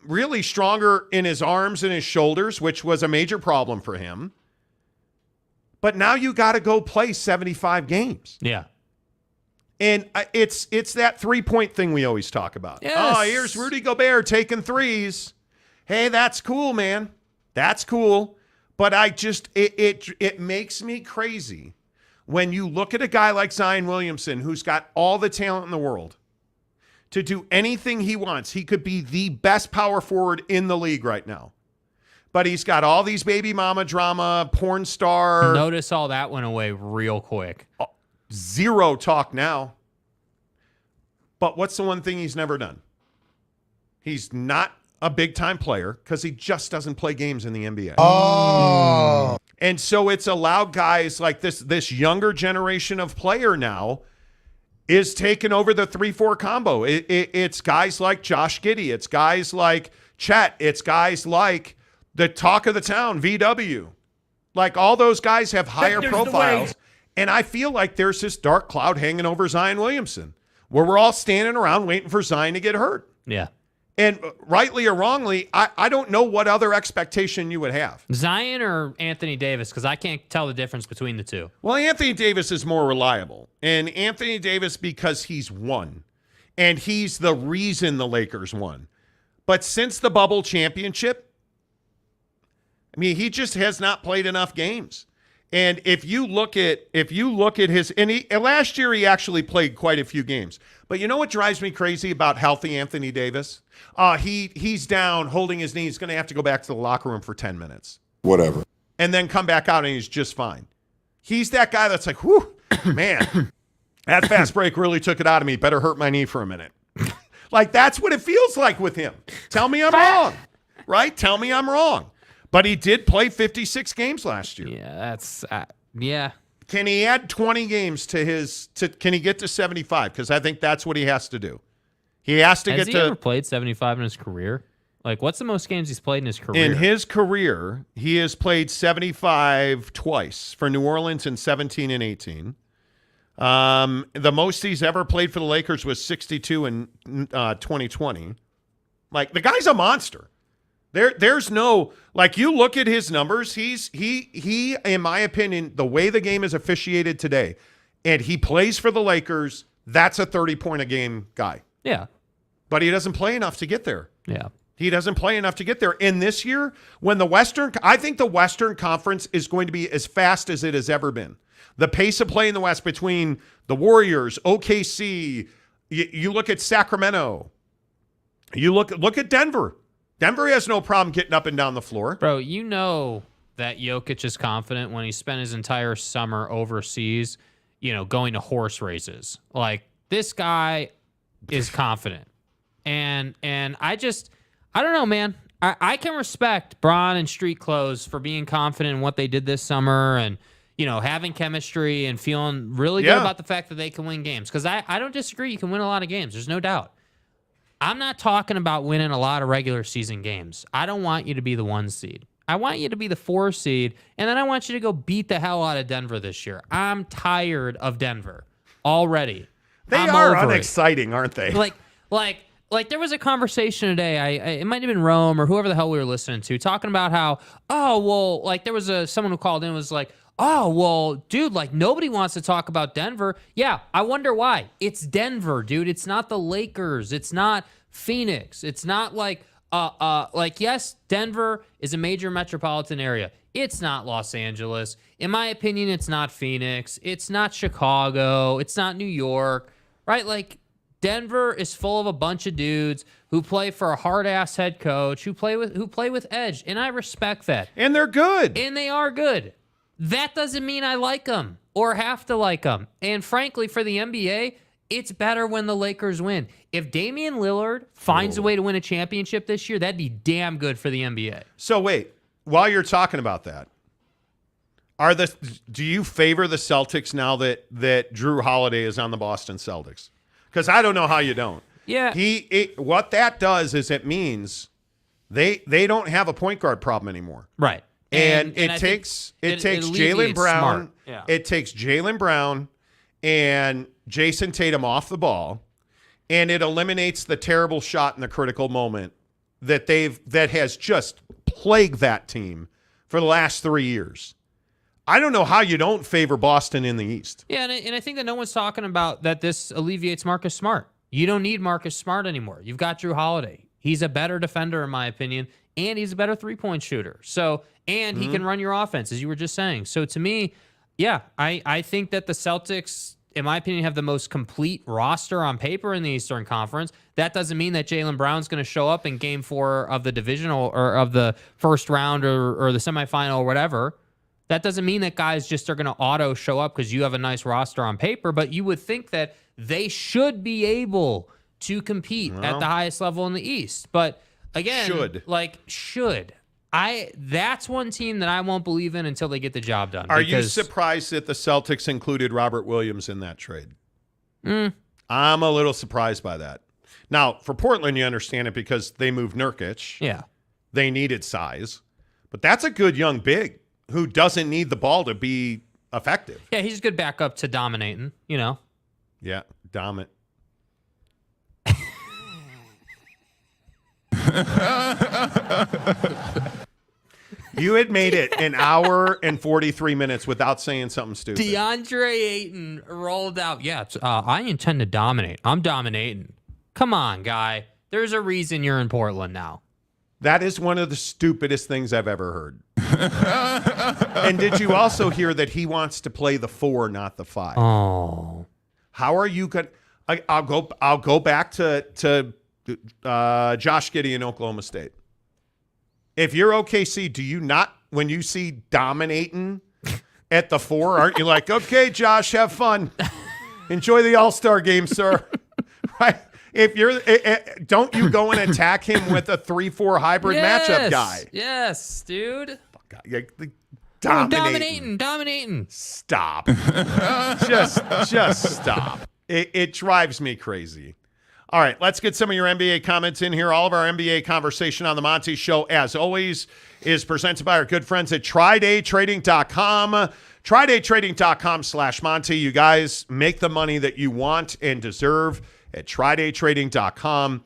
really stronger in his arms and his shoulders, which was a major problem for him. But now you got to go play 75 games. Yeah. And it's that 3-point thing we always talk about. Yes. Oh, here's Rudy Gobert taking threes. Hey, that's cool, man. That's cool. But it makes me crazy when you look at a guy like Zion Williamson, who's got all the talent in the world to do anything he wants. He could be the best power forward in the league right now. But he's got all these baby mama drama, porn star. Notice all that went away real quick. Zero talk now. But what's the one thing he's never done? He's not a big-time player because he just doesn't play games in the NBA. Oh. And so it's allowed guys like this younger generation of player now is taking over the 3-4 combo. It's guys like Josh Giddey. It's guys like Chet. It's guys like the talk of the town, VW. Like all those guys have higher profiles. And I feel like there's this dark cloud hanging over Zion Williamson where we're all standing around waiting for Zion to get hurt. Yeah. And rightly or wrongly, I don't know what other expectation you would have. Zion or Anthony Davis, because I can't tell the difference between the two. Well, Anthony Davis is more reliable. And Anthony Davis because he's won. And he's the reason the Lakers won. But since the bubble championship, I mean, he just has not played enough games. And if you look at his, and last year he actually played quite a few games. But you know what drives me crazy about healthy Anthony Davis? He's down, holding his knee. He's going to have to go back to the locker room for 10 minutes. Whatever. And then come back out and he's just fine. He's that guy that's like, whew, man, that fast break really took it out of me. Better hurt my knee for a minute. Like that's what it feels like with him. Tell me I'm wrong, right? Tell me I'm wrong. But he did play 56 games last year. Yeah, that's yeah. Can he add 20 games can he get to 75? Because I think that's what he has to do. He has to Has he ever played 75 in his career? Like, what's the most games he's played in his career? In his career, he has played 75 twice for New Orleans in 17 and 18. The most he's ever played for the Lakers was 62 in 2020. Like, the guy's a monster. There's no, like, you look at his numbers, he in my opinion, the way the game is officiated today, and he plays for the Lakers, that's a 30-point a game guy. Yeah. But he doesn't play enough to get there. Yeah. He doesn't play enough to get there. And this year, when I think the Western Conference is going to be as fast as it has ever been. The pace of play in the West between the Warriors, OKC, you look at Sacramento, you look at Denver. Denver has no problem getting up and down the floor. Bro, you know that Jokic is confident when he spent his entire summer overseas, going to horse races. Like, this guy is confident. And I don't know, man. I can respect Bron and Street Clothes for being confident in what they did this summer and, having chemistry and feeling really good about the fact that they can win games. Because I don't disagree. You can win a lot of games. There's no doubt. I'm not talking about winning a lot of regular season games. I don't want you to be the 1 seed. I want you to be the 4 seed, and then I want you to go beat the hell out of Denver this year. I'm tired of Denver already. They are unexciting, aren't they? Like there was a conversation today. It might have been Rome or whoever the hell we were listening to, talking about how, there was someone who called in and was like, oh, well, dude, like nobody wants to talk about Denver. Yeah, I wonder why. It's Denver, dude. It's not the Lakers. It's not Phoenix. It's not yes, Denver is a major metropolitan area. It's not Los Angeles. In my opinion, it's not Phoenix. It's not Chicago. It's not New York, right? Like, Denver is full of a bunch of dudes who play for a hard-ass head coach, who play with edge, and I respect that. And they're good. And they are good. That doesn't mean I like them or have to like them. And frankly, for the NBA, it's better when the Lakers win. If Damian Lillard finds a way to win a championship this year, that'd be damn good for the NBA. So wait, while you're talking about that, do you favor the Celtics now that Drew Holiday is on the Boston Celtics? Because I don't know how you don't. Yeah. What that does is it means they don't have a point guard problem anymore. Right. And it takes Jaylen Brown. Yeah. It takes Jaylen Brown and Jason Tatum off the ball, and it eliminates the terrible shot in the critical moment that has just plagued that team for the last 3 years. I don't know how you don't favor Boston in the East. Yeah, and I think that no one's talking about that this alleviates Marcus Smart. You don't need Marcus Smart anymore. You've got Drew Holiday. He's a better defender, in my opinion, and he's a better three-point shooter. So, and he can run your offense, as you were just saying. So, to me, yeah, I think that the Celtics, in my opinion, have the most complete roster on paper in the Eastern Conference. That doesn't mean that Jaylen Brown's going to show up in Game 4 of the divisional or of the first round or the semifinal or whatever. That doesn't mean that guys just are going to auto show up because you have a nice roster on paper, but you would think that they should be able to compete at the highest level in the East. But again, that's one team that I won't believe in until they get the job done. Are you surprised that the Celtics included Robert Williams in that trade? I'm a little surprised by that. Now, for Portland, you understand it because they moved Nurkic. Yeah. They needed size. But that's a good young big who doesn't need the ball to be effective. Yeah, he's a good backup to dominating, you know. Yeah, dominant. You had made it an hour and 43 minutes without saying something stupid. DeAndre Ayton rolled out. Yeah, I intend to dominate. I'm dominating. Come on, guy. There's a reason you're in Portland now. That is one of the stupidest things I've ever heard. And did you also hear that he wants to play the 4, not the 5? Oh. How are you going? I'll go back to Josh Giddey in Oklahoma State. If you're OKC, do you not, when you see dominating at the 4, aren't you like, okay, Josh, have fun, enjoy the All-Star game, sir? Right? If you're, don't you go and attack him with a 3-4 hybrid matchup guy? Yes, dude. Dominating. Stop. just stop. It drives me crazy. All right, let's get some of your NBA comments in here. All of our NBA conversation on the Monty Show, as always, is presented by our good friends at TryDayTrading.com. TryDayTrading.com/Monty. You guys make the money that you want and deserve at TryDayTrading.com.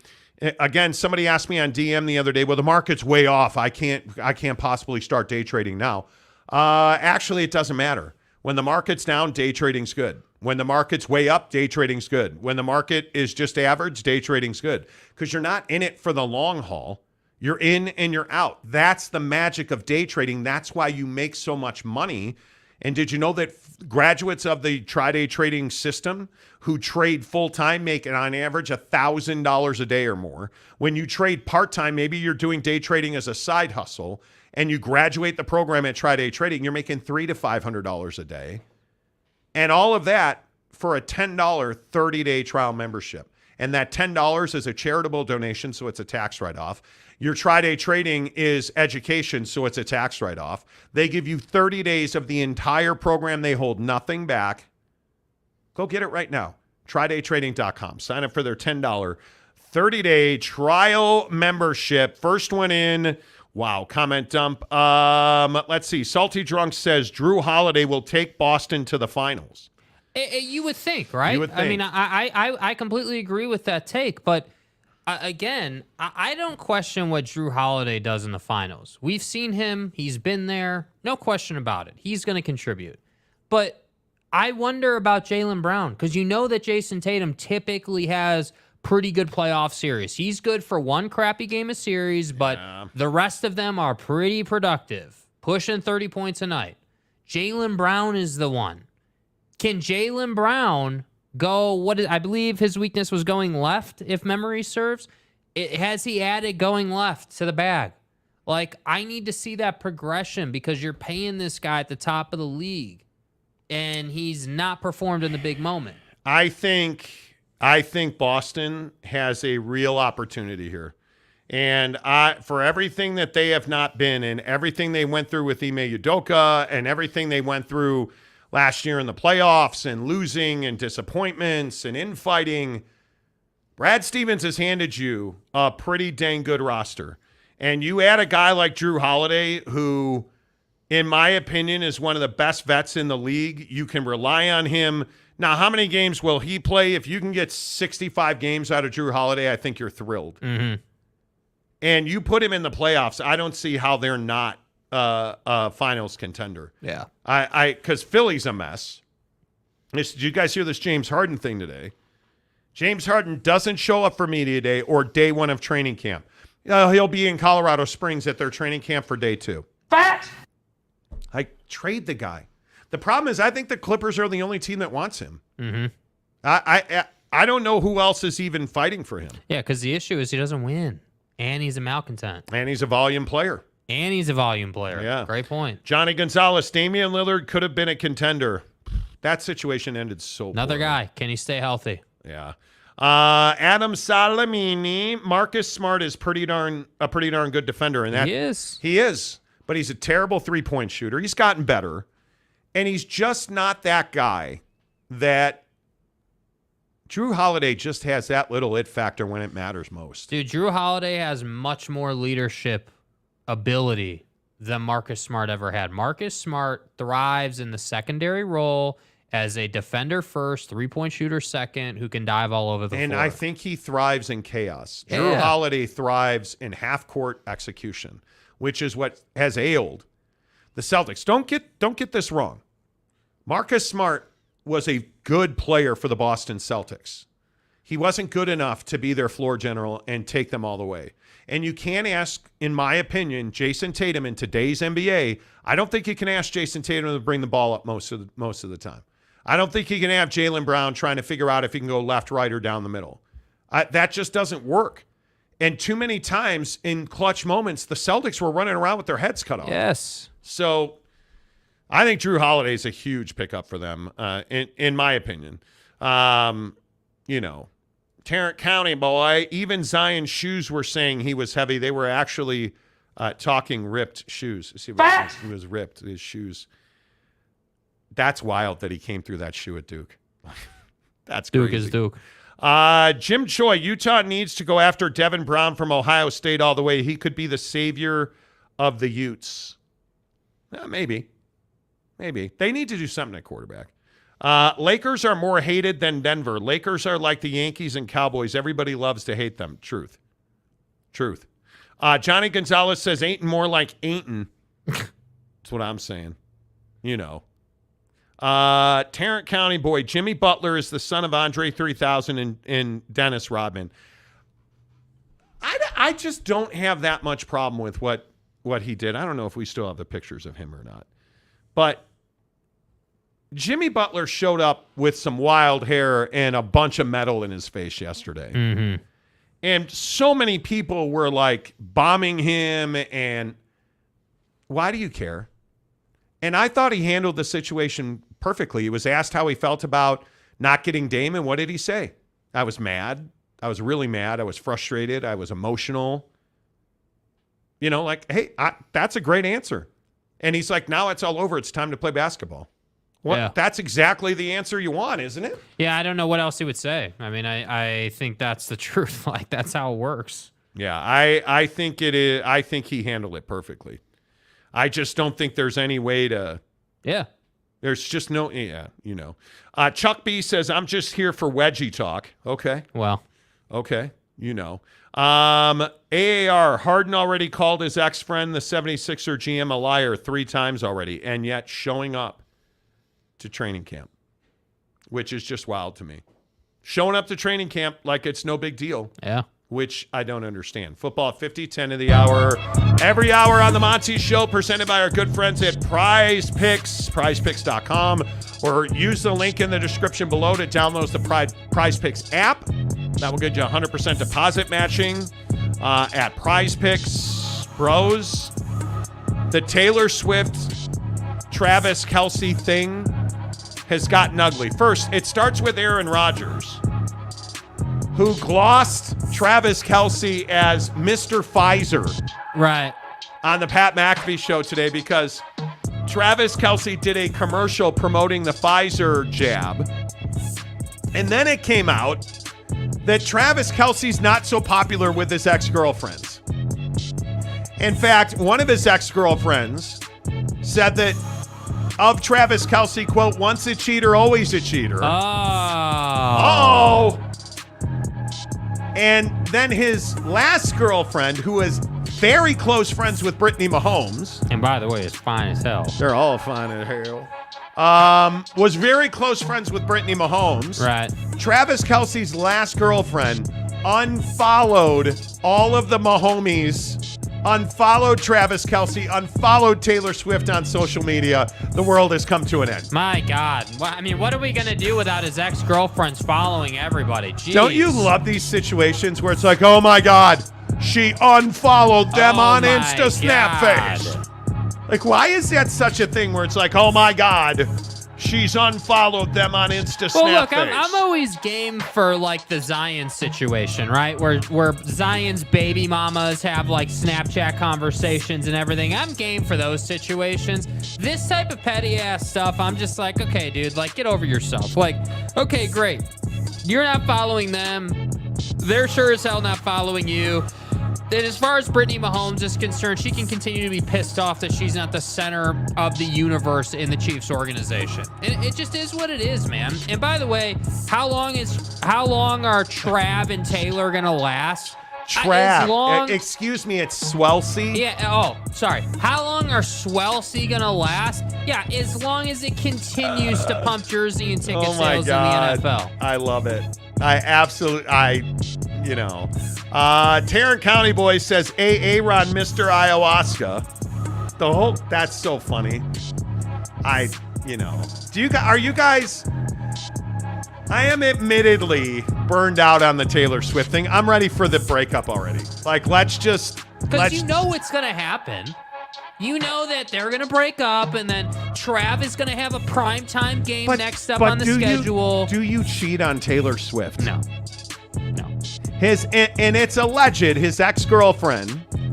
Again, somebody asked me on DM the other day, well, the market's way off. I can't possibly start day trading now. Actually, it doesn't matter. When the market's down, day trading's good. When the market's way up, day trading's good. When the market is just average, day trading's good. Because you're not in it for the long haul. You're in and you're out. That's the magic of day trading. That's why you make so much money. And did you know that graduates of the Tri-Day trading system who trade full-time make on average $1,000 a day or more? When you trade part-time, maybe you're doing day trading as a side hustle, and you graduate the program at Tri-Day Trading, you're making $300 to $500 a day. And all of that for a $10 30-day trial membership. And that $10 is a charitable donation, so it's a tax write-off. Your Tri-Day Trading is education, so it's a tax write-off. They give you 30 days of the entire program. They hold nothing back. Go get it right now. TryDayTrading.com. Sign up for their $10 30-day trial membership. First one in. Wow, comment dump. Let's see. Salty Drunk says Drew Holiday will take Boston to the finals. You would think, right? You would think. I mean, I completely agree with that take, but again, I don't question what Drew Holiday does in the finals. We've seen him. He's been there. No question about it. He's going to contribute. But I wonder about Jaylen Brown because you know that Jason Tatum typically has pretty good playoff series. He's good for one crappy game a series, but the rest of them are pretty productive, pushing 30 points a night. Jaylen Brown is the one. Can Jaylen Brown go, I believe his weakness was going left, if memory serves. Has he added going left to the bag? Like, I need to see that progression because you're paying this guy at the top of the league, and he's not performed in the big moment. I think Boston has a real opportunity here. And for everything that they have not been and everything they went through with Ime Udoka and everything they went through last year in the playoffs and losing and disappointments and infighting, Brad Stevens has handed you a pretty dang good roster. And you add a guy like Drew Holiday, who, in my opinion, is one of the best vets in the league. You can rely on him. Now, how many games will he play? If you can get 65 games out of Drew Holiday, I think you're thrilled. Mm-hmm. And you put him in the playoffs, I don't see how they're not a finals contender. Yeah. Because Philly's a mess. Did you guys hear this James Harden thing today? James Harden doesn't show up for media day or day one of training camp. He'll be in Colorado Springs at their training camp for day 2. Fact! I trade the guy. The problem is I think the Clippers are the only team that wants him. Mm-hmm. I don't know who else is even fighting for him. Yeah, because the issue is he doesn't win. And he's a malcontent. And he's a volume player. Yeah. Great point. Johnny Gonzalez, Damian Lillard could have been a contender. That situation ended so Another poorly. guy. Can he stay healthy? Yeah. Adam Salamini, Marcus Smart is a pretty darn good defender. And He is. He is. But he's a terrible three-point shooter. He's gotten better. And he's just not that guy that Drew Holiday just has that little it factor when it matters most. Dude, Drew Holiday has much more leadership ability than Marcus Smart ever had. Marcus Smart thrives in the secondary role as a defender first, three-point shooter second, who can dive all over the floor. And I think he thrives in chaos. Yeah. Drew Holiday thrives in half-court execution, which is what has ailed the Celtics. Don't get this wrong. Marcus Smart was a good player for the Boston Celtics. He wasn't good enough to be their floor general and take them all the way. And you can't ask, in my opinion, Jason Tatum in today's NBA. I don't think you can ask Jason Tatum to bring the ball up most of the time. I don't think you can have Jaylen Brown trying to figure out if he can go left, right, or down the middle. That just doesn't work. And too many times in clutch moments, the Celtics were running around with their heads cut off. Yes. So I think Drew Holiday is a huge pickup for them, in my opinion. Tarrant County boy, even Zion's shoes were saying he was heavy. They were actually talking ripped shoes. See what he was ripped, his shoes. That's wild that he came through that shoe at Duke. That's crazy. Duke is Duke. Jim Choi, Utah needs to go after Devin Brown from Ohio State all the way. He could be the savior of the Utes. Maybe. They need to do something at quarterback. Lakers are more hated than Denver. Lakers are like the Yankees and Cowboys. Everybody loves to hate them. Truth. Johnny Gonzalez says Ayton more like Ayton. That's what I'm saying. Tarrant County boy, Jimmy Butler is the son of Andre 3000 and Dennis Rodman. I just don't have that much problem with what he did. I don't know if we still have the pictures of him or not. But Jimmy Butler showed up with some wild hair and a bunch of metal in his face yesterday. Mm-hmm. And so many people were like bombing him, and why do you care? And I thought he handled the situation perfectly. He was asked how he felt about not getting Dame, and what did he say? I was mad. I was really mad. I was frustrated. I was emotional. Hey, that's a great answer. And he's like, now it's all over. It's time to play basketball. Well, yeah. That's exactly the answer you want, isn't it? Yeah, I don't know what else he would say. I mean, I think that's the truth. Like, that's how it works. Yeah, I think it is. I think he handled it perfectly. I just don't think there's any way to. Yeah. There's just no. Yeah, Chuck B says, I'm just here for wedgie talk. Okay. Well. Okay. AAR, Harden already called his ex-friend, the 76er GM, a liar 3 times already, and yet showing up to training camp, which is just wild to me. Showing up to training camp like it's no big deal. Yeah. Which I don't understand. Football at 50, 10 of the hour. Every hour on the Monty Show, presented by our good friends at Prize Picks, prizepicks.com, or use the link in the description below to download the Prize Picks app. That will get you 100% deposit matching at Prize Picks. Bros, the Taylor Swift, Travis Kelce thing has gotten ugly. First, it starts with Aaron Rodgers, who glossed Travis Kelce as Mr. Pfizer. Right. On the Pat McAfee show today, because Travis Kelce did a commercial promoting the Pfizer jab. And then it came out that Travis Kelce's not so popular with his ex-girlfriends. In fact, one of his ex-girlfriends said that of Travis Kelce, quote, once a cheater, always a cheater. Oh. And then his last girlfriend, who is very close friends with Brittany Mahomes. And by the way, it's fine as hell. They're all fine as hell. Was very close friends with Brittany Mahomes. Right. Travis Kelce's last girlfriend unfollowed all of the Mahomies, unfollowed Travis Kelce, unfollowed Taylor Swift on social media. The world has come to an end. My God. What are we going to do without his ex-girlfriends following everybody? Jeez. Don't you love these situations where it's like, oh my God, she unfollowed them on Insta Snapface? Like, why is that such a thing where it's like, oh my God, she's unfollowed them on Insta Snapface? Well, look, I'm always game for like the Zion situation, right? Where Zion's baby mamas have like Snapchat conversations and everything. I'm game for those situations. This type of petty ass stuff, I'm just like, okay, dude, like get over yourself. Like, okay, great. You're not following them. They're sure as hell not following you. And as far as Brittany Mahomes is concerned, she can continue to be pissed off that she's not the center of the universe in the Chiefs organization. And it just is what it is, man. And by the way, how long are Trav and Taylor gonna last? Excuse me, it's Swelsey. Yeah, oh, sorry. How long are Swelsey gonna last? Yeah, as long as it continues to pump jersey and ticket sales in the NFL. I love it. Tarrant County Boy says, Aaron, Mr. Ayahuasca. That's so funny. Are you guys, I am admittedly burned out on the Taylor Swift thing. I'm ready for the breakup already. Like, because you know what's going to happen. You know that they're going to break up, and then Trav is going to have a primetime game next up on the schedule. Do you cheat on Taylor Swift? No. And it's alleged, his ex-girlfriend,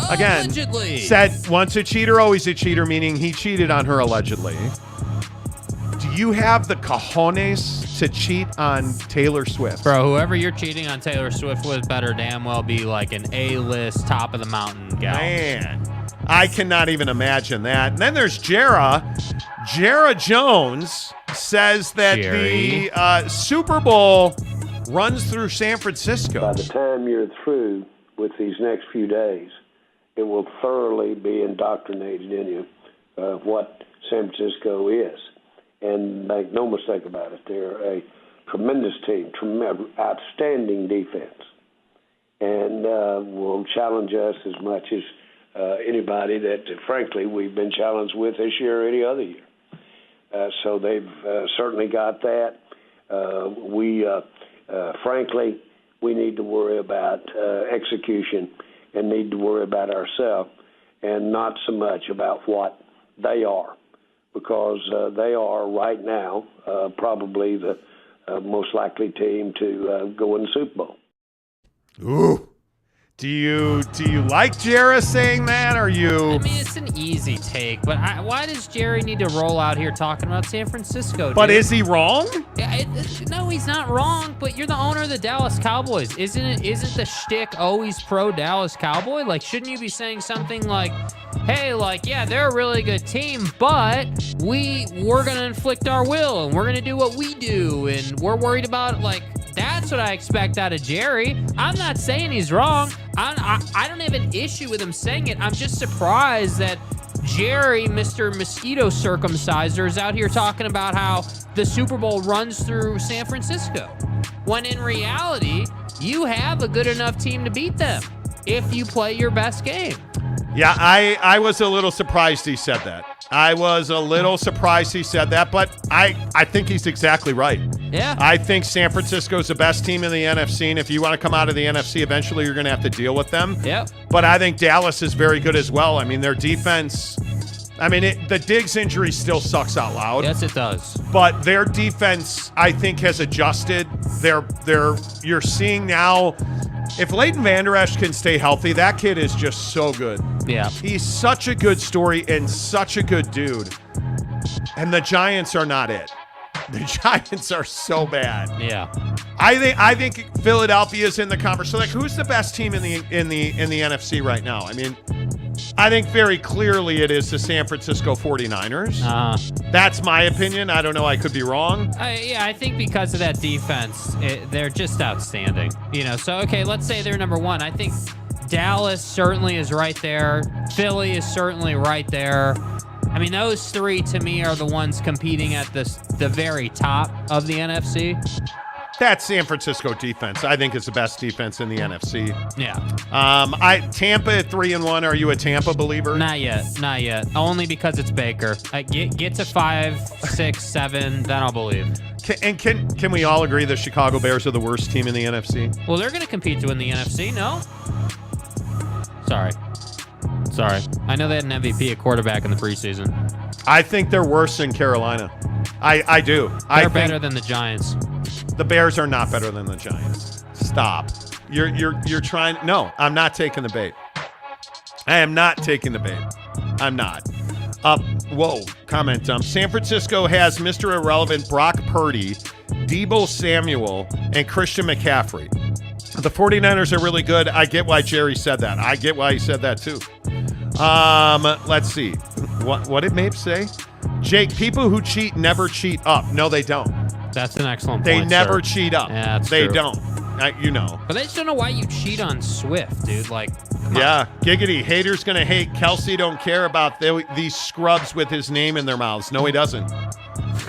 again, allegedly said once a cheater, always a cheater, meaning he cheated on her allegedly. Do you have the cojones to cheat on Taylor Swift? Bro, whoever you're cheating on Taylor Swift with better damn well be like an A-list, top of the mountain gal. Man, I cannot even imagine that. And then there's Jara. Jara Jones says that the Super Bowl runs through San Francisco. By the time you're through with these next few days, it will thoroughly be indoctrinated in you of what San Francisco is. And make no mistake about it, they're a tremendous team, outstanding defense, and will challenge us as much as anybody that, frankly, we've been challenged with this year or any other year. So they've certainly got that. Frankly, we need to worry about execution and need to worry about ourselves and not so much about what they are, because they are right now probably the most likely team to go in the Super Bowl. Ooh. Do you like Jara saying that? Or you? I mean, it's an easy take, but why does Jerry need to roll out here talking about San Francisco? Dude? But is he wrong? Yeah, no, he's not wrong. But you're the owner of the Dallas Cowboys, isn't the shtick always pro Dallas Cowboy? Like, shouldn't you be saying something like, "Hey, like, yeah, they're a really good team, but we're gonna inflict our will and we're gonna do what we do, and we're worried about like." That's what I expect out of Jerry. I'm not saying he's wrong. I don't have an issue with him saying it. I'm just surprised that Jerry, Mr. Mosquito Circumciser, is out here talking about how the Super Bowl runs through San Francisco, when in reality, you have a good enough team to beat them if you play your best game. Yeah, I was a little surprised he said that. But I think he's exactly right. Yeah. I think San Francisco's the best team in the NFC, and if you want to come out of the NFC, eventually you're going to have to deal with them. Yep. But I think Dallas is very good as well. I mean, their defense, the Diggs injury still sucks out loud. Yes, it does. But their defense, I think, has adjusted. You're seeing now, if Leighton Vander Esch can stay healthy, that kid is just so good. Yeah. He's such a good story and such a good dude. And the Giants are not it. The Giants are so bad. Yeah. I think Philadelphia's in the conversation. Like, who's the best team in the NFC right now? I mean, I think very clearly it is the San Francisco 49ers. That's my opinion. I don't know. I could be wrong. I think because of that defense, they're just outstanding. So, okay, let's say they're number one. I think Dallas certainly is right there. Philly is certainly right there. I mean, those three to me are the ones competing at the very top of the NFC. That San Francisco defense, I think, is the best defense in the NFC. Yeah. Tampa at 3-1. Are you a Tampa believer? Not yet. Only because it's Baker. Get to 5, 6, 7, then I'll believe. Can we all agree the Chicago Bears are the worst team in the NFC? Well, they're going to compete to win the NFC. No. Sorry. I know they had an MVP at quarterback in the preseason. I think they're worse than Carolina. I do. They're better than the Giants. The Bears are not better than the Giants. Stop. You're trying. No, I'm not taking the bait. I am not taking the bait. I'm not. Whoa. Comment. San Francisco has Mr. Irrelevant Brock Purdy, Deebo Samuel, and Christian McCaffrey. The 49ers are really good. I get why Jerry said that. I get why he said that too. Let's see. What did Mape say? Jake, people who cheat never cheat up. No, they don't. That's an excellent point. They never sir. cheat up. Yeah, that's they true. don't. But I just don't know why you cheat on Swift, dude. Like, yeah, giggity. Haters gonna hate. Kelsey don't care about these scrubs with his name in their mouths. No, he doesn't.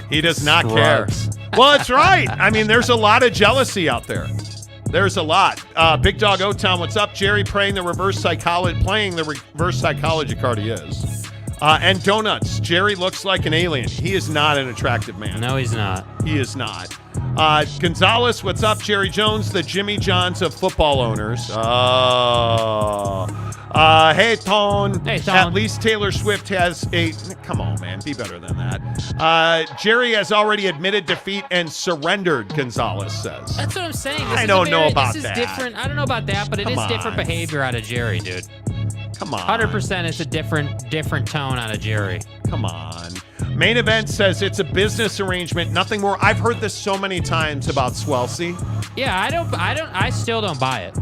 He does not care. Well, it's right. I mean, there's a lot of jealousy out there. There's a lot. Big Dog O-Town, what's up? Jerry playing the reverse psychology card he is. And Donuts. Jerry looks like an alien. He is not an attractive man. No, he's not. He is not. Gonzalez, what's up? Jerry Jones, the Jimmy Johns of football owners. Hey, Tone. Hey, Tone. At least Taylor Swift has a... Come on, man. Be better than that. Jerry has already admitted defeat and surrendered, Gonzalez says. That's what I'm saying. I don't know about this that. Is different. I don't know about that, but it is different behavior out of Jerry, dude. Come on. 100% it's a different tone out of Jerry. Come on. Main Event says it's a business arrangement, nothing more. I've heard this so many times about Swelsey. Yeah, I still don't buy it.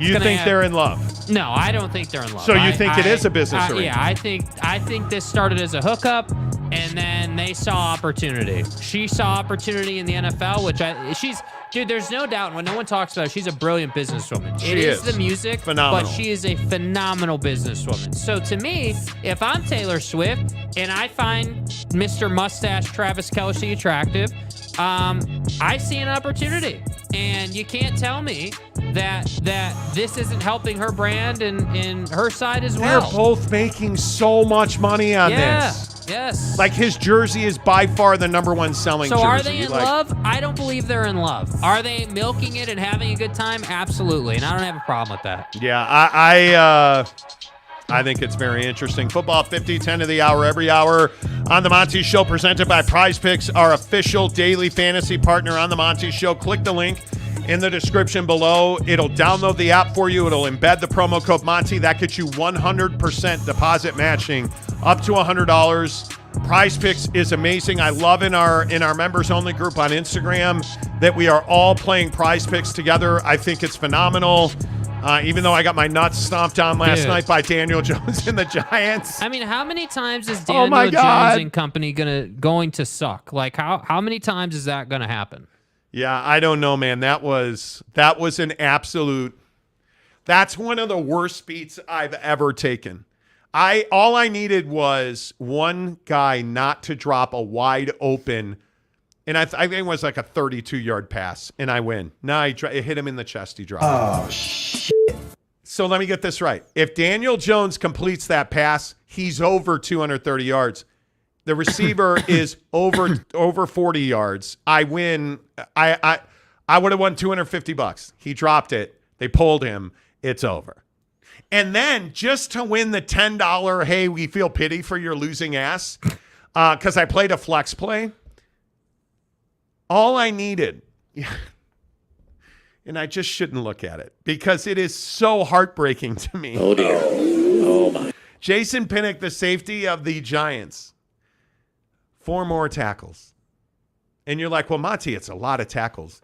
You think they're in love? No, I don't think they're in love. So you think it is a business arrangement? Yeah, I think this started as a hookup, and then they saw opportunity. She saw opportunity in the NFL, dude, there's no doubt when no one talks about it, she's a brilliant businesswoman. She it is the is. music, Phenomenal. but she is a phenomenal businesswoman. So to me, if I'm Taylor Swift and I find Mr. Mustache Travis Kelce attractive, I see an opportunity. And you can't tell me that this isn't helping her brand and her side as well. They're both making so much money on this. Yes. Like, his jersey is by far the #1 selling jersey. So are they in love? I don't believe they're in love. Are they milking it and having a good time? Absolutely. And I don't have a problem with that. Yeah, I think it's very interesting. Football 50, 10 of the hour, every hour on The Monty Show, presented by Prize Picks, our official daily fantasy partner on The Monty Show. Click the link in the description below. It'll download the app for you. It'll embed the promo code Monty. That gets you 100% deposit matching up to $100. Prize Picks is amazing. I love in our members only group on Instagram that we are all playing Prize Picks together. I think it's phenomenal. Even though I got my nuts stomped on last night by Daniel Jones and the Giants. I mean, how many times is Daniel Jones and company going to suck? Like, how many times is that going to happen? Yeah, I don't know, man. That was an absolute. That's one of the worst beats I've ever taken. All I needed was one guy not to drop a wide open, and I think it was like a 32-yard pass, and I win. No, it hit him in the chest. He dropped. Oh, shit. So let me get this right. If Daniel Jones completes that pass, he's over 230 yards. The receiver is over 40 yards. I win. I would have won $250. He dropped it. They pulled him. It's over. And then just to win the $10, hey, we feel pity for your losing ass, because I played a flex play. All I needed, and I just shouldn't look at it because it is so heartbreaking to me. Oh, dear. Oh, my. Jason Pinnock, the safety of the Giants. 4 more tackles. And you're like, well, Monty, it's a lot of tackles.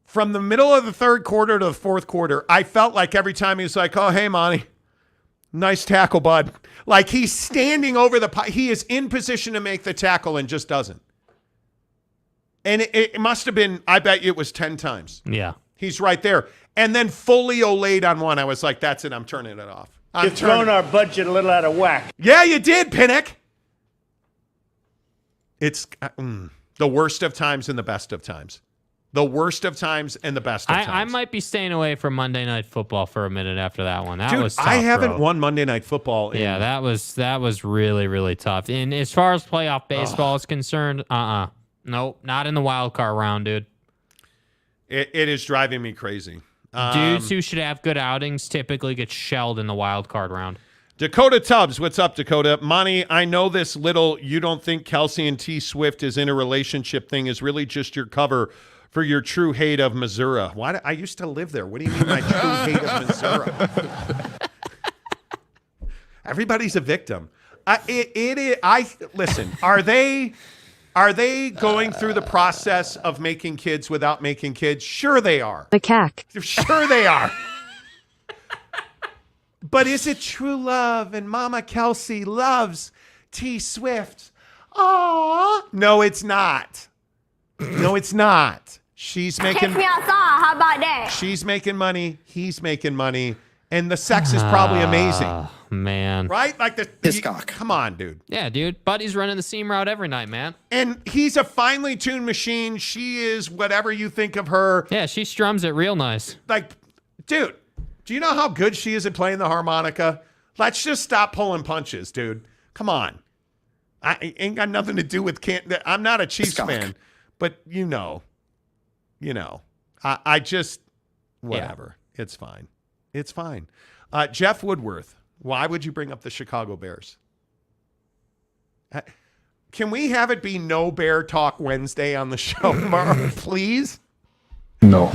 From the middle of the third quarter to the fourth quarter, I felt like every time he was like, oh, hey, Monty, nice tackle, bud. Like he's standing over he is in position to make the tackle and just doesn't. And it must have been, I bet you it was 10 times. Yeah. He's right there. And then Folio laid on one. I was like, that's it. I'm turning it off. You've thrown our budget a little out of whack. Yeah, you did, Pinnock. It's the worst of times and the best of times. The worst of times and the best of times. I might be staying away from Monday Night Football for a minute after that one. That was tough, I haven't bro. won Monday Night Football. Yeah, that was really, really tough. And as far as playoff baseball is concerned, nope, not in the wild card round, dude. It is driving me crazy. Dudes who should have good outings typically get shelled in the wild card round. Dakota Tubbs, what's up, Dakota? Monty, I know this little you don't think Kelsey and T Swift is in a relationship thing is really just your cover for your true hate of Missouri. Why? I used to live there. What do you mean my true hate of Missouri? Everybody's a victim. Listen, are they going through the process of making kids without making kids? Sure they are. Macaque. Sure they are. But is it true love? And Mama Kelsey loves T Swift. Aww. No, it's not. No, it's not. She's making. Take me outside. How about that? She's making money. He's making money. And the sex is probably amazing. Man. Right? Like come on, dude. Yeah, dude. Buddy's running the seam route every night, man. And he's a finely tuned machine. She is whatever you think of her. Yeah, she strums it real nice. Like, dude, do you know how good she is at playing the harmonica? Let's just stop pulling punches, dude. Come on. I ain't got nothing to do with I'm not a Chiefs fan, but you know. I just whatever. Yeah. It's fine. It's fine. Jeff Woodworth, why would you bring up the Chicago Bears? Can we have it be no Bear Talk Wednesday on the show tomorrow, please? No.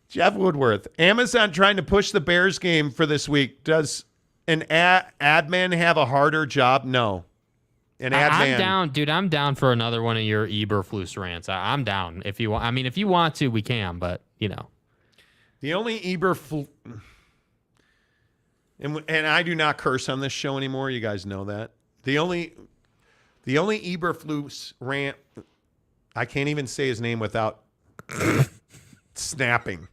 Jeff Woodworth, Amazon trying to push the Bears game for this week. Does an admin have a harder job? No. An admin. I'm down, dude. I'm down for another one of your Eberflus rants. I'm down if you want. I mean, if you want to, we can. But the only Eberflus. And I do not curse on this show anymore. You guys know that. The only Eberflus rant, I can't even say his name without snapping.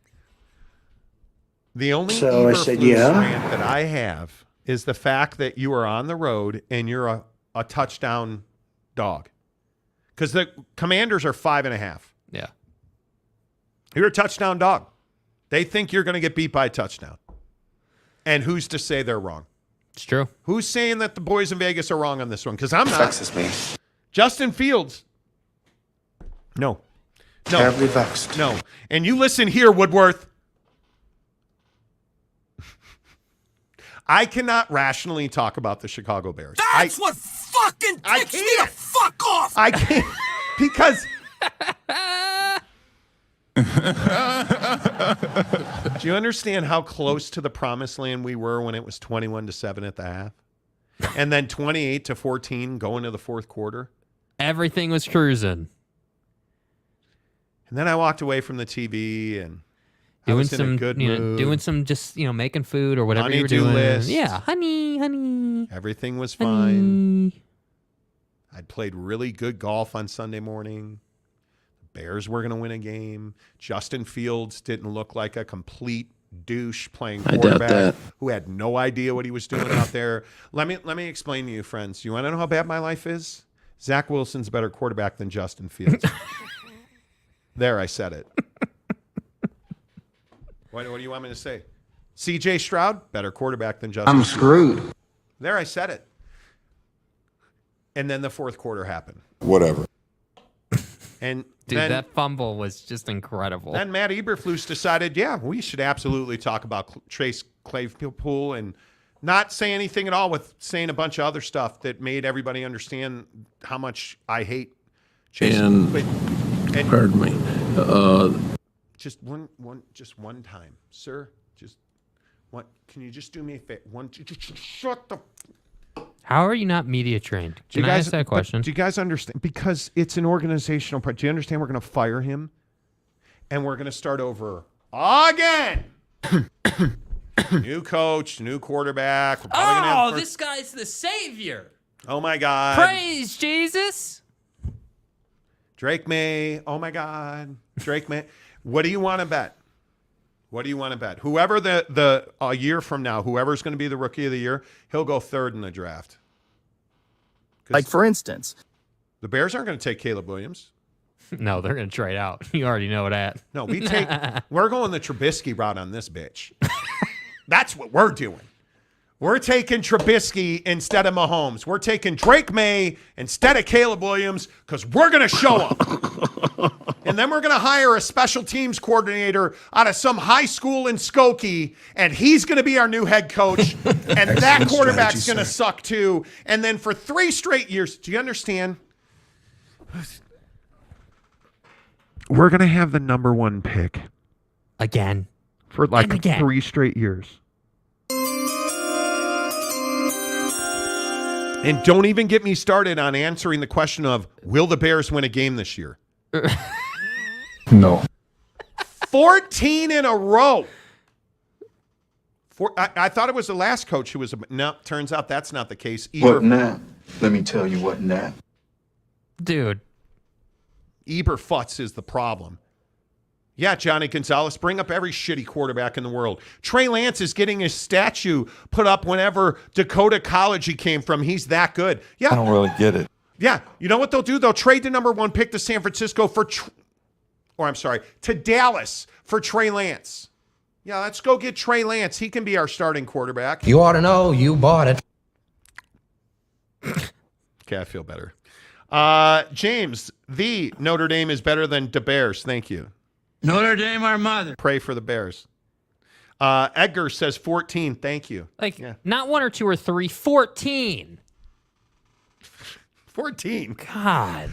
The only Eberflus rant that I have is the fact that you are on the road and you're a touchdown dog. Because the Commanders are 5.5. Yeah. You're a touchdown dog. They think you're going to get beat by a touchdown. And who's to say they're wrong? It's true. Who's saying that the boys in Vegas are wrong on this one? Because I'm not. Vexes me. Justin Fields. No. Terribly vexed. No. And you listen here, Woodworth. I cannot rationally talk about the Chicago Bears. That's what fucking ticks me the fuck off. I can't. Because... Do you understand how close to the promised land we were when it was 21-7 at the half? And then 28-14 going to the fourth quarter? Everything was cruising. And then I walked away from the TV and doing I was in some a good mood. Doing some just, making food or whatever you were Honey-do doing. lists. Yeah, honey. Everything was fine. I'd played really good golf on Sunday morning. Bears were going to win a game. Justin Fields didn't look like a complete douche playing quarterback who had no idea what he was doing out there. Let me explain to you, friends. You want to know how bad my life is? Zack Wilson's a better quarterback than Justin Fields. There, I said it. What do you want me to say? C.J. Stroud, better quarterback than Justin Fields. I'm screwed. There, I said it. And then the fourth quarter happened. Whatever. And dude, then, that fumble was just incredible. Then Matt Eberflus decided, yeah, we should absolutely talk about Chase Claypool and not say anything at all with saying a bunch of other stuff that made everybody understand how much I hate Chase. And pardon me. Just one time, sir. Just one. Can you just do me a favor? Shut the. How are you not media trained? Can I ask that question? Do you guys understand? Because it's an organizational part. Do you understand we're going to fire him? And we're going to start over again. New coach, new quarterback. This guy's the savior. Oh, my God. Praise Jesus. Drake May. Oh, my God. Drake May. What do you want to bet? Whoever a year from now, whoever's going to be the rookie of the year, he'll go third in the draft. Like, for instance, the Bears aren't going to take Caleb Williams. No, they're going to trade out. You already know that. No, we're going the Trubisky route on this bitch. That's what we're doing. We're taking Trubisky instead of Mahomes. We're taking Drake May instead of Caleb Williams because we're going to show up. And then we're going to hire a special teams coordinator out of some high school in Skokie, and he's going to be our new head coach. And that quarterback's going to suck too. And then for 3 straight years, do you understand? We're going to have the number 1 pick. Again. For like 3 straight years. And don't even get me started on answering the question of, will the Bears win a game this year? No. 14 in a row. I thought it was the last coach who was. No, turns out that's not the case. What now? Let me tell you what now. Dude. Eberfutz is the problem. Yeah, Johnny Gonzalez, bring up every shitty quarterback in the world. Trey Lance is getting his statue put up whenever Dakota College he came from. He's that good. Yeah. I don't really get it. Yeah. You know what they'll do? They'll trade the number 1 pick to San Francisco to Dallas for Trey Lance. Yeah, let's go get Trey Lance. He can be our starting quarterback. You ought to know you bought it. Okay, I feel better. James, the Notre Dame is better than the Bears. Thank you. Notre Dame, our mother. Pray for the Bears. Edgar says 14. Thank you. Not 1 or 2 or 3, 14. 14. God.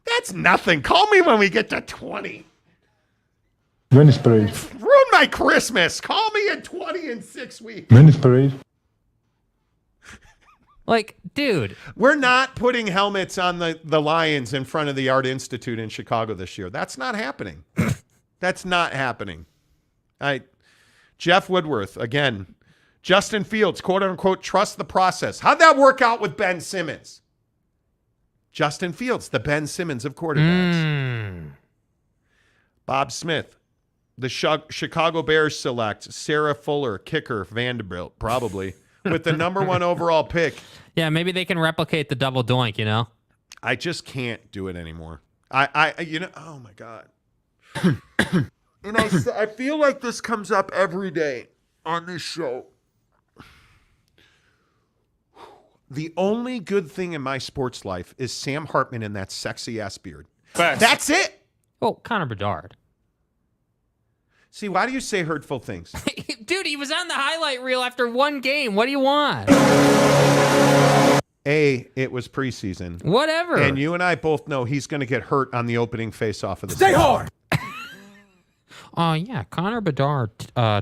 That's nothing. Call me when we get to 20. Venice Parade. Ruin my Christmas. Call me at 20 in 6 weeks. Venice Parade. Like, dude. We're not putting helmets on the Lions in front of the Art Institute in Chicago this year. That's not happening. That's not happening. Jeff Woodworth, again. Justin Fields, quote unquote, trust the process. How'd that work out with Ben Simmons? Justin Fields, the Ben Simmons of quarterbacks. Bob Smith, the Chicago Bears select Sarah Fuller, kicker, Vanderbilt, probably, with the number 1 overall pick. Yeah, maybe they can replicate the double doink, you know? I just can't do it anymore. Oh my God. And I feel like this comes up every day on this show. The only good thing in my sports life is Sam Hartman and that sexy ass beard. Facts. That's it. Oh, Connor Bedard. See, why do you say hurtful things? Dude, he was on the highlight reel after 1 game. What do you want? It was preseason. Whatever. And you and I both know he's going to get hurt on the opening face-off of the Stay season. hard. Yeah, Connor Bedard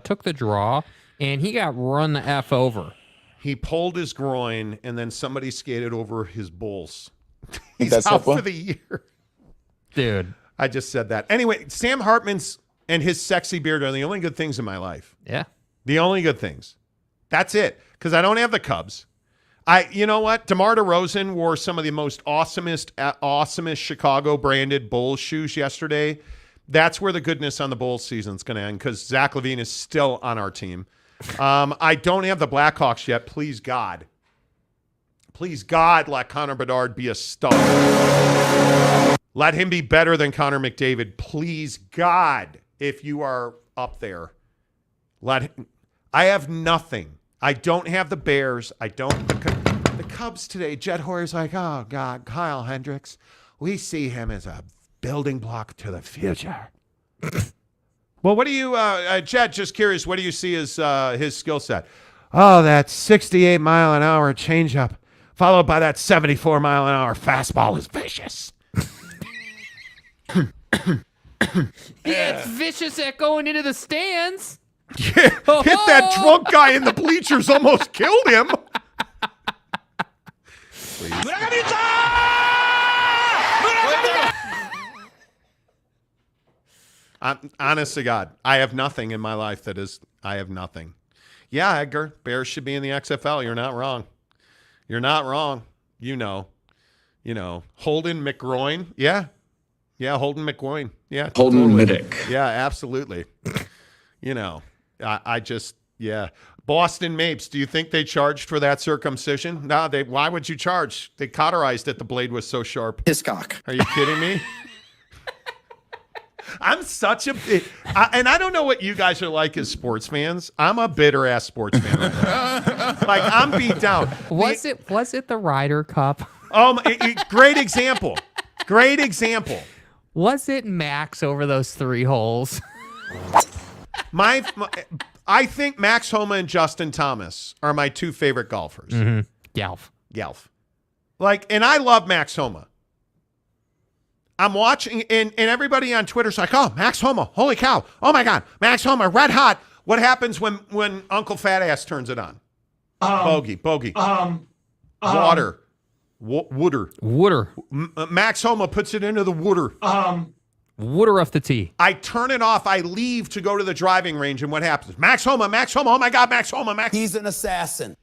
took the draw, and he got run the F over. He pulled his groin, and then somebody skated over his bulls. He's out for the year. Dude. I just said that. Anyway, Sam Hartman's and his sexy beard are the only good things in my life. Yeah. The only good things. That's it. Because I don't have the Cubs. You know what? DeMar DeRozan wore some of the most awesomest Chicago-branded Bulls shoes yesterday. That's where the goodness on the Bulls season is going to end because Zach LaVine is still on our team. I don't have the Blackhawks yet. Please, God. Please, God, let Connor Bedard be a star. Let him be better than Connor McDavid. Please, God, if you are up there. I have nothing. I don't have the Bears. I don't. The Cubs today, Jet Hoyer's like, oh, God, Kyle Hendricks. We see him as a building block to the future. Well, what do you, Jet, just curious, what do you see as his skill set? Oh, that 68-mile-an-hour changeup, followed by that 74-mile-an-hour fastball is vicious. Yeah, it's vicious at going into the stands. Yeah, hit that drunk guy in the bleachers, almost killed him. please. Honest to God, I have nothing in my life I have nothing. Yeah, Edgar, Bears should be in the XFL. You're not wrong. You're not wrong. You know, Holden McGroin. Yeah, Holden McGroin. Yeah, Holden totally. Middick. Yeah, absolutely. I just, yeah. Boston Mapes, do you think they charged for that circumcision? No, why would you charge? They cauterized it. The blade was so sharp. Hiscock. Are you kidding me? I'm such a and I don't know what you guys are like as sports fans. I'm a bitter ass sports fan right now. Like, I'm beat down. Was it the Ryder Cup? Great example. Great example. Was it Max over those 3 holes? I think Max Homa and Justin Thomas are my 2 favorite golfers. Mm-hmm. Yelf. Like, and I love Max Homa. I'm watching, and everybody on Twitter's like, oh, Max Homa, holy cow. Oh, my God, Max Homa, red hot. What happens when Uncle Fat Ass turns it on? Bogey. Water. Wooder. Max Homa puts it into the wooder. Wooder off the tee. I turn it off. I leave to go to the driving range, and what happens? Max Homa. Oh, my God, Max Homa. He's an assassin.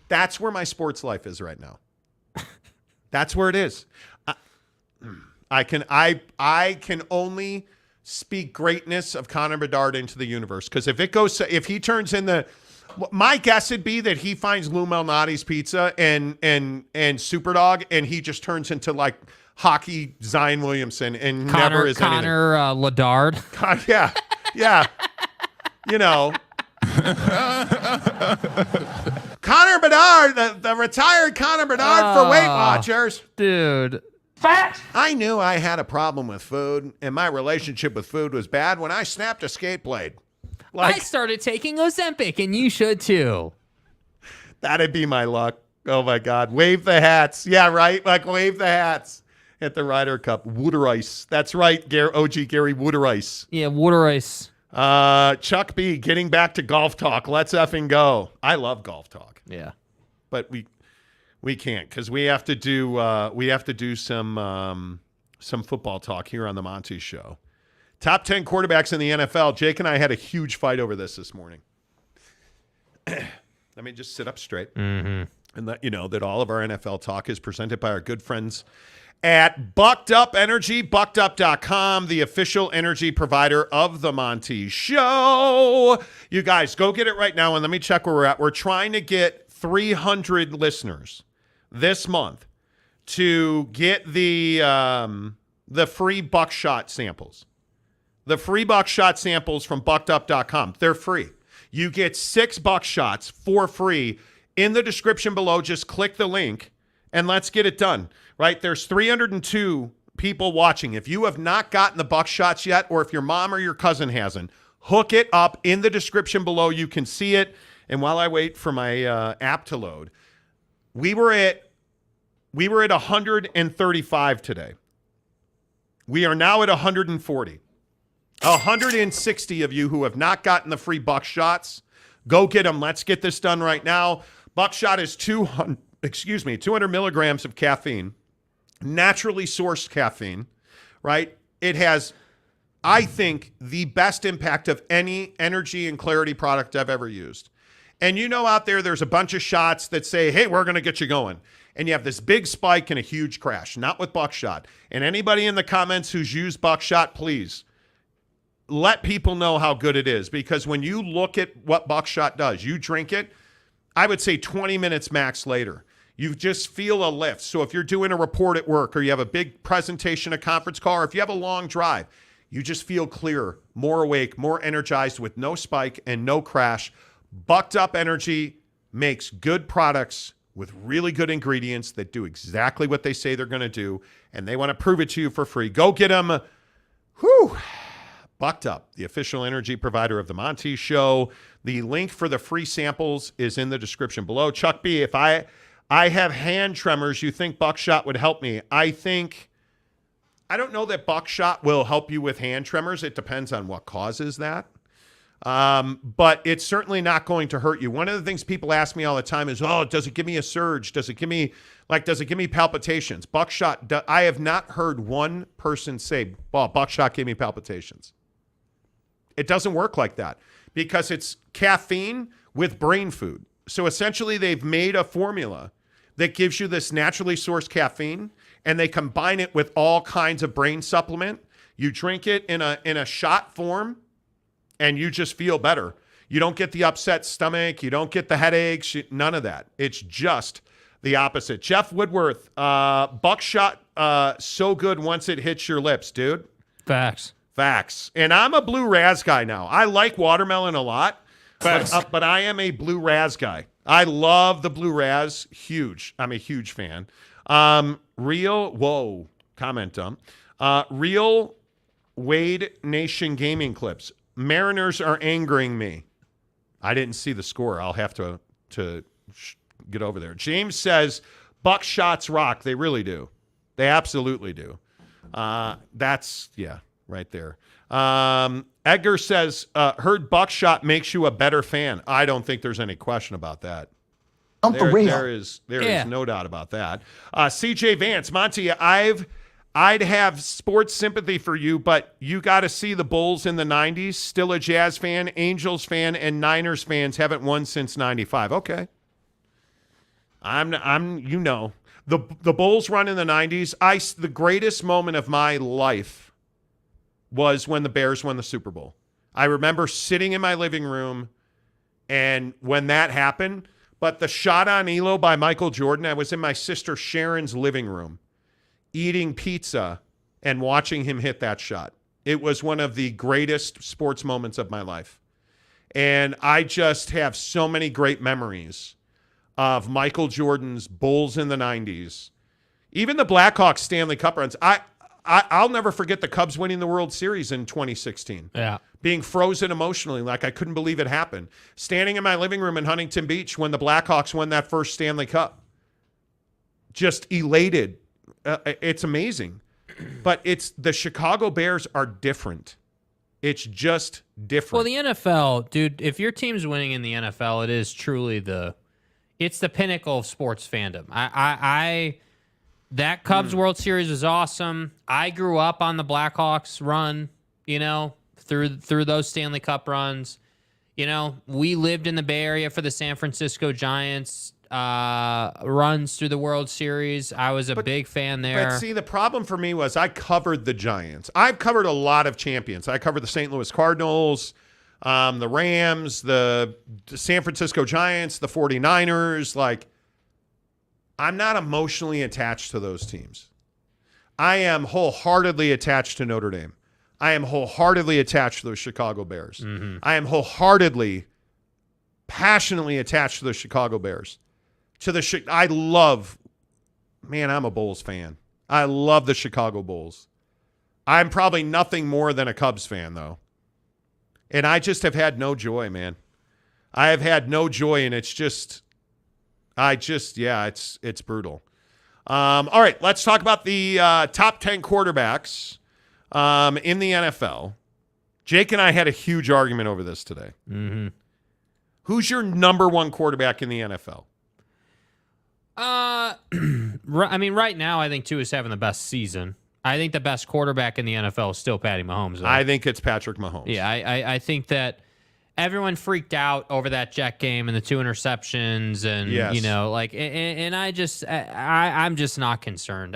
That's where my sports life is right now. That's where it is. I can only speak greatness of Connor Bedard into the universe, because if he turns in my guess would be that he finds Lou Malnati's pizza and Superdog, and he just turns into like hockey Zion Williamson and never is anything. Connor Ladard. Yeah. Connor Bedard, the retired Connor Bedard for Weight Watchers. Dude. Fat. I knew I had a problem with food, and my relationship with food was bad when I snapped a skate blade. I started taking Ozempic, and you should too. That'd be my luck. Oh, my God. Wave the hats. Yeah, right? Like, wave the hats at the Ryder Cup. Wooder Ice. That's right, OG Gary Wooder Ice. Yeah, Wooder Ice. Chuck B, getting back to golf talk. Let's effing go. I love golf talk. Yeah. But we can't, because we have to do some football talk here on the Monty Show. Top 10 quarterbacks in the NFL. Jake and I had a huge fight over this morning. Let me just sit up straight and let you know that all of our NFL talk is presented by our good friends at BuckedUp Energy, BuckedUp.com, the official energy provider of the Monty Show. You guys, go get it right now, and let me check where we're at. We're trying to get 300 listeners this month to get the free buckshot samples. The free buckshot samples from BuckedUp.com. They're free. You get 6 buckshots for free in the description below. Just click the link and let's get it done. Right? There's 302 people watching. If you have not gotten the buckshots yet, or if your mom or your cousin hasn't, hook it up in the description below. You can see it. And while I wait for my app to load, we were at 135 today. We are now at 140. 160 of you who have not gotten the free buckshots, go get them. Let's get this done right now. Buckshot is 200 milligrams of caffeine, naturally sourced caffeine, right? It has, I think, the best impact of any energy and clarity product I've ever used. And out there's a bunch of shots that say, hey, we're going to get you going. And you have this big spike and a huge crash. Not with buckshot. And anybody in the comments who's used buckshot, please let people know how good it is. Because when you look at what buckshot does, you drink it, I would say 20 minutes max later, you just feel a lift. So if you're doing a report at work, or you have a big presentation, a conference call, or if you have a long drive, you just feel clearer, more awake, more energized with no spike and no crash. Bucked Up Energy makes good products with really good ingredients that do exactly what they say they're going to do, and they want to prove it to you for free. Go get them. Bucked Up, the official energy provider of the Monty Show. The link for the free samples is in the description below. Chuck B, if I have hand tremors, you think buckshot would help me? I don't know that buckshot will help you with hand tremors. It depends on what causes that. But it's certainly not going to hurt you. One of the things people ask me all the time is, oh, does it give me a surge? Does it give me palpitations? Buckshot, I have not heard one person say, well, buckshot gave me palpitations. It doesn't work like that because it's caffeine with brain food. So essentially they've made a formula that gives you this naturally sourced caffeine, and they combine it with all kinds of brain supplement. You drink it in a shot form, and you just feel better. You don't get the upset stomach. You don't get the headaches. None of that. It's just the opposite. Jeff Woodworth, buckshot, so good once it hits your lips, dude. Facts. And I'm a blue raz guy now. I like watermelon a lot, but I am a blue raz guy. I love the blue raz. Huge. I'm a huge fan. Real Wade Nation gaming clips. Mariners are angering me. I didn't see the score. I'll have to get over there. James says, buckshots rock. They really do. They absolutely do. That's, yeah, right there. Edgar says, heard buckshot makes you a better fan. I don't think there's any question about that. There is no doubt about that. CJ Vance, Monty, I'd have sports sympathy for you, but you got to see the Bulls in the 90s. Still a Jazz fan, Angels fan, and Niners fans haven't won since 95. Okay. The Bulls run in the 90s. The greatest moment of my life was when the Bears won the Super Bowl. I remember sitting in my living room, and when that happened, but the shot on Elo by Michael Jordan, I was in my sister Sharon's living room eating pizza and watching him hit that shot. It was one of the greatest sports moments of my life. And I just have so many great memories of Michael Jordan's Bulls in the 90s. Even the Blackhawks Stanley Cup runs. I'll never forget the Cubs winning the World Series in 2016. Yeah. Being frozen emotionally, like I couldn't believe it happened. Standing in my living room in Huntington Beach when the Blackhawks won that first Stanley Cup. Just elated. It's amazing. But the Chicago Bears are different. It's just different. Well, the NFL, dude, if your team's winning in the NFL, it is truly it's the pinnacle of sports fandom. That Cubs World Series was awesome. I grew up on the Blackhawks run, through those Stanley Cup runs. We lived in the Bay Area for the San Francisco Giants runs through the World Series. I was a big fan there. But see, the problem for me was I covered the Giants. I've covered a lot of champions. I covered the St. Louis Cardinals, the Rams, the San Francisco Giants, the 49ers. Like, I'm not emotionally attached to those teams. I am wholeheartedly attached to Notre Dame. I am wholeheartedly attached to the Chicago Bears. Mm-hmm. I am wholeheartedly, passionately attached to the Chicago Bears. I'm a Bulls fan. I love the Chicago Bulls. I'm probably nothing more than a Cubs fan, though. And I just have had no joy, man. I have had no joy, and it's brutal. All right, let's talk about the top 10 quarterbacks in the NFL. Jake and I had a huge argument over this today. Mm-hmm. Who's your number one quarterback in the NFL? Right now, I think Tua is having the best season. I think the best quarterback in the NFL is still Patty Mahomes, though. I think it's Patrick Mahomes. Yeah, I think that everyone freaked out over that Jet game and the 2 interceptions, and yes. I'm just not concerned.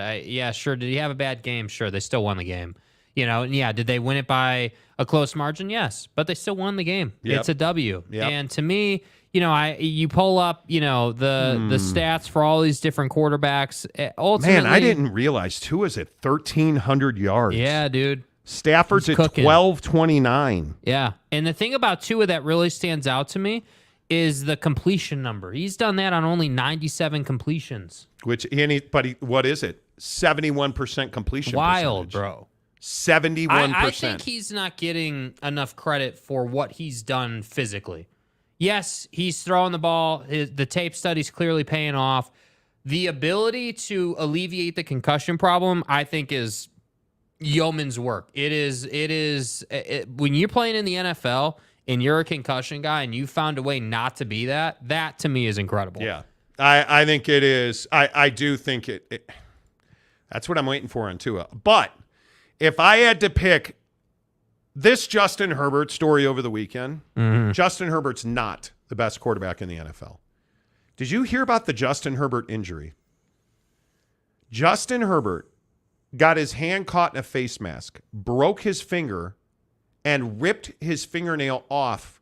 Sure. Did he have a bad game? Sure, they still won the game. And did they win it by a close margin? Yes, but they still won the game. Yep. It's a W. Yep. And to me, you pull up, the stats for all these different quarterbacks. Ultimately, man, I didn't realize Tua's at 1,300 yards. Yeah, dude. Stafford's at 1,229. Yeah, and the thing about Tua that really stands out to me is the completion number. He's done that on only 97 completions. What is it? 71% completion Wild, percentage. Bro. 71%. I think he's not getting enough credit for what he's done physically. Yes, he's throwing the ball. The tape study's clearly paying off. The ability to alleviate the concussion problem, I think, is yeoman's work. When you're playing in the NFL, and you're a concussion guy and you found a way not to be that to me is incredible. Yeah. I think it is. I do think it that's what I'm waiting for on Tua. But if I had to pick this Justin Herbert story over the weekend, Justin Herbert's not the best quarterback in the NFL. Did you hear about the Justin Herbert injury? Justin Herbert got his hand caught in a face mask, broke his finger, and ripped his fingernail off,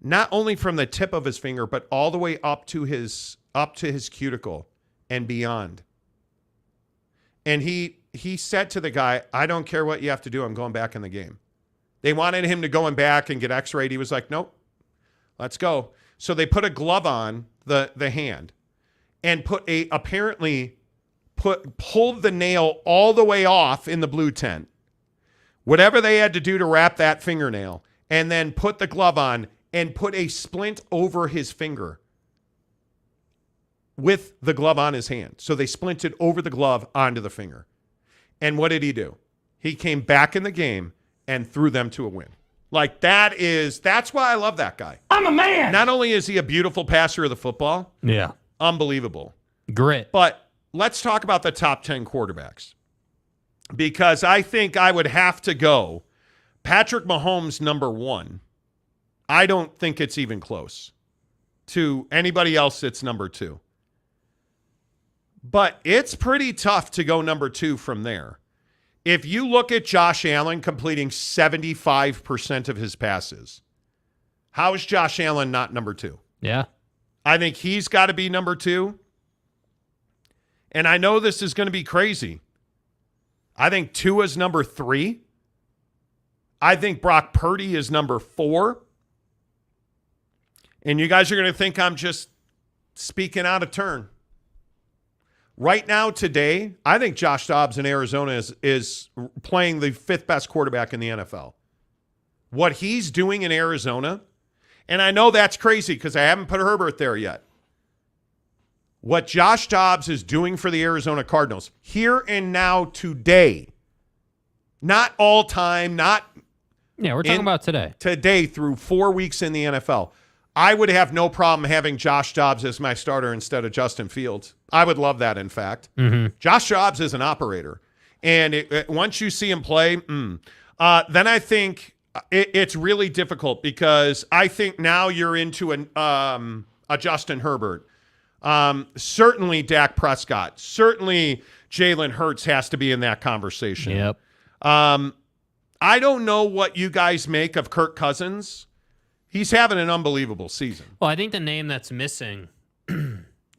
not only from the tip of his finger, but all the way up to his cuticle and beyond. And he said to the guy, I don't care what you have to do. I'm going back in the game. They wanted him to go in back and get x-rayed. He was like, nope, let's go. So they put a glove on the hand and pulled the nail all the way off in the blue tent. Whatever they had to do to wrap that fingernail, and then put the glove on and put a splint over his finger with the glove on his hand. So they splinted over the glove onto the finger. And what did he do? He came back in the game and threw them to a win. Like, that's why I love that guy. I'm a man. Not only is he a beautiful passer of the football, yeah, unbelievable. Grit. But let's talk about the top 10 quarterbacks. Because I think I would have to go Patrick Mahomes number 1. I don't think it's even close to anybody else that's number 2. But it's pretty tough to go number 2 from there. If you look at Josh Allen completing 75% of his passes, how is Josh Allen not number 2? Yeah. I think he's got to be number 2. And I know this is going to be crazy. I think Tua's number 3. I think Brock Purdy is number 4. And you guys are going to think I'm just speaking out of turn. Right now, today, I think Josh Dobbs in Arizona is playing the 5th best quarterback in the NFL. What he's doing in Arizona, and I know that's crazy because I haven't put Herbert there yet. What Josh Dobbs is doing for the Arizona Cardinals, here and now today, not all time, Yeah, we're talking about today. Today through 4 weeks in the NFL. I would have no problem having Josh Dobbs as my starter instead of Justin Fields. I would love that, in fact. Josh Dobbs is an operator. And once you see him play, then I think it's really difficult because I think now you're into a Justin Herbert. Certainly Dak Prescott. Certainly Jalen Hurts has to be in that conversation. Yep. I don't know what you guys make of Kirk Cousins. He's having an unbelievable season. Well, I think the name that's missing,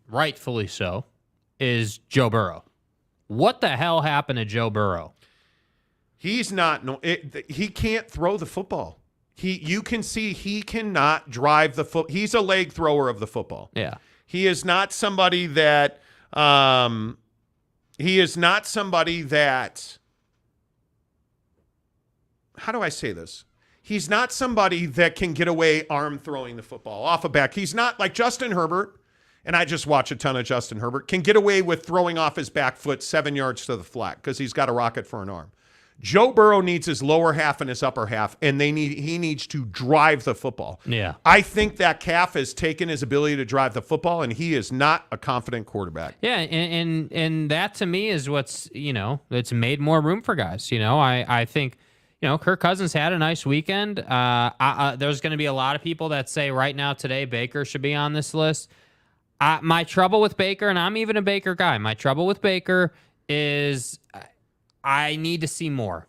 rightfully so, is Joe Burrow. What the hell happened to Joe Burrow? He's not. He can't throw the football. You can see he cannot drive the foot. He's a leg thrower of the football. Yeah. He is not somebody that. He is not somebody that. How do I say this? He's not somebody that can get away arm throwing the football off a back. He's not like Justin Herbert, and I just watch a ton of Justin Herbert, can get away with throwing off his back foot 7 yards to the flat because he's got a rocket for an arm. Joe Burrow needs his lower half and his upper half, and he needs to drive the football. Yeah. I think that calf has taken his ability to drive the football, and he is not a confident quarterback. Yeah, and that to me is what's, it's made more room for guys. I think, Kirk Cousins had a nice weekend. There's going to be a lot of people that say right now today Baker should be on this list. My trouble with Baker, and I'm even a Baker guy, my trouble with Baker is I need to see more.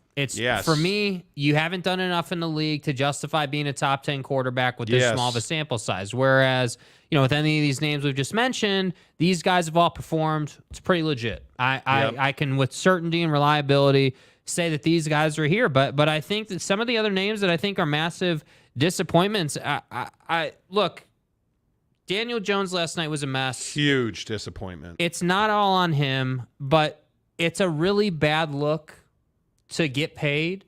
For me, you haven't done enough in the league to justify being a top 10 quarterback with this small of a sample size. Whereas, with any of these names we've just mentioned, these guys have all performed. It's pretty legit. I can, with certainty and reliability, say that these guys are here. But I think that some of the other names that I think are massive disappointments, look, Daniel Jones last night was a mess. Huge disappointment. It's not all on him, but it's a really bad look to get paid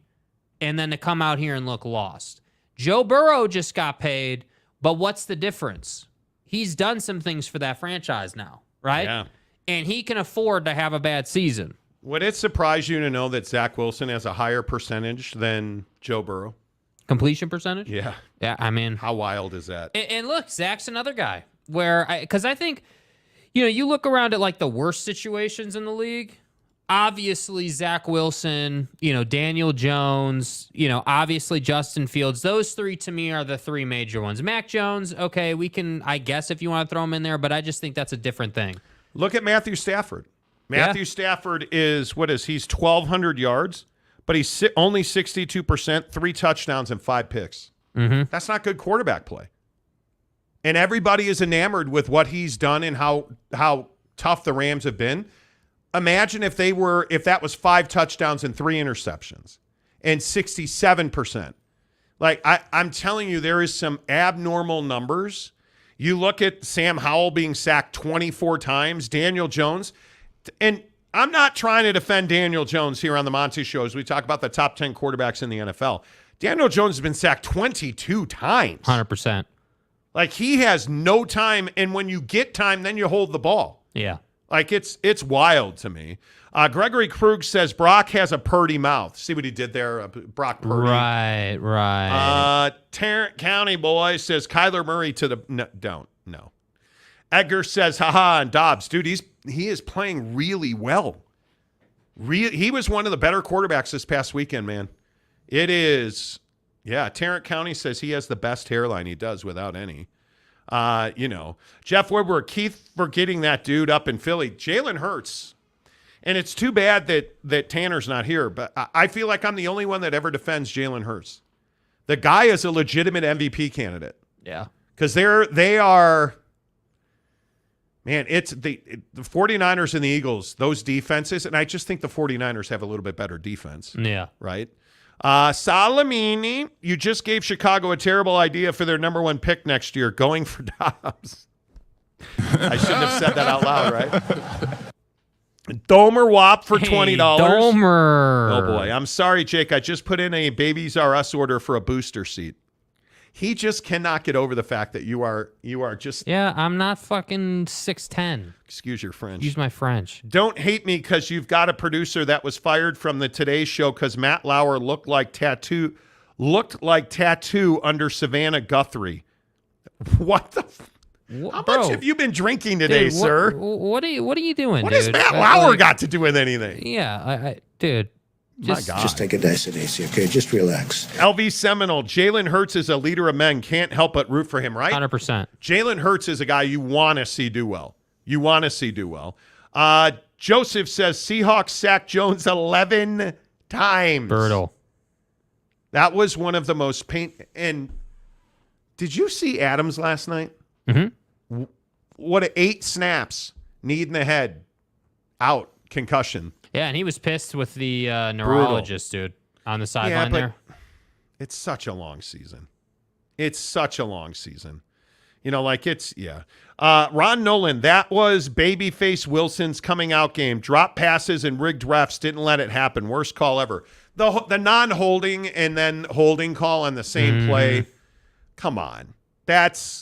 and then to come out here and look lost. Joe Burrow just got paid, but what's the difference? He's done some things for that franchise now, right? Yeah. And he can afford to have a bad season. Would it surprise you to know that Zack Wilson has a higher percentage than Joe Burrow? Completion percentage? Yeah. Yeah, I mean. How wild is that? And look, Zach's another guy because I think, you look around at like the worst situations in the league. Obviously, Zack Wilson, Daniel Jones, obviously Justin Fields. Those three to me are the three major ones. Mac Jones, okay, we can, I guess, if you want to throw him in there, but I just think that's a different thing. Look at Matthew Stafford. Matthew Stafford he's 1,200 yards, but he's only 62%, 3 touchdowns and 5 picks. Mm-hmm. That's not good quarterback play. And everybody is enamored with what he's done and how tough the Rams have been. Imagine if that was 5 touchdowns and 3 interceptions and 67%. Like, I'm telling you, there is some abnormal numbers. You look at Sam Howell being sacked 24 times, Daniel Jones, and I'm not trying to defend Daniel Jones here on the Monty Show as we talk about the top 10 quarterbacks in the NFL. Daniel Jones has been sacked 22 times. 100%. Like, he has no time, and when you get time, then you hold the ball. Yeah. Like, it's wild to me. Gregory Krug says Brock has a Purdy mouth. See what he did there? Brock Purdy. Right. Tarrant County boy says Kyler Murray to the... No. Edgar says, haha, and Dobbs. Dude, he is playing really well. He was one of the better quarterbacks this past weekend, man. It is... Yeah, Tarrant County says he has the best hairline. He does, without any. Jeff Woodward, Keith forgetting that dude up in Philly. Jalen Hurts. And it's too bad that Tanner's not here, but I feel like I'm the only one that ever defends Jalen Hurts. The guy is a legitimate MVP candidate. Yeah. Because they are, man, it's the 49ers and the Eagles, those defenses, and I just think the 49ers have a little bit better defense. Yeah. Right? Salamini, you just gave Chicago a terrible idea for their number 1 pick next year, going for Dobbs. I shouldn't have said that out loud, right? Domer Wop for $20. Domer. Oh, boy. I'm sorry, Jake. I just put in a Babies R Us order for a booster seat. He just cannot get over the fact that you are just... Yeah, I'm not fucking 6'10". Excuse your French. Use my French. Don't hate me because you've got a producer that was fired from the Today Show because Matt Lauer looked like tattoo under Savannah Guthrie. What the... How much have you been drinking today, dude, sir? What are you doing, What dude? has Matt Lauer got to do with anything? Yeah, dude. My God. Just take it nice and easy, okay? Just relax. LV Seminole, Jalen Hurts is a leader of men. Can't help but root for him, right? 100%. Jalen Hurts is a guy you want to see do well. Joseph says Seahawks sacked Jones 11 times. Brutal. That was one of the most And did you see Adams last night? Mm-hmm. What 8 snaps, knee in the head, out, concussion. Yeah, and he was pissed with the neurologist, dude, on the sideline there. It's such a long season. Ron Nolan, that was babyface Wilson's coming out game. Drop passes and rigged refs didn't let it happen. Worst call ever. The non-holding and then holding call on the same play. Come on. But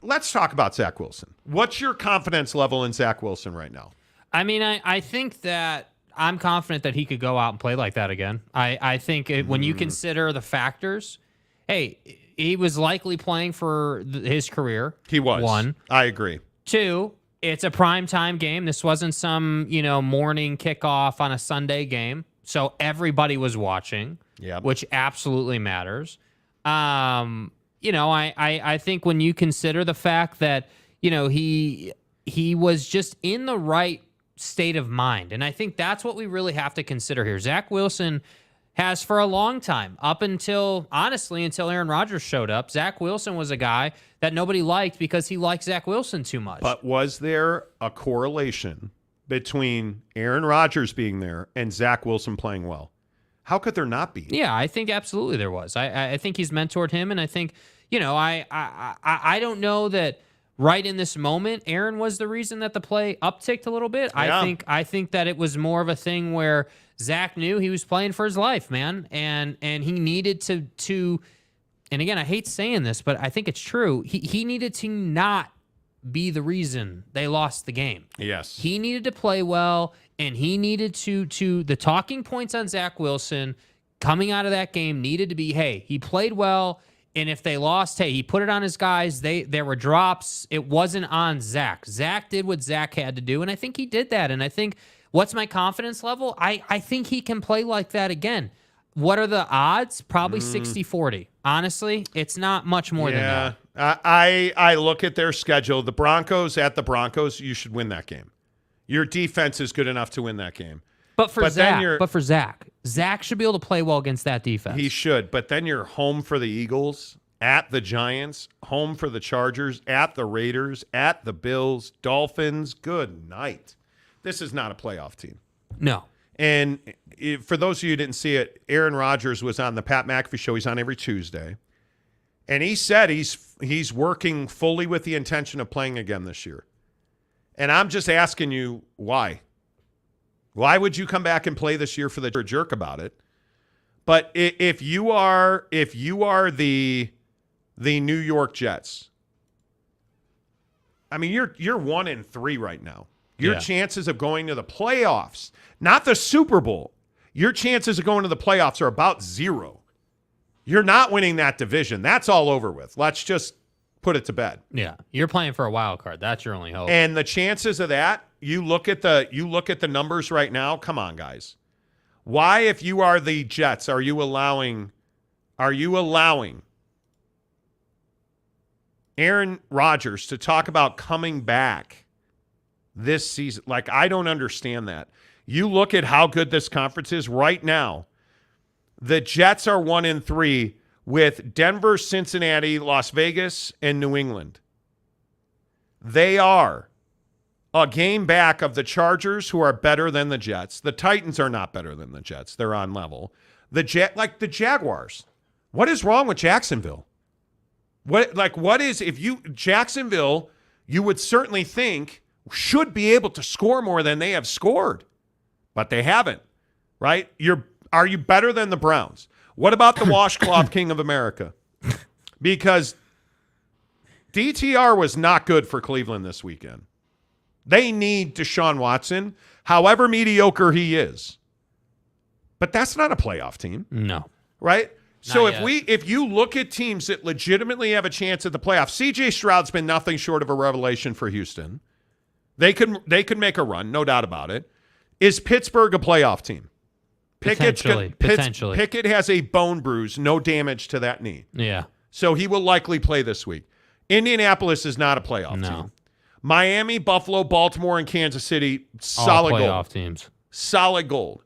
let's talk about Zack Wilson. What's your confidence level in Zack Wilson right now? I mean, I think that I'm confident that he could go out and play like that again. I think when you consider the factors, hey, he was likely playing for his career. He was. 1. I agree. 2, it's a primetime game. This wasn't some, morning kickoff on a Sunday game. So everybody was watching, which absolutely matters. I think when you consider the fact that, he was just in the right state of mind. And I think that's what we really have to consider here. Zack Wilson has for a long time, until Aaron Rodgers showed up. Zack Wilson was a guy that nobody liked because he liked Zack Wilson too much. But was there a correlation between Aaron Rodgers being there and Zack Wilson playing well? How could there not be? Yeah, I think absolutely there was. I think he's mentored him, and I think, I don't know that right in this moment, Aaron was the reason that the play upticked a little bit. Yeah. I think that it was more of a thing where Zack knew he was playing for his life, man, and he needed to. And again, I hate saying this, but I think it's true. He needed to not be the reason they lost the game. Yes, he needed to play well, and he needed to the talking points on Zack Wilson coming out of that game needed to be, hey, he played well, and if they lost, hey, he put it on his guys. There were drops. It wasn't on Zack. Zack did what Zack had to do, and I think he did that. And I think, what's my confidence level? I think he can play like that again. What are the odds? Probably 60-40. Honestly, it's not much more than that. I look at their schedule. The Broncos, you should win that game. Your defense is good enough to win that game. But for Zack should be able to play well against that defense. He should. But then you're home for the Eagles, at the Giants, home for the Chargers, at the Raiders, at the Bills, Dolphins. Good night. This is not a playoff team. No. And for those of you who didn't see it, Aaron Rodgers was on the Pat McAfee show. He's on every Tuesday. And he said he's working fully with the intention of playing again this year. And I'm just asking you, why? Why would you come back and play this year for the jerk about it? But if you are the New York Jets, I mean, you're 1-3 right now. Your chances of going to the playoffs, not the Super Bowl, your chances of going to the playoffs are about 0. You're not winning that division. That's all over with. Let's just put it to bed. Yeah, you're playing for a wild card. That's your only hope. And the chances of that, you look at the numbers right now. Come on, guys. Why, if you are the Jets, are you allowing Aaron Rodgers to talk about coming back this season? Like, I don't understand that. You look at how good this conference is right now. The Jets are 1-3 with Denver, Cincinnati, Las Vegas, and New England. They are a game back of the Chargers, who are better than the Jets. The Titans are not better than the Jets. They're on level. The Jaguars. What is wrong with Jacksonville? Jacksonville, you would certainly think should be able to score more than they have scored, but they haven't, right? Are you better than the Browns? What about the washcloth king of America? Because DTR was not good for Cleveland this weekend. They need Deshaun Watson, however mediocre he is. But that's not a playoff team. No. Right? So if you look at teams that legitimately have a chance at the playoffs, CJ Stroud's been nothing short of a revelation for Houston. They could make a run, no doubt about it. Is Pittsburgh a playoff team? Potentially. Pickett has a bone bruise, no damage to that knee. Yeah. So he will likely play this week. Indianapolis is not a playoff team. Miami, Buffalo, Baltimore, and Kansas City, solid all playoff gold. Teams. Solid gold.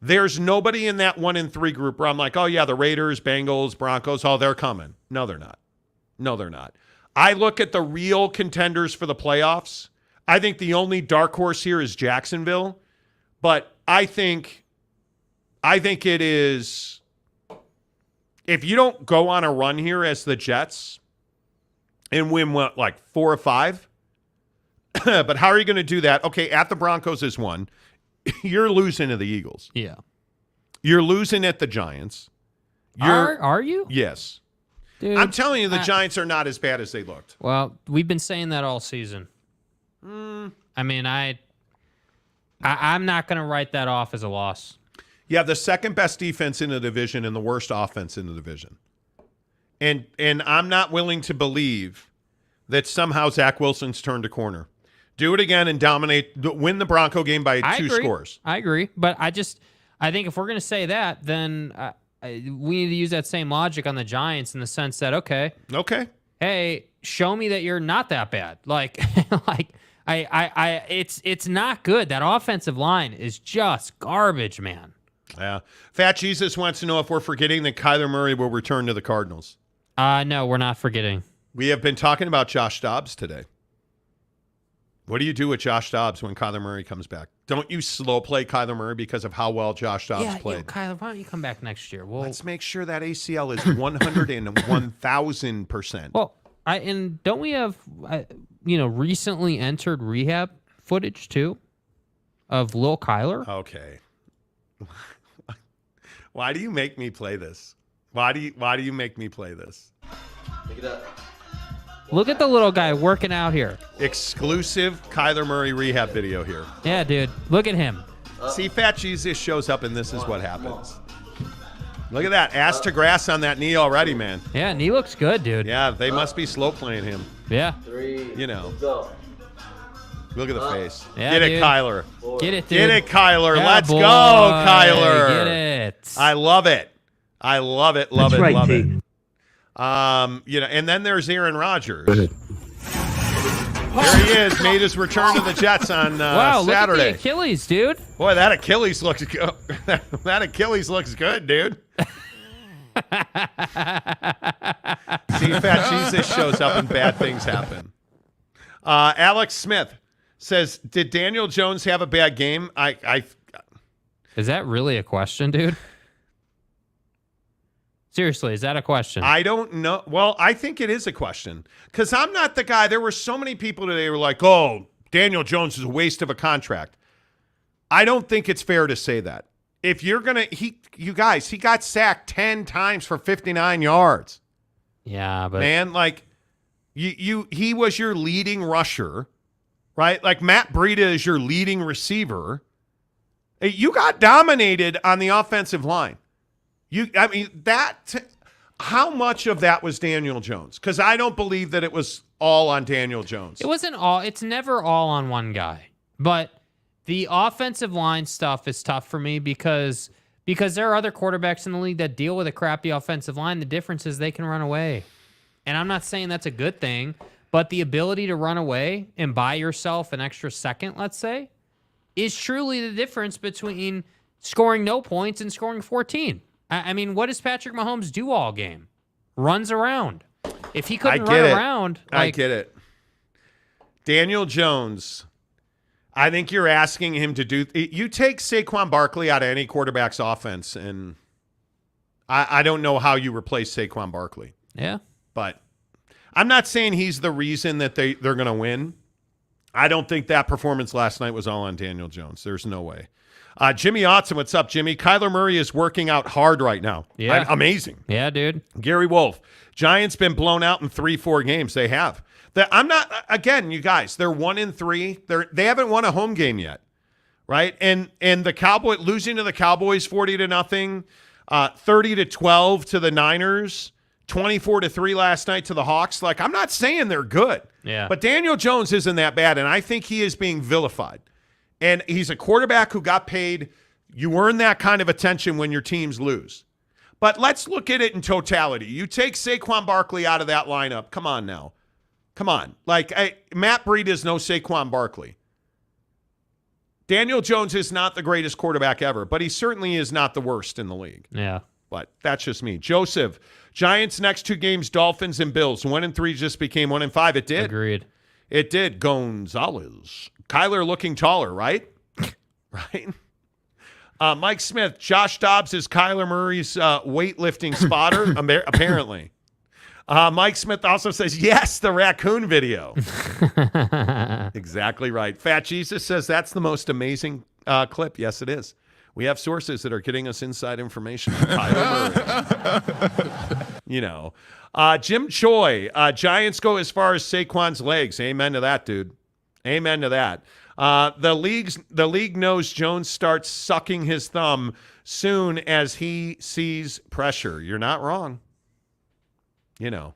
There's nobody in that 1-3 group where I'm like, oh, yeah, the Raiders, Bengals, Broncos, they're coming. No, they're not. No, they're not. I look at the real contenders for the playoffs. I think the only dark horse here is Jacksonville. But I think it is, if you don't go on a run here as the Jets and win, 4 or 5? But how are you going to do that? Okay, at the Broncos is 1. You're losing to the Eagles. Yeah. You're losing at the Giants. Are you? Yes. Dude, I'm telling you, the Giants are not as bad as they looked. Well, we've been saying that all season. I mean, I'm not going to write that off as a loss. You have the second best defense in the division and the worst offense in the division. And I'm not willing to believe that somehow Zack Wilson's turned a corner. Do it again and win the Bronco game by 2 scores. I agree. But I think if we're going to say that, then we need to use that same logic on the Giants in the sense that, okay, hey, show me that you're not that bad. It's not good. That offensive line is just garbage, man. Yeah. Fat Jesus wants to know if we're forgetting that Kyler Murray will return to the Cardinals. No, we're not forgetting. We have been talking about Josh Dobbs today. What do you do with Josh Dobbs when Kyler Murray comes back? Don't you slow play Kyler Murray because of how well Josh Dobbs played? Kyler, why don't you come back next year? Let's make sure that ACL is 101,000%. Well, and don't we have recently entered rehab footage too of Lil Kyler? Okay. Why do you make me play this? Why do you make me play this? Pick it up. Look at the little guy working out here. Exclusive Kyler Murray rehab video here. Yeah, dude. Look at him. See, Fat Jesus shows up, and this is what happens. Look at that. Ass to grass on that knee already, man. Yeah, knee looks good, dude. Yeah, they must be slow playing him. Yeah. You know. Look at the face. Yeah, Get it, dude. Kyler. Get it, dude. Get it, Kyler. Yeah, Let's boy. go, Kyler. Get it. I love it. I love it. Love That's it. right, Love Pete. it. And then there's Aaron Rodgers. There he is. Made his return to the Jets on Wow, Saturday. look at the Achilles, dude. Boy, that Achilles looks good. That Achilles looks good, dude. See, Fat Jesus shows up and bad things happen. Alex Smith says, "Did Daniel Jones have a bad game?" Is that really a question, dude? Seriously, is that a question? I don't know. Well, I think it is a question because I'm not the guy. There were so many people today who were like, "Oh, Daniel Jones is a waste of a contract." I don't think it's fair to say that. If you're gonna, he got sacked 10 times for 59 yards. Yeah, but Man, like he was your leading rusher, right? Like Matt Breida is your leading receiver. You got dominated on the offensive line. How much of that was Daniel Jones? Because I don't believe that it was all on Daniel Jones. it wasn't all. It's never all on one guy. But the offensive line stuff is tough for me because there are other quarterbacks in the league that deal with a crappy offensive line. The difference is they can run away. And I'm not saying that's a good thing, but the ability to run away and buy yourself an extra second, let's say, is truly the difference between scoring no points and scoring 14. I mean, what does Patrick Mahomes do all game? Runs around. If he couldn't run around... I get it. Daniel Jones, I think you're asking him to do... You take Saquon Barkley out of any quarterback's offense, and I don't know how you replace Saquon Barkley. Yeah. But I'm not saying he's the reason that they're going to win. I don't think that performance last night was all on Daniel Jones. There's no way. Jimmy Otson, what's up, Jimmy? Kyler Murray is working out hard right now. Yeah. Amazing. Yeah, dude. Gary Wolf, Giants been blown out in 3-4 games. They have. I'm not, again, you guys, they're 1-3. They haven't won a home game yet, right? And the Cowboys, losing to the Cowboys 40-0, 30-12 to the Niners, 24-3 last night to the Hawks. Like, I'm not saying they're good. Yeah. But Daniel Jones isn't that bad, and I think he is being vilified. And he's a quarterback who got paid. You earn that kind of attention when your teams lose. But let's look at it in totality. You take Saquon Barkley out of that lineup. Come on now. Come on. Like, Matt Breida is no Saquon Barkley. Daniel Jones is not the greatest quarterback ever, but he certainly is not the worst in the league. Yeah. But that's just me. Joseph, Giants next 2 games, Dolphins and Bills. 1-3 just became 1-5. It did. Agreed. It did. Gonzalez. Kyler looking taller, right? Right? Mike Smith, Josh Dobbs is Kyler Murray's weightlifting spotter, apparently. Mike Smith also says, yes, the raccoon video. Exactly right. Fat Jesus says that's the most amazing clip. Yes, it is. We have sources that are getting us inside information on Kyler Murray. You know. Jim Choi, Giants go as far as Saquon's legs. Amen to that, dude. Amen to that. The league knows Jones starts sucking his thumb soon as he sees pressure. You're not wrong. You know.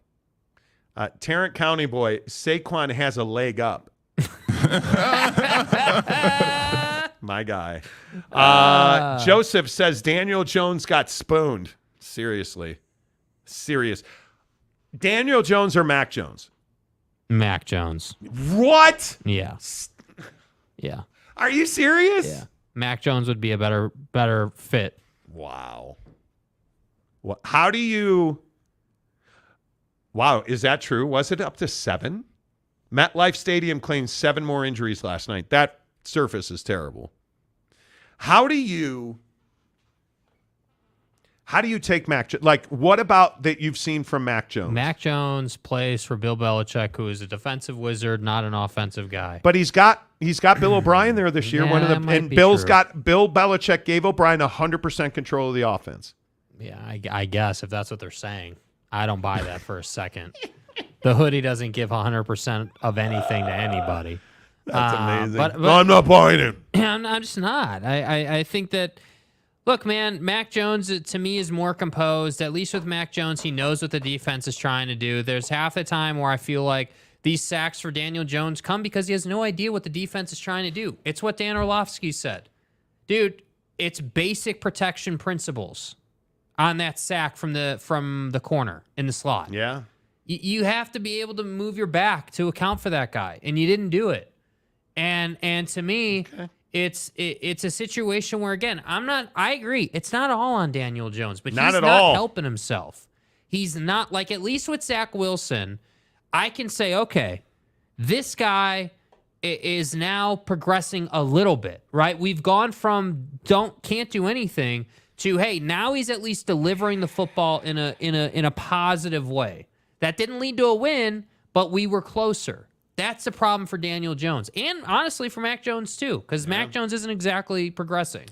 Tarrant County boy, Saquon has a leg up. My guy. Joseph says Daniel Jones got spooned. Seriously. Serious. Daniel Jones or Mac Jones? Mac Jones. What? Yeah. Yeah. Are you serious? Yeah. Mac Jones would be a better fit. Wow. What? How do you... Wow, is that true? Was it up to 7? MetLife Stadium claimed 7 more injuries last night. That surface is terrible. How do you take Mac Jones? Like, what about that you've seen from Mac Jones? Mac Jones plays for Bill Belichick, who is a defensive wizard, not an offensive guy. But he's got Bill O'Brien there this year. Yeah, Bill Belichick gave O'Brien 100% control of the offense. Yeah, I guess if that's what they're saying. I don't buy that for a second. The hoodie doesn't give 100% of anything to anybody. That's amazing. But no, I'm not buying it. I'm just not. I think that, Look, man, Mac Jones, to me, is more composed. At least with Mac Jones, he knows what the defense is trying to do. There's half the time where I feel like these sacks for Daniel Jones come because he has no idea what the defense is trying to do. It's what Dan Orlovsky said. Dude, it's basic protection principles on that sack from the corner in the slot. Yeah. You have to be able to move your back to account for that guy, and you didn't do it. And to me, it's a situation where, again, I agree. It's not all on Daniel Jones, but he's not helping himself. He's not, like, at least with Zack Wilson, I can say, okay, this guy is now progressing a little bit, right? We've gone from can't do anything to, hey, now he's at least delivering the football in a positive way. That didn't lead to a win, but we were closer. That's a problem for Daniel Jones. And honestly, for Mac Jones, too, because Mac Jones isn't exactly progressing.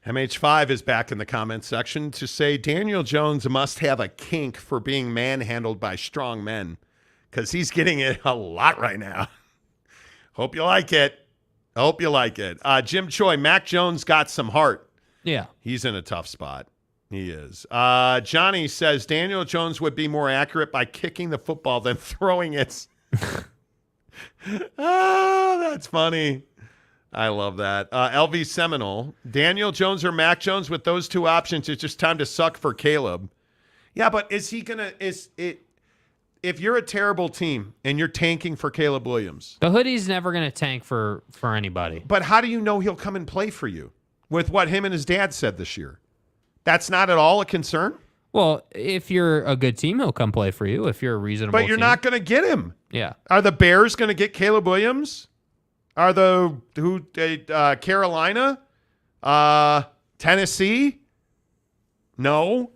MH5 is back in the comments section to say Daniel Jones must have a kink for being manhandled by strong men because he's getting it a lot right now. Hope you like it. Jim Choi, Mac Jones got some heart. Yeah. He's in a tough spot. He is. Johnny says Daniel Jones would be more accurate by kicking the football than throwing it. That's funny. I love that. LV Seminole, Daniel Jones or Mac Jones, with those two options, it's just time to suck for Caleb. Yeah, but if you're a terrible team and you're tanking for Caleb Williams. The hoodie's never going to tank for anybody. But how do you know he'll come and play for you with what him and his dad said this year? That's not at all a concern? Well, if you're a good team, he'll come play for you. If you're a reasonable But you're team. not going to get him. Yeah. Are the Bears going to get Caleb Williams? Are Carolina? Tennessee? No.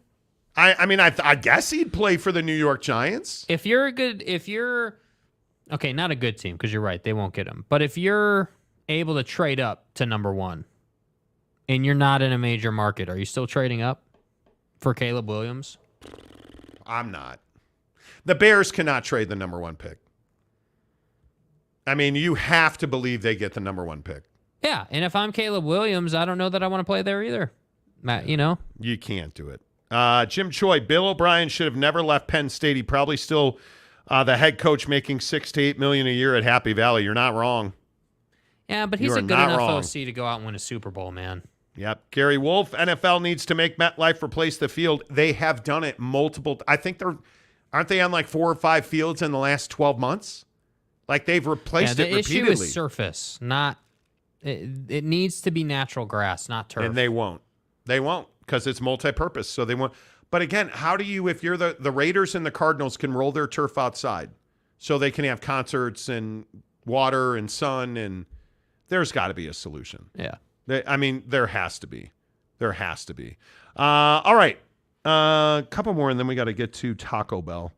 I mean, I guess he'd play for the New York Giants. Okay, not a good team, because you're right, they won't get him. But if you're able to trade up to number one and you're not in a major market, are you still trading up for Caleb Williams? I'm not. The Bears cannot trade the number one pick. I mean, you have to believe they get the number one pick. Yeah, and if I'm Caleb Williams, I don't know that I want to play there either. Matt, You can't do it. Jim Choi, Bill O'Brien should have never left Penn State. He probably still the head coach making $6 to $8 million a year at Happy Valley. You're not wrong. Yeah, but he's a good enough OC to go out and win a Super Bowl, man. Yep. Gary Wolf, NFL needs to make MetLife replace the field. They have done it multiple. I think aren't they on like 4 or 5 fields in the last 12 months? Like they've replaced it repeatedly. The issue is surface, not it needs to be natural grass, not turf. And they won't. They won't because it's multi-purpose. So they won't. But again, how do you, if you're the Raiders and the Cardinals can roll their turf outside so they can have concerts and water and sun, and there's got to be a solution. Yeah. I mean, there has to be. There has to be. All right. A couple more, and then we got to get to Taco Bell.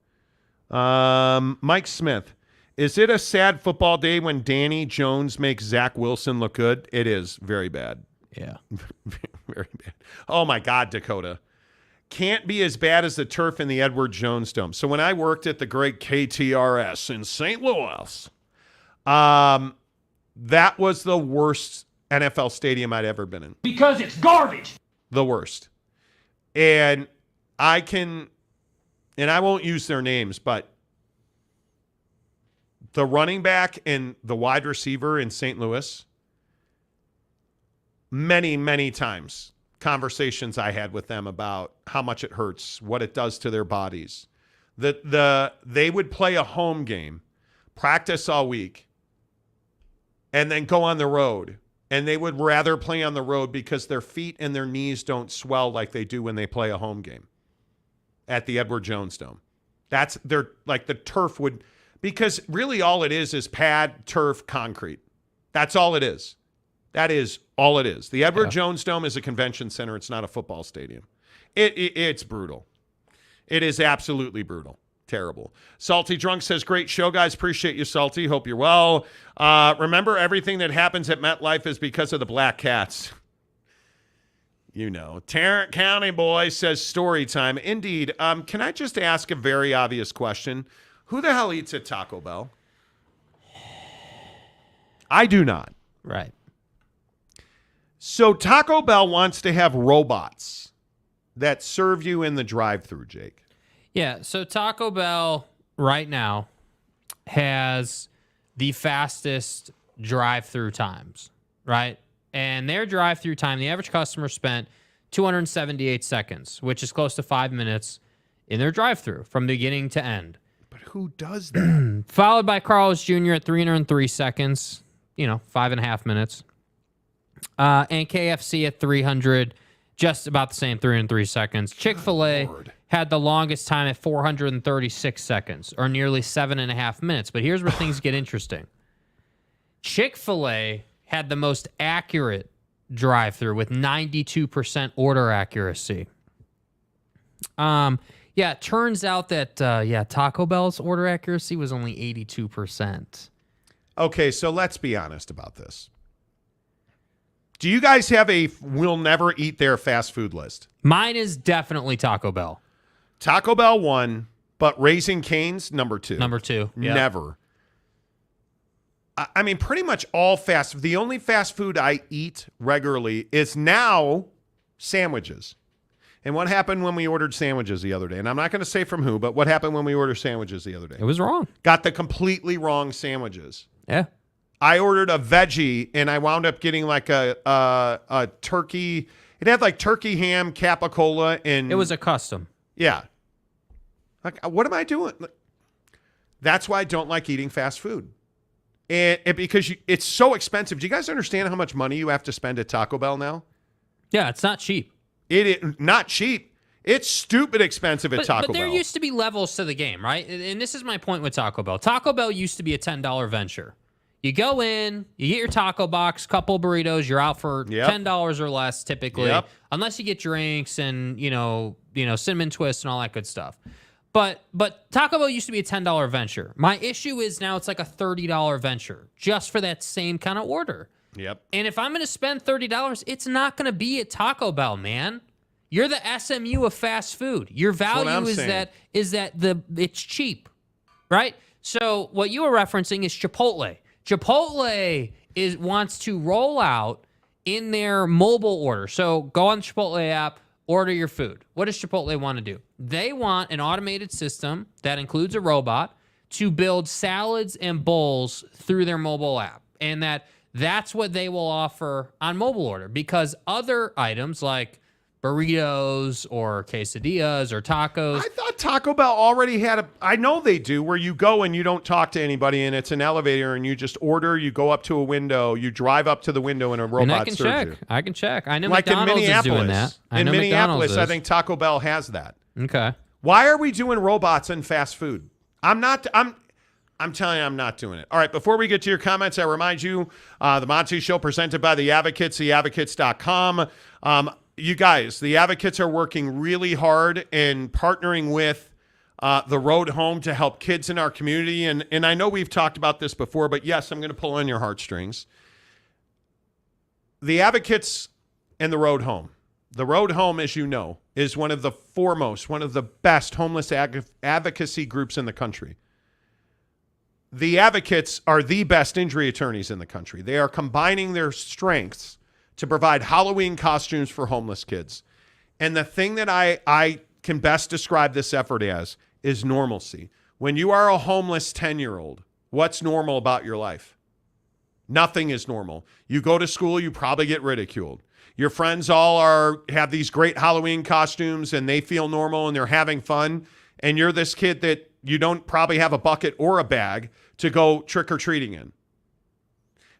Mike Smith. Is it a sad football day when Danny Jones makes Zack Wilson look good? It is. Very bad. Yeah. Very bad. Oh, my God, Dakota. Can't be as bad as the turf in the Edward Jones Dome. So when I worked at the great KTRS in St. Louis, that was the worst NFL stadium I'd ever been in. Because it's garbage. The worst. And I won't use their names, but the running back and the wide receiver in St. Louis, many, many times, conversations I had with them about how much it hurts, what it does to their bodies. They would play a home game, practice all week, and then go on the road. And they would rather play on the road because their feet and their knees don't swell like they do when they play a home game at the Edward Jones Dome. The turf would, because really all it is pad, turf, concrete. That's all it is. That is all it is. The Edward Jones Dome is a convention center. It's not a football stadium. It's brutal. It is absolutely brutal. Terrible. Salty Drunk says, great show, guys. Appreciate you, Salty. Hope you're well. Remember, everything that happens at MetLife is because of the Black Cats. Tarrant County boy says story time. Indeed. Can I just ask a very obvious question? Who the hell eats at Taco Bell? I do not. Right. So Taco Bell wants to have robots that serve you in the drive-thru, Jake. Yeah, so Taco Bell right now has the fastest drive-thru times, right? And their drive-thru time, the average customer spent 278 seconds, which is close to 5 minutes in their drive-thru from beginning to end. But who does that? Followed by Carl's Jr. at 303 seconds, 5.5 minutes. And KFC at 300, just about the same, 303 seconds. Chick-fil-A had the longest time at 436 seconds, or nearly 7.5 minutes. But here's where things get interesting. Chick-fil-A had the most accurate drive-thru with 92% order accuracy. Yeah, it turns out that, Taco Bell's order accuracy was only 82%. Okay, so let's be honest about this. Do you guys have a we'll never eat there fast food list? Mine is definitely Taco Bell. Taco Bell 1, but Raising Cane's number 2. Number 2. Yep. Never. I mean, pretty much all the only fast food I eat regularly is now sandwiches. And what happened when we ordered sandwiches the other day? And I'm not going to say from who, but what happened when we ordered sandwiches the other day? It was wrong. Got the completely wrong sandwiches. Yeah. I ordered a veggie, and I wound up getting like a turkey. It had like turkey ham, capicola, and... It was a custom. Yeah. Like, what am I doing? That's why I don't like eating fast food. And because it's so expensive. Do you guys understand how much money you have to spend at Taco Bell now? Yeah, it's not cheap. It is not cheap. It's stupid expensive at Taco Bell. But there used to be levels to the game, right? And this is my point with Taco Bell. Taco Bell used to be a $10 venture. You go in, you get your taco box, couple burritos, you're out for $10 or less typically, unless you get drinks and cinnamon twists and all that good stuff. But Taco Bell used to be a $10 venture. My issue is now it's like a $30 venture just for that same kind of order. Yep. And if I'm going to spend $30, it's not going to be at Taco Bell, man. You're the SMU of fast food. Your value is that it's cheap, right? So what you were referencing is Chipotle. Chipotle wants to roll out in their mobile order. So go on the Chipotle app, order your food. What does Chipotle want to do? They want an automated system that includes a robot to build salads and bowls through their mobile app. And that's what they will offer on mobile order, because other items like burritos or quesadillas or tacos. I thought Taco Bell already had I know they do, where you go and you don't talk to anybody and it's an elevator and you just order, you go up to a window, you drive up to the window and a robot serves you. I can check. I know like McDonald's in Minneapolis. is doing that. In Minneapolis, I think Taco Bell has that. Okay. Why are we doing robots in fast food? I'm telling you, I'm not doing it. All right, before we get to your comments, I remind you, the Monty Show presented by The Advocates, theadvocates.com. You guys, The Advocates are working really hard and partnering with the Road Home to help kids in our community. And I know we've talked about this before, but yes, I'm going to pull on your heartstrings. The Advocates and the Road Home. The Road Home, as you know, is one of the foremost, one of the best homeless advocacy groups in the country. The Advocates are the best injury attorneys in the country. They are combining their strengths to provide Halloween costumes for homeless kids. And the thing that I can best describe this effort as is normalcy. When you are a homeless 10-year-old, what's normal about your life? Nothing is normal. You go to school, you probably get ridiculed. Your friends all have these great Halloween costumes and they feel normal and they're having fun. And you're this kid that you don't probably have a bucket or a bag to go trick-or-treating in.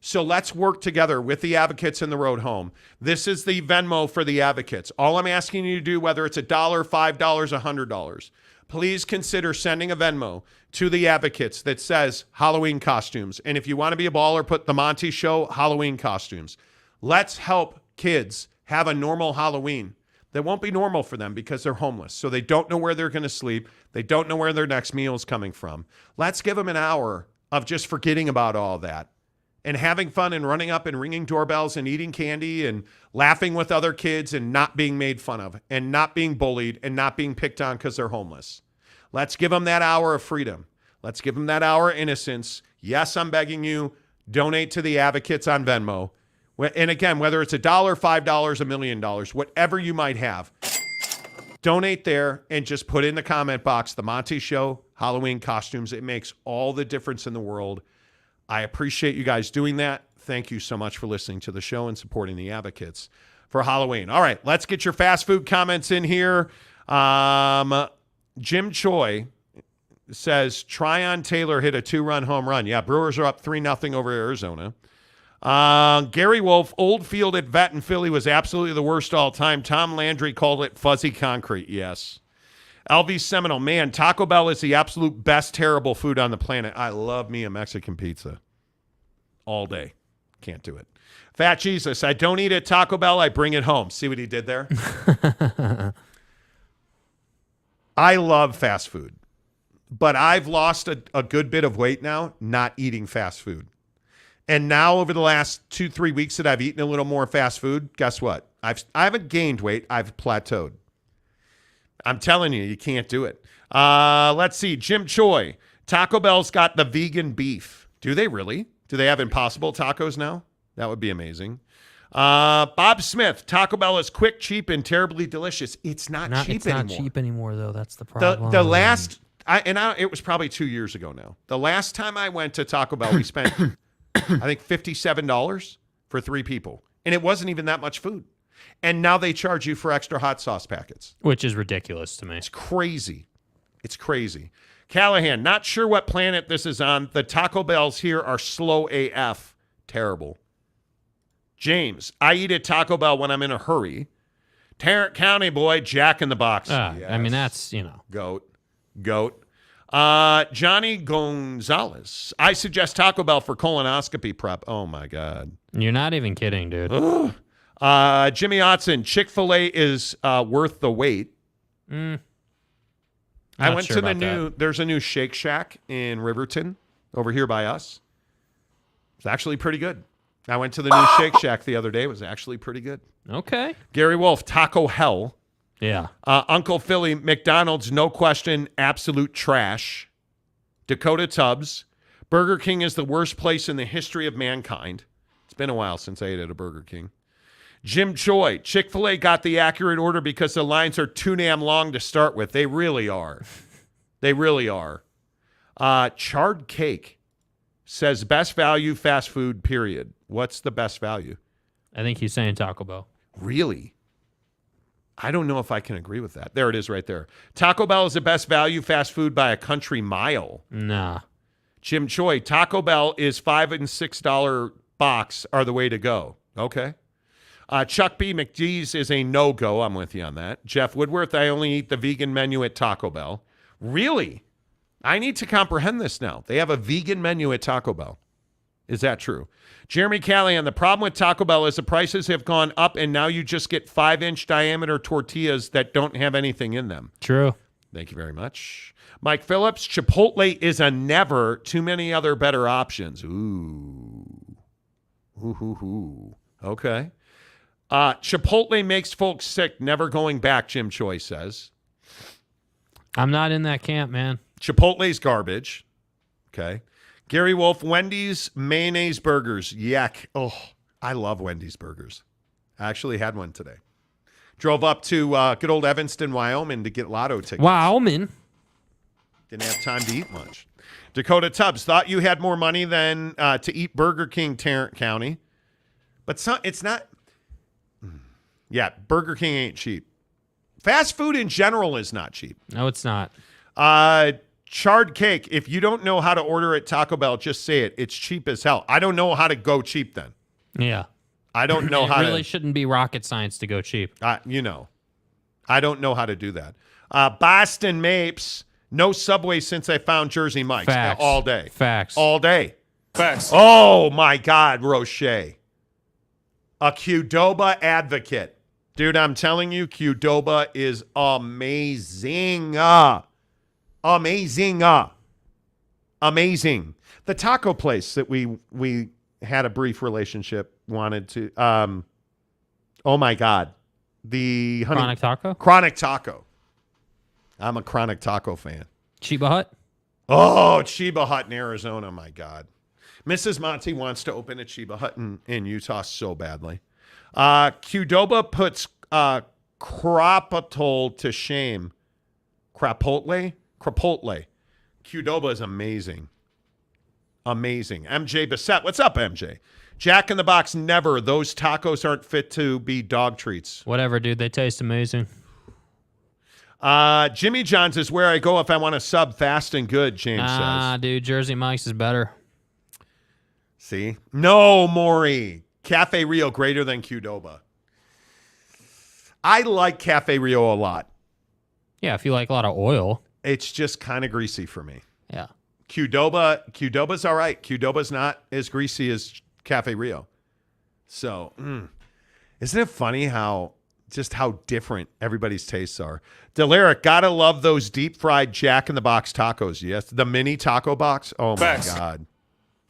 So let's work together with the Advocates and the Road Home. This is the Venmo for the Advocates. All I'm asking you to do, whether it's $1, $5, $100, please consider sending a Venmo to the Advocates that says Halloween costumes. And if you want to be a baller, put the Monty Show Halloween costumes. Let's help kids have a normal Halloween that won't be normal for them because they're homeless. So they don't know where they're going to sleep. They don't know where their next meal is coming from. Let's give them an hour of just forgetting about all that and having fun and running up and ringing doorbells and eating candy and laughing with other kids and not being made fun of and not being bullied and not being picked on because they're homeless. Let's give them that hour of freedom. Let's give them that hour of innocence. Yes, I'm begging you, donate to the Advocates on Venmo. And again, whether it's $1, $5, $1 million, whatever you might have, donate there and just put in the comment box, The Monty Show, Halloween costumes. It makes all the difference in the world. I appreciate you guys doing that. Thank you so much for listening to the show and supporting the advocates for Halloween. All right, let's get your fast food comments in here. Jim Choi says, Tryon Taylor hit a 2-run home run. Yeah, Brewers are up 3-0 over Arizona. Gary Wolf, Old Field at Vet in Philly was absolutely the worst all time. Tom Landry called it fuzzy concrete. Yes. LV Seminole, man, Taco Bell is the absolute best terrible food on the planet. I love me a Mexican pizza all day. Can't do it. Fat Jesus, I don't eat at Taco Bell. I bring it home. See what he did there? I love fast food, but I've lost a good bit of weight now not eating fast food. And now over the last 2-3 weeks that I've eaten a little more fast food, guess what? I haven't gained weight. I've plateaued. I'm telling you, you can't do it. Let's see. Jim Choi. Taco Bell's got the vegan beef. Do they really? Do they have Impossible tacos now? That would be amazing. Bob Smith. Taco Bell is quick, cheap, and terribly delicious. It's not cheap anymore. It's not cheap anymore, though. That's the problem. The last, it was probably 2 years ago now. The last time I went to Taco Bell, we spent, I think, $57 for 3 people. And it wasn't even that much food. And now they charge you for extra hot sauce packets. Which is ridiculous to me. It's crazy. It's crazy. Callahan, not sure what planet this is on. The Taco Bells here are slow AF. Terrible. James, I eat at Taco Bell when I'm in a hurry. Tarrant County boy, Jack in the Box. Yes. I mean, that's, Goat. Johnny Gonzalez, I suggest Taco Bell for colonoscopy prep. Oh, my God. You're not even kidding, dude. Jimmy Otson, Chick-fil-A is worth the wait. I went to there's a new Shake Shack in Riverton over here by us. It's actually pretty good. I went to the new Shake Shack the other day. It was actually pretty good. Okay. Gary Wolf, Taco Hell. Yeah. Uncle Philly, McDonald's, no question, absolute trash. Dakota Tubbs, Burger King is the worst place in the history of mankind. It's been a while since I ate at a Burger King. Jim Choi, Chick-fil-A got the accurate order because the lines are too damn long to start with. They really are. They really are. Charred Cake says best value fast food, period. What's the best value? I think he's saying Taco Bell. Really? I don't know if I can agree with that. There it is right there. Taco Bell is the best value fast food by a country mile. Nah. Jim Choi, Taco Bell is $5 and $6 box are the way to go. Okay. Chuck B. McDee's is a no-go. I'm with you on that. Jeff Woodworth, I only eat the vegan menu at Taco Bell. Really? I need to comprehend this now. They have a vegan menu at Taco Bell. Is that true? Jeremy Callahan, the problem with Taco Bell is the prices have gone up, and now you just get 5-inch diameter tortillas that don't have anything in them. True. Thank you very much. Mike Phillips, Chipotle is a never. Too many other better options. Ooh. Okay. Chipotle makes folks sick, never going back, Jim Choi says. I'm not in that camp, man. Chipotle's garbage. Okay. Gary Wolf, Wendy's mayonnaise burgers. Yuck. Oh, I love Wendy's burgers. I actually had one today. Drove up to good old Evanston, Wyoming to get lotto tickets. Wyoming? Didn't have time to eat much. Dakota Tubbs, thought you had more money than to eat Burger King, Tarrant County. But it's not. Yeah, Burger King ain't cheap. Fast food in general is not cheap. No, it's not. Charred Cake, if you don't know how to order at Taco Bell, just say it. It's cheap as hell. I don't know how to go cheap then. Yeah. I don't know how to. It really shouldn't be rocket science to go cheap. I don't know how to do that. Boston Mapes, no Subway since I found Jersey Mike's. Facts. All day. Facts. All day. Facts. Oh, my God, Roche. A Qdoba advocate. Dude, I'm telling you, Qdoba is amazing. Amazing. The taco place that we had a brief relationship wanted to, oh my God. The Chronic Taco? Chronic Taco. I'm a Chronic Taco fan. Chiba Hut? Oh, Chiba Hut in Arizona, my God. Mrs. Monty wants to open a Chiba Hut in Utah so badly. Qdoba puts Crapotole to shame. Crapotle? Qdoba is amazing. Amazing. MJ Bissett. What's up, MJ? Jack in the Box, never. Those tacos aren't fit to be dog treats. Whatever, dude. They taste amazing. Jimmy John's is where I go if I want to sub fast and good, James says. Dude. Jersey Mike's is better. See? No, Maury. Cafe Rio greater than Qdoba. I like Cafe Rio a lot. Yeah, if you like a lot of oil. It's just kind of greasy for me. Yeah. Qdoba's all right. Qdoba's not as greasy as Cafe Rio. So, isn't it funny how different everybody's tastes are? Delaric, gotta love those deep fried Jack in the Box tacos. Yes, the mini taco box. Oh my God.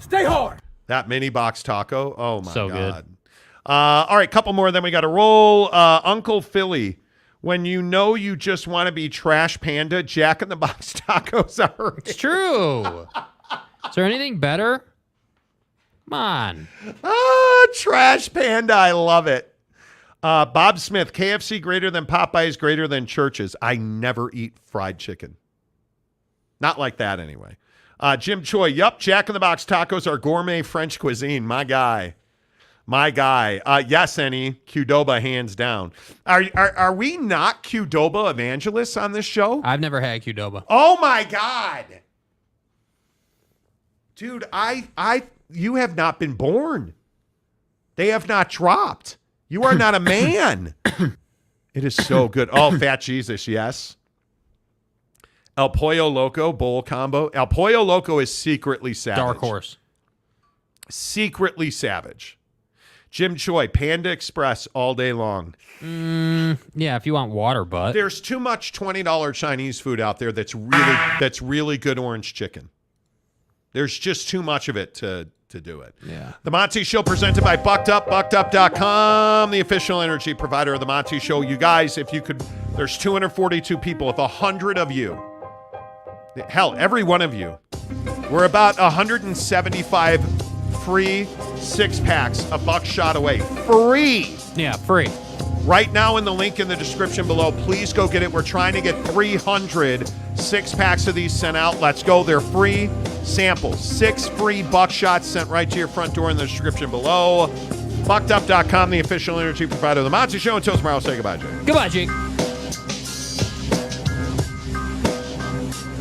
Stay hard. That mini box taco. Oh my so God. Good. All right, couple more, then we got to roll. Uncle Philly, when you know you just want to be Trash Panda, Jack in the Box tacos are. It's true. Is there anything better? Come on. Trash Panda. I love it. Bob Smith, KFC greater than Popeyes, greater than Church's. I never eat fried chicken. Not like that anyway. Jim Choi, yup, Jack in the Box tacos are gourmet French cuisine. My guy. Yes, Annie, Qdoba hands down. Are we not Qdoba evangelists on this show? I've never had Qdoba. Oh my God. Dude, you have not been born. They have not dropped. You are not a man. It is so good. Oh, Fat Jesus, yes. El Pollo Loco bowl combo. El Pollo Loco is secretly savage. Dark horse. Secretly savage. Jim Choi, Panda Express all day long. Yeah, if you want water butt. There's too much $20 Chinese food out there that's really good orange chicken. There's just too much of it to do it. Yeah. The Monty Show presented by BuckedUp, BuckedUp.com, the official energy provider of the Monty Show. You guys, if you could, there's 242 people. If 100 of you, hell, every one of you, we're about 175 free 6-packs, a buckshot away. Free. Yeah, free. Right now in the link in the description below, please go get it. We're trying to get 300 6-packs of these sent out. Let's go. They're free samples. 6 free buckshots sent right to your front door in the description below. BuckedUp.com, the official energy provider of the Monty Show. Until tomorrow, say goodbye, Jake. Goodbye, Jake.